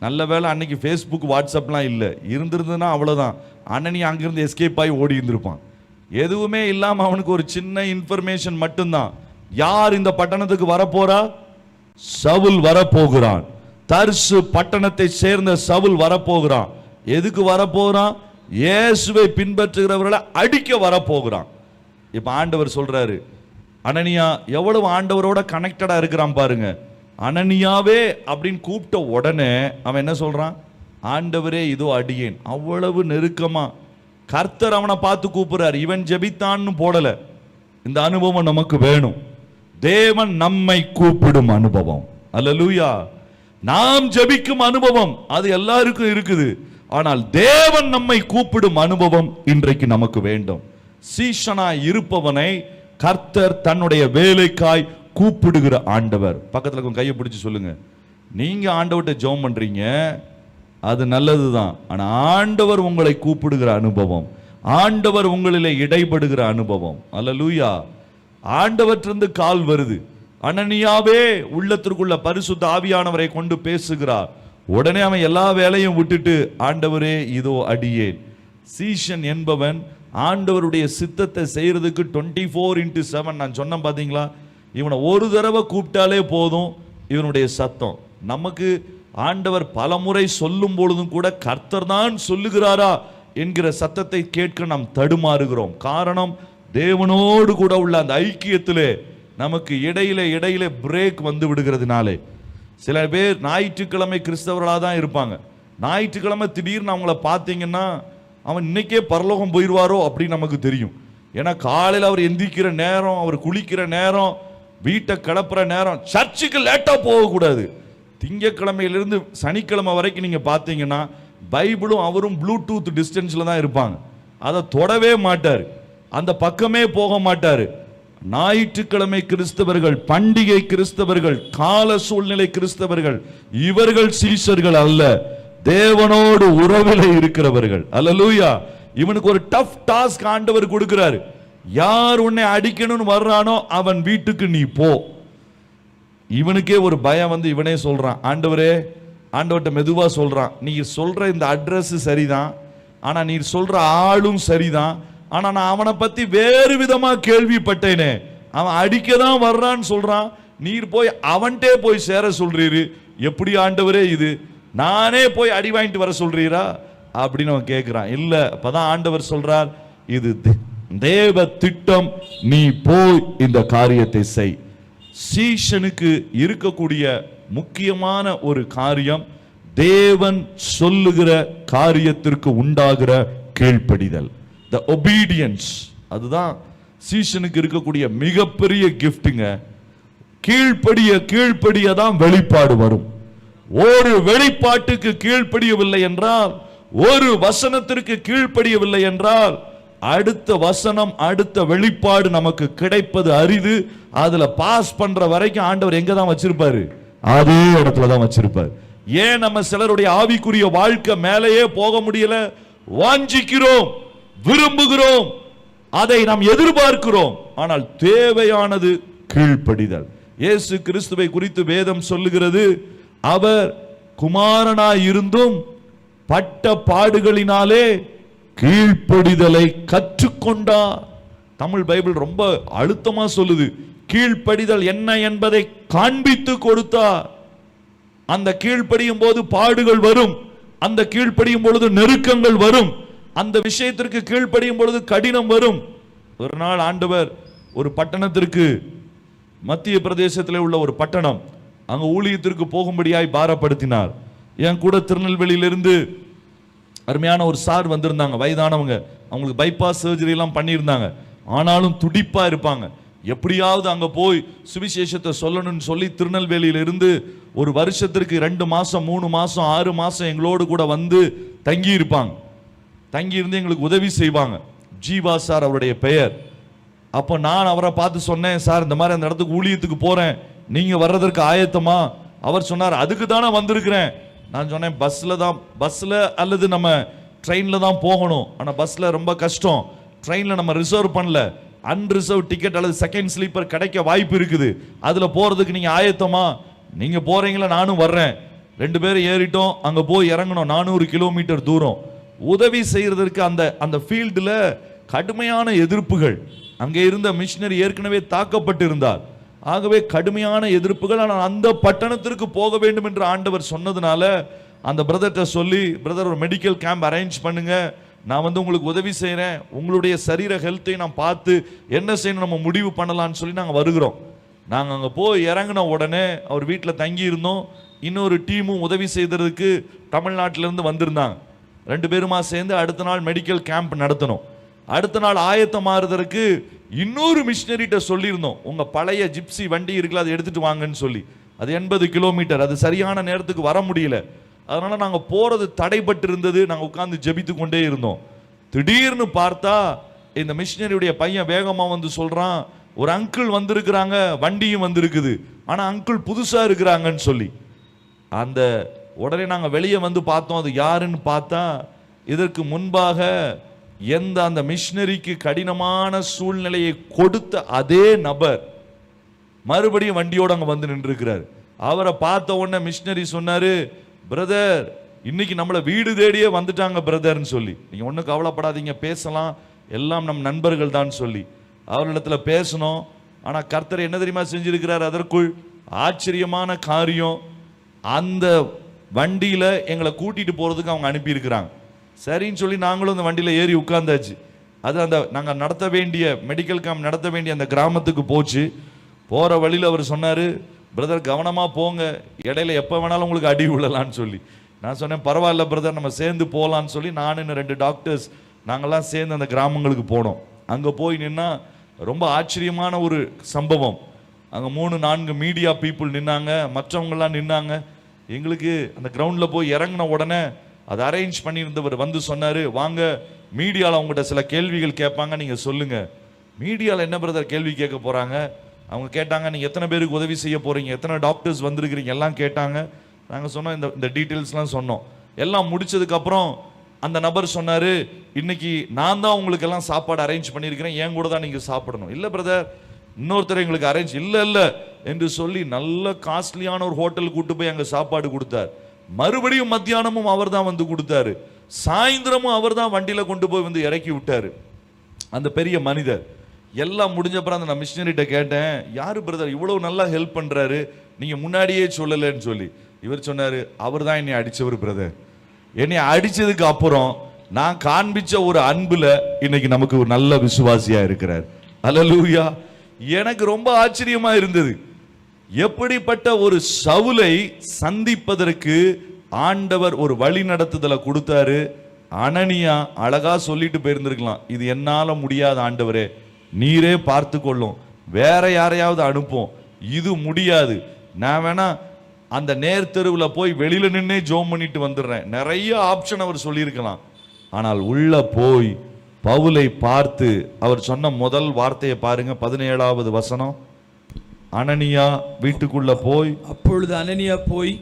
நல்ல வேளை அன்னைக்கு ஃபேஸ்புக் வாட்ஸ்அப்லாம் இல்லை. இருந்திருந்ததுன்னா அவ்வளோதான், அனனியா அங்கிருந்து எஸ்கேப் ஆகி ஓடி இருந்திருப்பான். எதுவுமே இல்லாமல் அவனுக்கு ஒரு சின்ன இன்ஃபர்மேஷன் மட்டும்தான். யார் இந்த பட்டணத்துக்கு வரப்போறா? சவுல் வரப்போகிறான். தர்சு பட்டணத்தை சேர்ந்த சவுல் வரப்போகிறான். எதுக்கு வரப்போகிறான்? இயேசுவை பின்பற்றுகிறவர்களை அடிக்க வரப்போகிறான். இப்ப ஆண்டவர் சொல்றாரு, அனனியா எவ்வளவு ஆண்டவரோட கனெக்டடா இருக்கிறான் பாருங்க. அனனியாவே அப்படின்னு கூப்பிட்ட உடனே அவன் என்ன சொல்றான்? ஆண்டவரே இதோ அடியேன். அவ்வளவு நெருக்கமா கர்த்தர் அவனை பார்த்து கூப்பிடுறாரு. இவன் ஜெபித்தான்னு போடல. இந்த அனுபவம் நமக்கு வேணும். தேவன் நம்மை கூப்பிடும் அனுபவம். அல்லேலூயா. நாம் ஜெபிக்கும் அனுபவம் அது எல்லாருக்கும் இருக்குது. ஆனால் தேவன் நம்மை கூப்பிடும் அனுபவம் இன்றைக்கு நமக்கு வேண்டும். சீஷனாய் இருப்பவனை கர்த்தர் தன்னுடைய வேலைக்காய் கூப்பிடுகிற ஆண்டவர். பக்கத்துல கையை பிடிச்சு சொல்லுங்க, நீங்க ஆண்டவர்கிட்ட ஜெபம் பண்றீங்க, அது நல்லதுதான். ஆனா ஆண்டவர் உங்களை கூப்பிடுகிற அனுபவம், ஆண்டவர் உங்களிலே இடைபடுகிற அனுபவம். அல்லேலூயா. ஆண்டவற்றிலிருந்து கால் வருது. அனனியாவே உள்ளத்திற்குள்ள பரிசுத்த ஆவியானவரை கொண்டு பேசுகிறார். உடனே அவன் எல்லா வேலையும் விட்டுட்டு, ஆண்டவரே இதோ அடியேன். சீஷன் என்பவன் ஆண்டவருடைய சித்தத்தை செய்யறதுக்கு 24/7. நான் சொன்னேன் பாத்தீங்களா, இவனை ஒரு தடவை கூப்பிட்டாலே போதும், இவனுடைய சத்தம் நமக்கு ஆண்டவர் பல முறை சொல்லும் பொழுதும் கூட கர்த்தர் தான் சொல்லுகிறாரா என்கிற சத்தத்தை கேட்க நாம் தடுமாறுகிறோம். காரணம், தேவனோடு கூட உள்ள அந்த ஐக்கியத்திலே நமக்கு இடையில பிரேக் வந்து விடுகிறதுனாலே. சில பேர் ஞாயிற்றுக்கிழமை கிறிஸ்தவர்களாக தான் இருப்பாங்க. ஞாயிற்றுக்கிழமை திடீர்னு அவங்கள பார்த்தீங்கன்னா அவன் இன்னைக்கே பரலோகம் போயிடுவாரோ அப்படின்னு நமக்கு தெரியும். ஏன்னா காலையில் அவர் எந்திரிக்கிற நேரம், அவர் குளிக்கிற நேரம், வீட்டை கிளப்புற நேரம். சர்ச்சுக்கு லேட்டாக போகக்கூடாது. திங்கக்கிழமையிலிருந்து சனிக்கிழமை வரைக்கும் நீங்கள் பார்த்தீங்கன்னா பைபிளும் அவரும் ப்ளூடூத் டிஸ்டன்ஸில் தான் இருப்பாங்க. அதை தொடவே மாட்டார், அந்த பக்கமே போக மாட்டார். ஞாயிற்றுக்கிழமை கிறிஸ்தவர்கள், பண்டிகை கிறிஸ்தவர்கள், கால சூழ்நிலை கிறிஸ்தவர்கள், இவர்கள் சீஷர்கள் அல்ல, தேவனோடு உறவிலே இருக்கிறவர்கள். அல்லேலூயா. இவனுக்கு ஒரு டஃப் டாஸ்க் ஆண்டவர் கொடுக்கிறாரு. யார் உன்னை அடிக்கணும்னு வர்றானோ அவன் வீட்டுக்கு நீ போ. இவனுக்கே ஒரு பயம் வந்து இவனே சொல்றான், ஆண்டவரே, ஆண்டவர்கிட்ட மெதுவா சொல்றான், நீ சொல்ற இந்த அட்ரஸ் சரிதான், ஆனா நீ சொல்ற ஆளும் சரிதான், ஆனா நான் அவனை பத்தி வேறு விதமா கேள்விப்பட்டேனே, அவன் அடிக்க தான் வர்றான்னு சொல்றான், நீர் போய் அவன்கிட்டே போய் சேர சொல்றீரு. எப்படி ஆண்டவரே இது? நானே போய் அடி வாங்கிட்டு வர சொல்றீரா? அப்படின்னு அவன் கேட்கிறான். இல்ல, அப்பதான் ஆண்டவர் சொல்றார், இது தேவ திட்டம், நீ போய் இந்த காரியத்தை செய். சீஷனுக்கு இருக்கக்கூடிய முக்கியமான ஒரு காரியம் தேவன் சொல்லுகிற காரியத்திற்கு உண்டாகிற கீழ்ப்படிதல், the obedience. அதுதான் சீஷனுக்கு இருக்கக்கூடிய மிகப்பெரிய கிஃப்ட்டுங்க. கீழ்ப்படியதான் வெளிப்பாடு வரும். ஒரு வெளிப்பாட்டுக்கு கீழ்ப்படியவில்லை என்றால், ஒரு வசனத்திற்கு கீழ்ப்படியவில்லை என்றால், அடுத்த வசனம் அடுத்த வெளிப்பாடு நமக்கு கிடைப்பது அரிது. அதுல பாஸ் பண்ற வரைக்கும் ஆண்டவர் எங்க தான் வச்சிருப்பாரு? அதே இடத்துல தான் வச்சிருப்பார். ஏன் நம்ம சிலருடைய ஆவிக்குரிய வாழ்க்கை மேலேயே போக முடியல? வாஞ்சிக்கிறோம், விரும்புகிறோம், அதை நாம் எதிர்பார்க்கிறோம், ஆனால் தேவையானது கீழ்ப்படிதல். இயேசு கிறிஸ்துவை குறித்து வேதம் சொல்லுகிறது, அவர் குமாரனாய் இருந்தும் பட்ட பாடுகளினாலே கீழ்ப்படிதலை கற்றுக்கொண்டார். தமிழ் பைபிள் ரொம்ப அழுத்தமா சொல்லுது, கீழ்ப்படிதல் என்ன என்பதை காண்பித்து கொடுத்தார். அந்த கீழ்ப்படியும் போது பாடுகள் வரும், அந்த கீழ்ப்படியும் பொழுது நெருக்கங்கள் வரும், அந்த விஷயத்திற்கு கீழ்ப்படியும் பொழுது கடினம் வரும். ஒரு நாள் ஆண்டவர் ஒரு பட்டணத்திற்கு, மத்திய பிரதேசத்தில் உள்ள ஒரு பட்டணம், அங்க ஊழியத்திற்கு போகும்படியாய் பாரப்படுத்தினார். என் கூட திருநெல்வேலியிலிருந்து அருமையான ஒரு சார் வந்திருந்தாங்க, வயதானவங்க. அவங்களுக்கு பைபாஸ் சர்ஜரி எல்லாம் பண்ணியிருந்தாங்க. ஆனாலும் துடிப்பா இருப்பாங்க, எப்படியாவது அங்க போய் சுவிசேஷத்தை சொல்லணும்னு சொல்லி திருநெல்வேலியிலிருந்து ஒரு வருஷத்திற்கு 2 மாசம் 3 மாசம் 6 மாசம் எங்களோடு கூட வந்து தங்கி இருப்பாங்க. தங்கி இருந்து எங்களுக்கு உதவி செய்வாங்க. ஜீவா சார் அவருடைய பெயர். அப்போ நான் அவரை பார்த்து சொன்னேன், சார் இந்த மாதிரி அந்த இடத்துக்கு ஊழியத்துக்கு போறேன், நீங்க வர்றதற்கு ஆயத்தமா? அவர் சொன்னார், அதுக்கு தானே வந்திருக்கிறேன். நான் சொன்னேன், பஸ்ல அல்லது நம்ம ட்ரெயின்ல தான் போகணும். ஆனால் பஸ்ல ரொம்ப கஷ்டம், ட்ரெயின்ல நம்ம ரிசர்வ் பண்ணல, அன்ரிசர்வ் டிக்கெட் அல்லது செகண்ட் ஸ்லீப்பர் கிடைக்க வாய்ப்பு இருக்குது. அதுல போறதுக்கு நீங்க ஆயத்தமா? நீங்க போறீங்களா? நானும் வர்றேன். 2 பேரும் ஏறிட்டோம். அங்க போய் இறங்கணும், 400 கிலோமீட்டர் தூரம். உதவி செய்யறதற்கு அந்த ஃபீல்டுல கடுமையான எதிர்ப்புகள். அங்கே இருந்த மிஷினரி ஏற்கனவே தாக்கப்பட்டு இருந்தார். ஆகவே கடுமையான எதிர்ப்புகள். ஆனால் அந்த பட்டணத்திற்கு போக வேண்டும் என்று ஆண்டவர் சொன்னதுனால அந்த பிரதர்கிட்ட சொல்லி, பிரதர் ஒரு மெடிக்கல் கேம்ப் அரேஞ்ச் பண்ணுங்க, நான் வந்து உங்களுக்கு உதவி செய்கிறேன், உங்களுடைய சரீர ஹெல்த்தை நான் பார்த்து என்ன செய்யணும் நம்ம முடிவு பண்ணலான்னு சொல்லி நாங்கள் வருகிறோம். நாங்கள் அங்கே போய் இறங்கின உடனே அவர் வீட்டில் தங்கி இருந்தோம். இன்னொரு டீமும் உதவி செய்ததுக்கு தமிழ்நாட்டிலேருந்து வந்திருந்தாங்க. 2 பேருமா சேர்ந்து அடுத்த நாள் மெடிக்கல் கேம்ப் நடத்தணும். அடுத்த நாள் ஆயத்தமாறுதற்கு இன்னொரு மிஷினரிட்ட சொல்லியிருந்தோம், உங்க பழைய ஜிப்சி வண்டி இருக்குல்ல, அதை எடுத்துட்டு வாங்கன்னு சொல்லி. அது 80 கிலோமீட்டர், அது சரியான நேரத்துக்கு வர முடியல. அதனால நாங்க போறது தடைபட்டு இருந்தது. நாங்க உட்கார்ந்து ஜெபித்து கொண்டே இருந்தோம். திடீர்னு பார்த்தா இந்த மிஷினரியுடைய பையன் வேகமா வந்து சொல்றான், ஒரு அங்கிள் வந்திருக்கிறாங்க, வண்டியும் வந்திருக்குது, ஆனா அங்கிள் புதுசா இருக்கிறாங்கன்னு சொல்லி. அந்த உடனே நாங்க வெளியே வந்து பார்த்தோம், அது யாருன்னு பார்த்தா இதற்கு முன்பாக அந்த மிஷினரிக்கு கடினமான சூழ்நிலையை கொடுத்த அதே நபர் மறுபடியும் வண்டியோட அங்க வந்து நின்றுக்கிறார். அவரை பார்த்த உடனே மிஷினரி சொன்னாரு, பிரதர் இன்னைக்கு நம்மளை வீடு தேடியே வந்துட்டாங்க பிரதர்ன்னு சொல்லி. நீங்க ஒன்றும் கவலைப்படாதீங்க, பேசலாம், எல்லாம் நம் நண்பர்கள் தான் சொல்லி அவர்களிடத்துல பேசணும். ஆனா கர்த்தர் என்ன தெரியுமா செஞ்சிருக்கிறார்? அதற்குள் ஆச்சரியமான காரியம். அந்த வண்டியில எங்களை கூட்டிட்டு போறதுக்கு அவங்க அனுப்பி இருக்கிறாங்க. சரின்னு சொல்லி நாங்களும் அந்த வண்டியில ஏறி உட்கார்ந்தாச்சு. அது நாங்கள் நடத்த வேண்டிய மெடிக்கல் கேம்ப் நடத்த வேண்டிய அந்த கிராமத்துக்கு போச்சு. போற வழியில் அவர் சொன்னாரு, பிரதர் கவனமா போங்க, இடையில எப்போ வேணாலும் உங்களுக்கு அடி விழலான்னு சொல்லி. நான் சொன்னேன், பரவாயில்ல பிரதர், நம்ம சேர்ந்து போகலான்னு சொல்லி நான் இன்னும் 2 டாக்டர்ஸ் நாங்கள்லாம் சேர்ந்து அந்த கிராமங்களுக்கு போனோம். அங்கே போய் நின்னா ரொம்ப ஆச்சரியமான ஒரு சம்பவம். அங்கே 3-4 மீடியா பீப்புள் நின்னாங்க, மற்றவங்கெல்லாம் நின்னாங்க. எங்களுக்கு அந்த கிரவுண்டில் போய் இறங்கின உடனே அதை அரேஞ்ச் பண்ணியிருந்தவர் வந்து சொன்னார், வாங்க மீடியாவில் அவங்ககிட்ட சில கேள்விகள் கேட்பாங்க, நீங்கள் சொல்லுங்க. மீடியாவில் என்ன பிரதர் கேள்வி கேட்க போகிறாங்க? அவங்க கேட்டாங்க, நீங்கள் எத்தனை பேருக்கு உதவி செய்ய போகிறீங்க, எத்தனை டாக்டர்ஸ் வந்திருக்கிறீங்க, எல்லாம் கேட்டாங்க. நாங்கள் சொன்னோம், இந்த டீட்டெயில்ஸ்லாம் சொன்னோம். எல்லாம் முடிச்சதுக்கப்புறம் அந்த நபர் சொன்னார், இன்னைக்கு நான் தான் உங்களுக்கு எல்லாம் சாப்பாடு அரேஞ்ச் பண்ணியிருக்கிறேன், என் கூட தான் நீங்கள் சாப்பிடணும். இல்லை பிரதர், இன்னொருத்தர் எங்களுக்கு அரேஞ்ச் இல்லை என்று சொல்லி நல்ல காஸ்ட்லியான ஒரு ஹோட்டலுக்கு கூட்டு போய் அங்கே சாப்பாடு கொடுத்தார். மறுபடியும் மத்தியானமும் அவர் தான் வந்து கொடுத்தாரு. சாயந்தரமும் அவர் தான் வண்டியில கொண்டு போய் வந்து இறக்கி விட்டாரு. அந்த பெரிய மனிதர். எல்லாம் முடிஞ்சப்பறம் அந்த மிஷினரிட்ட கேட்டேன், யாரு பிரதர் இவ்வளவு நல்லா ஹெல்ப் பண்றாரு, நீங்க முன்னாடியே சொல்லலன்னு சொல்லி. இவர் சொன்னாரு, அவர் தான் என்னை அடிச்சவர் பிரதர். என்னை அடிச்சதுக்கு அப்புறம் நான் காண்பிச்ச ஒரு அன்புல இன்னைக்கு நமக்கு ஒரு நல்ல விசுவாசியா இருக்கிறார். அல்லேலூயா. எனக்கு ரொம்ப ஆச்சரியமா இருந்தது. எப்படிப்பட்ட ஒரு சவுலை சந்திப்பதற்கு ஆண்டவர் ஒரு வழி நடத்துதலை கொடுத்தாரு. அனனியா அழகா சொல்லிட்டு போயிருந்திருக்கலாம், இது என்னால முடியாத ஆண்டவரே, நீரே பார்த்து கொள்ளும், வேற யாரையாவது அனுப்போம், இது முடியாது, நான் வேணா அந்த நேர் தெருவில் போய் வெளியில நின்னே ஜோம் பண்ணிட்டு வந்துடுறேன். நிறைய ஆப்ஷன் அவர் சொல்லியிருக்கலாம். ஆனால் உள்ள போய் பவுலை பார்த்து அவர் சொன்ன முதல் வார்த்தையை பாருங்க, 17வது வசனம். அனனியா வீட்டுக்குள்ள போய், அப்பொழுது அனனியா போய்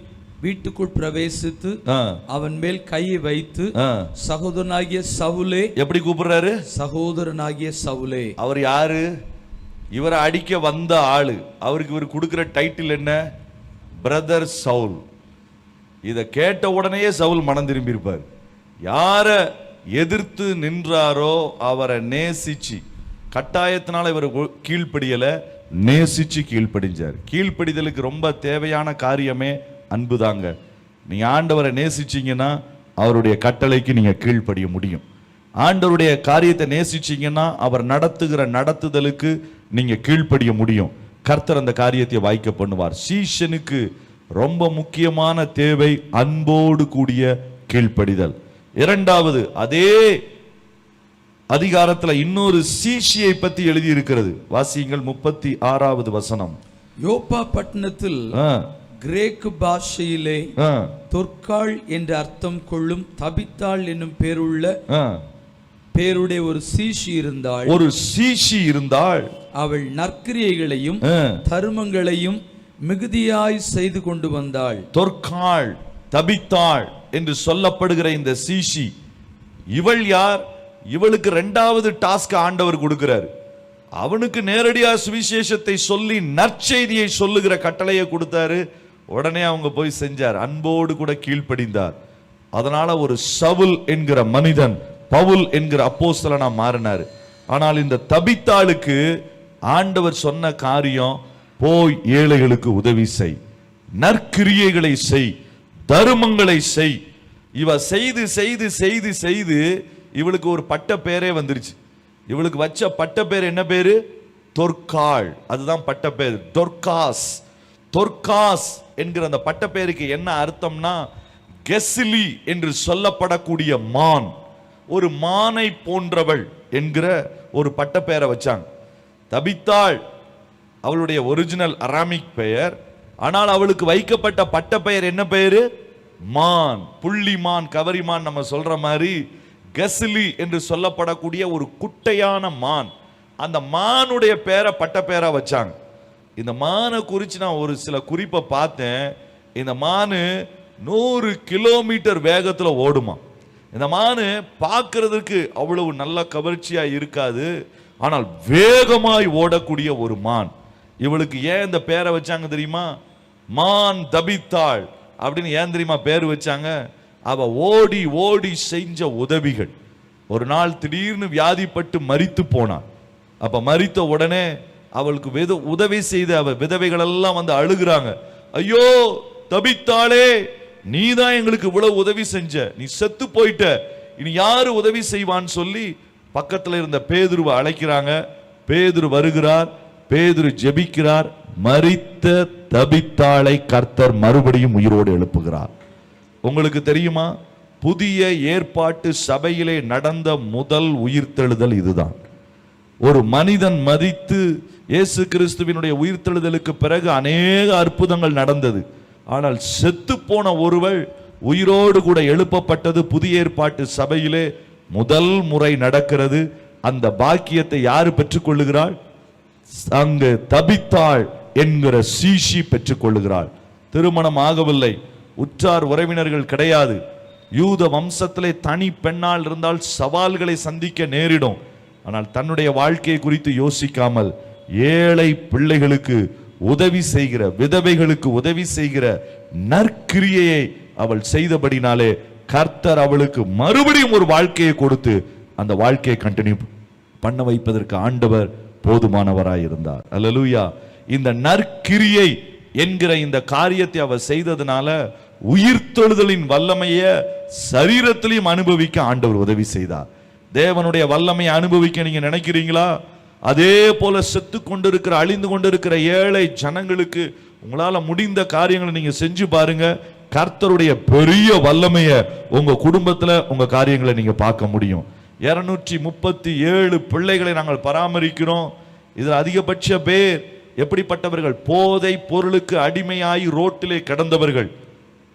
வீட்டுக்குள் பிரவேசித்து அவன் மேல் கையை வைத்து, சகோதரனாகிய சவுலே. எப்படி கூப்பிடுறாரு? சகோதரனாகிய சவுலே. அவர் யாரு? இவரை அடிக்க வந்த ஆளு. அவருக்கு இவர் கொடுக்கிற டைட்டில் என்ன? பிரதர் சவுல். இதை கேட்ட உடனேயே சவுல் மனம் திரும்பி இருப்பார். யார எதிர்த்து நின்றாரோ அவரை நேசிச்சு, கட்டாயத்தினால இவர் கீழ்ப்படியல, நேசிச்சு கீழ்ப்படிஞ்சார். கீழ்ப்படிதலுக்கு ரொம்ப தேவையான காரியமே அன்புதாங்க. நீங்க ஆண்டவரை நேசிச்சீங்கன்னா அவருடைய கட்டளைக்கு நீங்க கீழ்ப்படிய முடியும். ஆண்டவருடைய காரியத்தை நேசிச்சீங்கன்னா அவர் நடத்துகிற நடத்துதலுக்கு நீங்க கீழ்ப்படிய முடியும். கர்த்தர் அந்த காரியத்தை வாய்க்க பண்ணுவார். சீஷனுக்கு ரொம்ப முக்கியமான தேவை அன்போடு கூடிய கீழ்ப்படிதல். இரண்டாவது, அதே அதிகாரத்துல இன்னொரு சீஷியை பத்தி எழுதி இருக்கிறது. வாசியுங்கள் 36வது வசனம். யோப்பா பட்டணத்தில் கிரேக்கு பாஷையிலே தொற்காள் என்ற அர்த்தம் கொள்ளும் தபித்தாள் என்னும் பேருடைய ஒரு சீஷி இருந்தாள். அவள் நற்கிரியைகளையும் தருமங்களையும் மிகுதியாய் செய்து கொண்டு வந்தாள். தொற்காள், தபித்தாள் என்று சொல்லப்படுகிற இந்த சீஷி, இவள் யார்? இவளுக்கு 2வது டாஸ்க் ஆண்டவர் கொடுக்கிறார். அவனுக்கு நேரடியா சுவிசேஷத்தை சொல்லி நற்செய்தியை சொல்லுகிற கட்டளையை கொடுத்தாரு. உடனே அவங்க போய் செஞ்சார், அன்போடு கூட கீழ்ப்படிந்தார். அதனால ஒரு சவுல் என்கிற மனிதன் பவுல் என்கிற அப்போஸ்தலனா மாறினார். ஆனால் இந்த தபித்தாளுக்கு ஆண்டவர் சொன்ன காரியம், போய் ஏழைகளுக்கு உதவி செய், நற்கிரியைகளை செய், தருமங்களை செய். இவ செய்து செய்து செய்து செய்து இவளுக்கு ஒரு பட்ட பேரே வந்துருச்சு. இவளுக்கு வச்ச பட்ட பேர் என்ன பேரு? தொற்காள். அதுதான் பட்ட பேர், தொர்காஸ். தொர்காஸ் என்கிற அந்த பட்ட பேருக்கு என்ன அர்த்தம்னா, கெசிலி என்று சொல்லப்படக்கூடிய மான், ஒரு மானை போன்றவள் என்கிற ஒரு பட்ட பெயரை வச்சாங்க. தபித்தாள் அவளுடைய ஒரிஜினல் அராமிக் பெயர். ஆனால் அவளுக்கு வைக்கப்பட்ட பட்ட பெயர் என்ன பெயரு? மான், புள்ளிமான், கவரிமான். நம்ம சொல்ற மாதிரி கெசிலி என்று சொல்லப்படக்கூடிய ஒரு குட்டையான மான். அந்த மானுடைய பேரை பட்ட பெயரா வச்சாங்க. இந்த மானை குறித்து நான் ஒரு சில குறிப்பை பார்த்தேன். இந்த மானு 100 கிலோமீட்டர் வேகத்தில் ஓடுமா. இந்த மானு பார்க்கறதுக்கு அவ்வளவு நல்ல கவர்ச்சியா இருக்காது, ஆனால் வேகமாய் ஓடக்கூடிய ஒரு மான். இவளுக்கு ஏன் இந்த பேரை வச்சாங்க தெரியுமா? மான் தபித்தாள் அப்படின்னு ஏன் தெரியுமா பேர் வச்சாங்க? அவ ஓடி ஓடி செஞ்ச உதவிகள். ஒரு நாள் திடீர்னு வியாதிப்பட்டு மரித்து போனாள். அப்ப மரித்த உடனே அவளுக்கு உதவி செய்த அவ விதவைகள் எல்லாம் வந்து அழுகுறாங்க, ஐயோ தபித்தாளே, நீ தான் எங்களுக்கு இவ்வளவு உதவி செஞ்ச, நீ செத்து போயிட்ட, இனி யாரு உதவி செய்வான்னு சொல்லி பக்கத்துல இருந்த பேதுருவை அழைக்கிறாங்க. பேதுரு வருகிறார், பேதுரு ஜெபிக்கிறார். மரித்த தபித்தாளை கர்த்தர் மறுபடியும் உயிரோடு எழுப்புகிறார். உங்களுக்கு தெரியுமா, புதிய ஏற்பாட்டு சபையிலே நடந்த முதல் உயிர்த்தெழுதல் இதுதான். ஒரு மனிதன் மரித்து இயேசு கிறிஸ்துவினுடைய உயிர்த்தெழுதலுக்கு பிறகு அநேக அற்புதங்கள் நடந்தது. ஆனால் செத்து போன ஒருவள் உயிரோடு கூட எழுப்பப்பட்டது புதிய ஏற்பாட்டு சபையிலே முதல் முறை நடக்கிறது. அந்த பாக்கியத்தை யாரு பெற்றுக்கொள்ளுகிறாள்? அங்கு தபித்தாள் என்கிற சீஷி பெற்றுக்கொள்ளுகிறாள். திருமணம் ஆகவில்லை, உற்றார் உறவினர்கள் கிடையாது. யூத வம்சத்திலே தனி பெண்ணால் இருந்தால் சவால்களை சந்திக்க நேரிடும். ஆனால் தன்னுடைய வாழ்க்கையை குறித்து யோசிக்காமல் ஏழை பிள்ளைகளுக்கு உதவி செய்கிற, விதவைகளுக்கு உதவி செய்கிற நற்கிரியையை அவள் செய்தபடினாலே கர்த்தர் அவளுக்கு மறுபடியும் ஒரு வாழ்க்கையை கொடுத்து அந்த வாழ்க்கையை கண்டினியூ பண்ண வைப்பதற்கு ஆண்டவர் போதுமானவராய் இருந்தார். அல்லேலூயா. இந்த நற்கிரியை என்கிற இந்த காரியத்தை அவர் செய்ததுனால உயிர்த்தெழுதலின் வல்லமையை சரீரத்திலையும் அனுபவிக்க ஆண்டவர் உதவி செய்தார். தேவனுடைய வல்லமையை அனுபவிக்க நீங்க நினைக்கிறீங்களா? அதே போல செத்து கொண்டிருக்கிற அழிந்து கொண்டிருக்கிற ஏழை ஜனங்களுக்கு உங்களால முடிந்த காரியங்களை நீங்க செஞ்சு பாருங்க. கர்த்தருடைய பெரிய வல்லமையை உங்க குடும்பத்துல உங்க காரியங்களை நீங்க பார்க்க முடியும். 237 பிள்ளைகளை நாங்கள் பராமரிக்கிறோம். இதில் அதிகபட்ச பேர் எப்படிப்பட்டவர்கள்? போதை பொருளுக்கு அடிமையாகி ரோட்டிலே கிடந்தவர்கள்,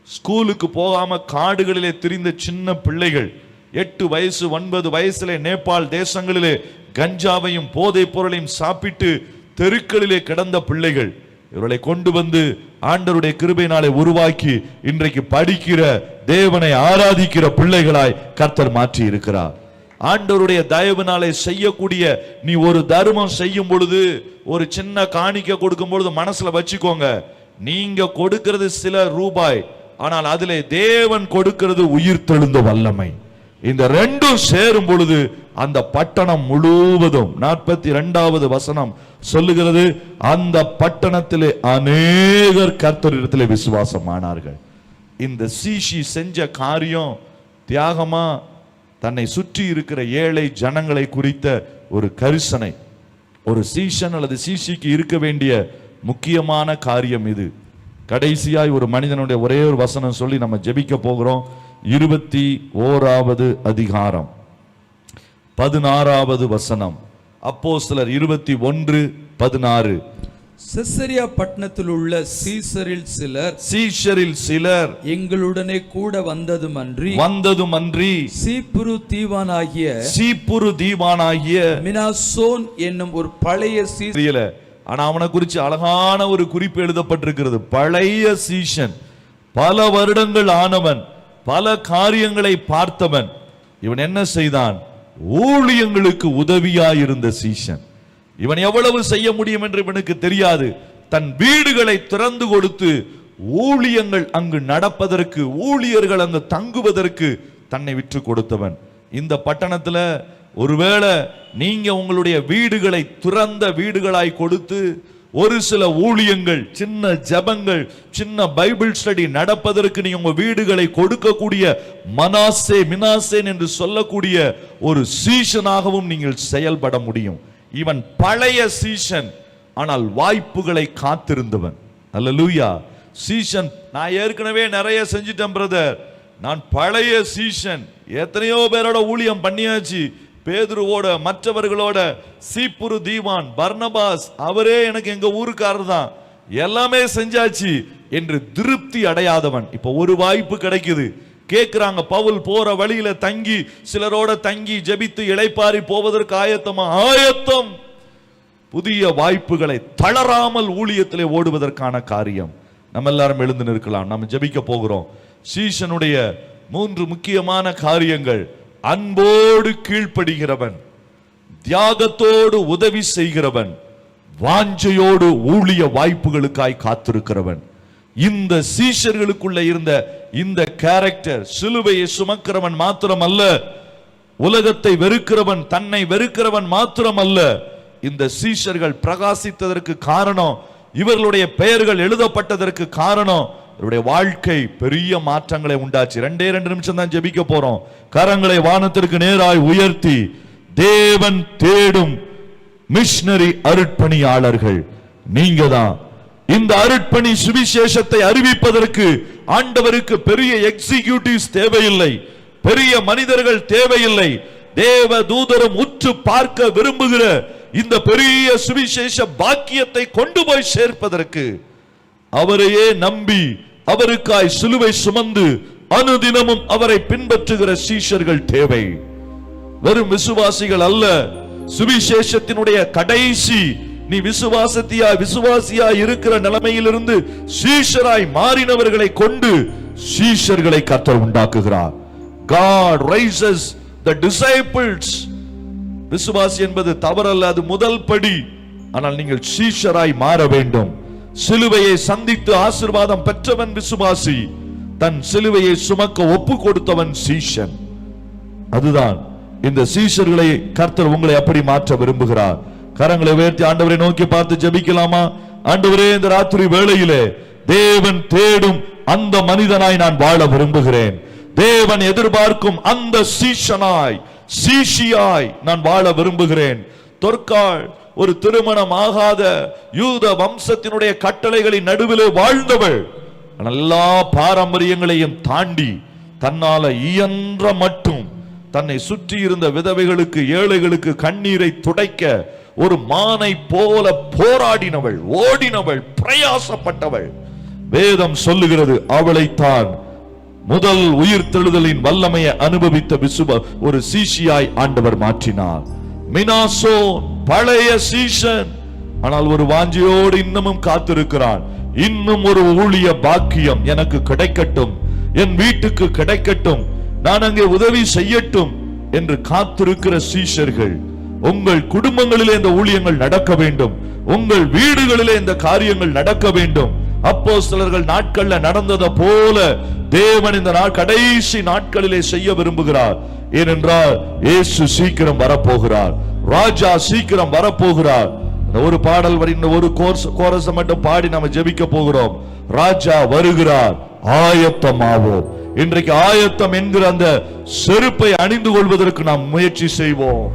ஸ்கூலுக்கு போகாம காடுகளிலே திரிந்த சின்ன பிள்ளைகள், 8 வயசு 9 வயசுல நேபாள் தேசங்களிலே கஞ்சாவையும் போதை பொருளையும் சாப்பிட்டு தெருக்களிலே கிடந்த பிள்ளைகள். இவர்களை கொண்டு வந்து ஆண்டவருடைய கிருபையினாலே உருவாக்கி இன்றைக்கு படிக்கிற, தேவனை ஆராதிக்கிற பிள்ளைகளாய் கர்த்தர் மாற்றி இருக்கிறார். ஆண்டவருடைய தயவுனாலே செய்யக்கூடிய நீ ஒரு தர்மம் செய்யும் பொழுது, ஒரு சின்ன காணிக்கை கொடுக்கும் பொழுது மனசுல வச்சுக்கோங்க, நீங்க கொடுக்கிறது சில ரூபாய், ஆனால் அதிலே தேவன் கொடுக்கிறது உயிர் தெழுந்த வல்லமை. இந்த ரெண்டும் சேரும் பொழுது அந்த பட்டணம் முழுவதும் 42வது வசனம் சொல்லுகிறது, அந்த பட்டணத்திலே அநேகர் கர்த்தரிடத்திலே விசுவாசமானார்கள். இந்த சீஷி செஞ்ச காரியம் தியாகமா தன்னை சுற்றி இருக்கிற ஏழை ஜனங்களை குறித்த ஒரு கரிசனை. ஒரு சீஷன் அல்லது சீஷிக்கு இருக்க வேண்டிய முக்கியமான காரியம் இது. கடைசியாய் ஒரு மனிதனுடைய ஒரே ஒரு வசனம் சொல்லி நம்ம ஜெபிக்க போகிறோம். 21வது அதிகாரம் 16வது வசனம். அப்போஸ்தலர் 21:16. செசரியா பட்டணத்தில் உள்ள சீஷரில் சிலர் எங்களுடனே கூட வந்ததுமன்றி சீப்புரு தீவானாகிய மினாசோன் என்னும் ஒரு பழைய சீஷர். ஆனா அவனை குறித்து அழகான ஒரு குறிப்பு எழுதப்பட்டிருக்கிறது. பழைய சீஷன், பல வருடங்கள் ஆனவன், பல காரியங்களை பார்த்தவன். இவன் என்ன செய்தான்? ஊழியங்களுக்கு உதவியாயிருந்த சீஷன். இவன் எவ்வளவு செய்ய முடியும் என்று இவனுக்கு தெரியாது. தன் வீடுகளை திறந்து கொடுத்து ஊழியங்கள் அங்கு நடப்பதற்கு, ஊழியர்கள் அங்கு தங்குவதற்கு தன்னை விற்று கொடுத்தவன். இந்த பட்டணத்துல ஒருவேளை நீங்க உங்களுடைய வீடுகளை திறந்த வீடுகளாய் கொடுத்து ஒரு சில ஊழியங்கள், சின்ன ஜபங்கள், சின்ன பைபிள் ஸ்டடி நடப்பதற்கு நீங்க உங்க வீடுகளை கொடுக்கக்கூடிய மினாசேன் என்று சொல்லக்கூடிய ஒரு சீஷனாகவும் நீங்கள் செயல்பட முடியும். இவன் பழைய சீஷன், ஆனால் வாய்ப்புகளை காத்திருந்தவன். அல்லேலூயா. சீஷன், நான் ஏற்கனவே நிறைய செஞ்சிட்டேன் பிரதர், நான் பழைய சீஷன், எத்தனையோ பேரோட ஊழியம் பண்ணியாச்சு, பேதுருவோட, மற்றவர்களோட, சீப்புரு தீவான், பர்னபாஸ், அவரே எனக்கு எங்க ஊருக்காரர் தான், எல்லாமே செஞ்சாச்சு என்று திருப்தி அடையாதவன். இப்ப ஒரு வாய்ப்பு கிடைக்குது, கேட்கிறாங்க. பவுல் போற வழியில தங்கி, சிலரோட தங்கி ஜெபித்து இளைப்பாரி போவதற்கு ஆயத்தம். புதிய வாய்ப்புகளை தளராமல் ஊழியத்திலே ஓடுவதற்கான காரியம். நம்ம எல்லாரும் எழுந்து நிற்கலாம், நம்ம ஜெபிக்க போகிறோம். சீஷனுடைய 3 முக்கியமான காரியங்கள்: அன்போடு கீழ்ப்படுகிறவன், தியாகத்தோடு உதவி செய்கிறவன், வாஞ்சையோடு ஊழிய வாய்ப்புகளுக்காய் காத்திருக்கிறவன். இந்த சீஷர்களுக்குள்ள இருந்த இந்த கேரக்டர், சிலுவையை சுமக்கிறவன் மாத்திரமல்ல, உலகத்தை வெறுக்கிறவன், தன்னை வெறுக்கிறவன் மாத்திரமல்ல. இந்த சீஷர்கள் பிரகாசித்ததற்கு காரணம், இவர்களுடைய பெயர்கள் எழுதப்பட்டதற்கு காரணம், இவருடைய வாழ்க்கை பெரிய மாற்றங்களை உண்டாச்சு. 2 நிமிஷம் தான் ஜெபிக்க போறோம். கரங்களை வானத்திற்கு நேராய் உயர்த்தி, தேவன் தேடும் மிஷனரி அருட்பணியாளர்கள் நீங்க தான். இந்த அருட்பணி சுவிசேஷத்தை அறிவிப்பதற்கு ஆண்டவருக்கு பெரிய எக்ஸிகியூட்டிவ்ஸ் தேவையில்லை, பெரிய மனிதர்கள் தேவையில்லை. தேவ தூதரும் உற்று பார்க்க விரும்புகிற இந்த பெரிய சுவிசேஷ பாக்கியத்தை கொண்டு போய் சேர்ப்பதற்கு அவரையே நம்பி, அவருக்காய் சிலுவை சுமந்து அனுதினமும் அவரை பின்பற்றுகிற சீஷர்கள் தேவை. வெறும் விசுவாசிகள் அல்ல. சுவிசேஷத்தினுடைய கடைசி, நீ விசுவாசியா இருக்கிற நிலைமையிலிருந்து சீஷராய் மாறினவர்களை கொண்டு சீஷர்களை கர்த்தர் உண்டாக்குகிறார். God raises the disciples. விசுவாசி என்பது தவறல்ல, அது முதல் படி. ஆனால் நீங்கள் சீஷராய் மாற வேண்டும். சிலுவையை சந்தித்து ஆசீர்வாதம் பெற்றவன் விசுவாசி, தன் சிலுவையை சுமக்க ஒப்பு கொடுத்தவன் சீஷன். அதுதான் இந்த சீஷர்களை கர்த்தர் உங்களை அப்படி மாற்ற விரும்புகிறார். கரங்களை உயர்த்தி ஆண்டவரை நோக்கி பார்த்து ஜெபிக்கலாமா? ஆண்டவரே, இந்த ராத்திரி வேளையிலே தேவன் தேடும் அந்த மனிதனாய் நான் வாழ விரும்புகிறேன். தேவன் எதிர்பார்க்கும் அந்த சீஷனாய் சீஷியாய் நான் வாழ விரும்புகிறேன். தொற்காள் ஒரு திருமணம் ஆகாத யூத வம்சத்தினுடைய கட்டளைகளின் நடுவிலே வாழ்ந்தவள். எல்லா பாரம்பரியங்களையும் தாண்டி தன்னால இயன்ற மட்டும் தன்னை சுற்றி இருந்த விதவைகளுக்கு ஏழைகளுக்கு கண்ணீரை துடைக்க ஒரு மானை போல போராடினவள், ஓடினவள், பிரயாசப்பட்டவள். வேதம் சொல்லுகிறது அவளைத்தான் முதல் உயிர்த்தெழுதலின் வல்லமையை அனுபவித்த ஒரு சீஷியாய் ஆண்டவர் மாற்றினார். மினாசோ பழைய சீஷன், ஆனால் ஒரு வாஞ்சியோடு இன்னமும் காத்திருக்கிறான். இன்னும் ஒரு ஊழிய பாக்கியம் எனக்கு கிடைக்கட்டும், என் வீட்டுக்கு கிடைக்கட்டும், நான் அங்கே உதவி செய்யட்டும் என்று காத்திருக்கிற சீஷர்கள், உங்கள் குடும்பங்களிலே இந்த ஊழியங்கள் நடக்க வேண்டும், உங்கள் வீடுகளிலே இந்த காரியங்கள் நடக்க வேண்டும். அப்போஸ்தலர்கள் நாட்கள்ல நடந்தது போல தேவன் இந்த கடைசி நாட்களிலே செய்ய விரும்புகிறார். ஏனென்றால் இயேசு சீக்கிரம் வரப்போகிறார், ராஜா சீக்கிரம் வரப்போகிறார். ஒரு பாடல் வரி, ஒரு கோரஸ் மட்டும் பாடி நாம ஜெபிக்க போகிறோம். ராஜா வருகிறார், ஆயத்தமாவோம். இன்றைக்கு ஆயத்தம் என்கிற அந்த செருப்பை அணிந்து கொள்வதற்கு நாம் முயற்சி செய்வோம்.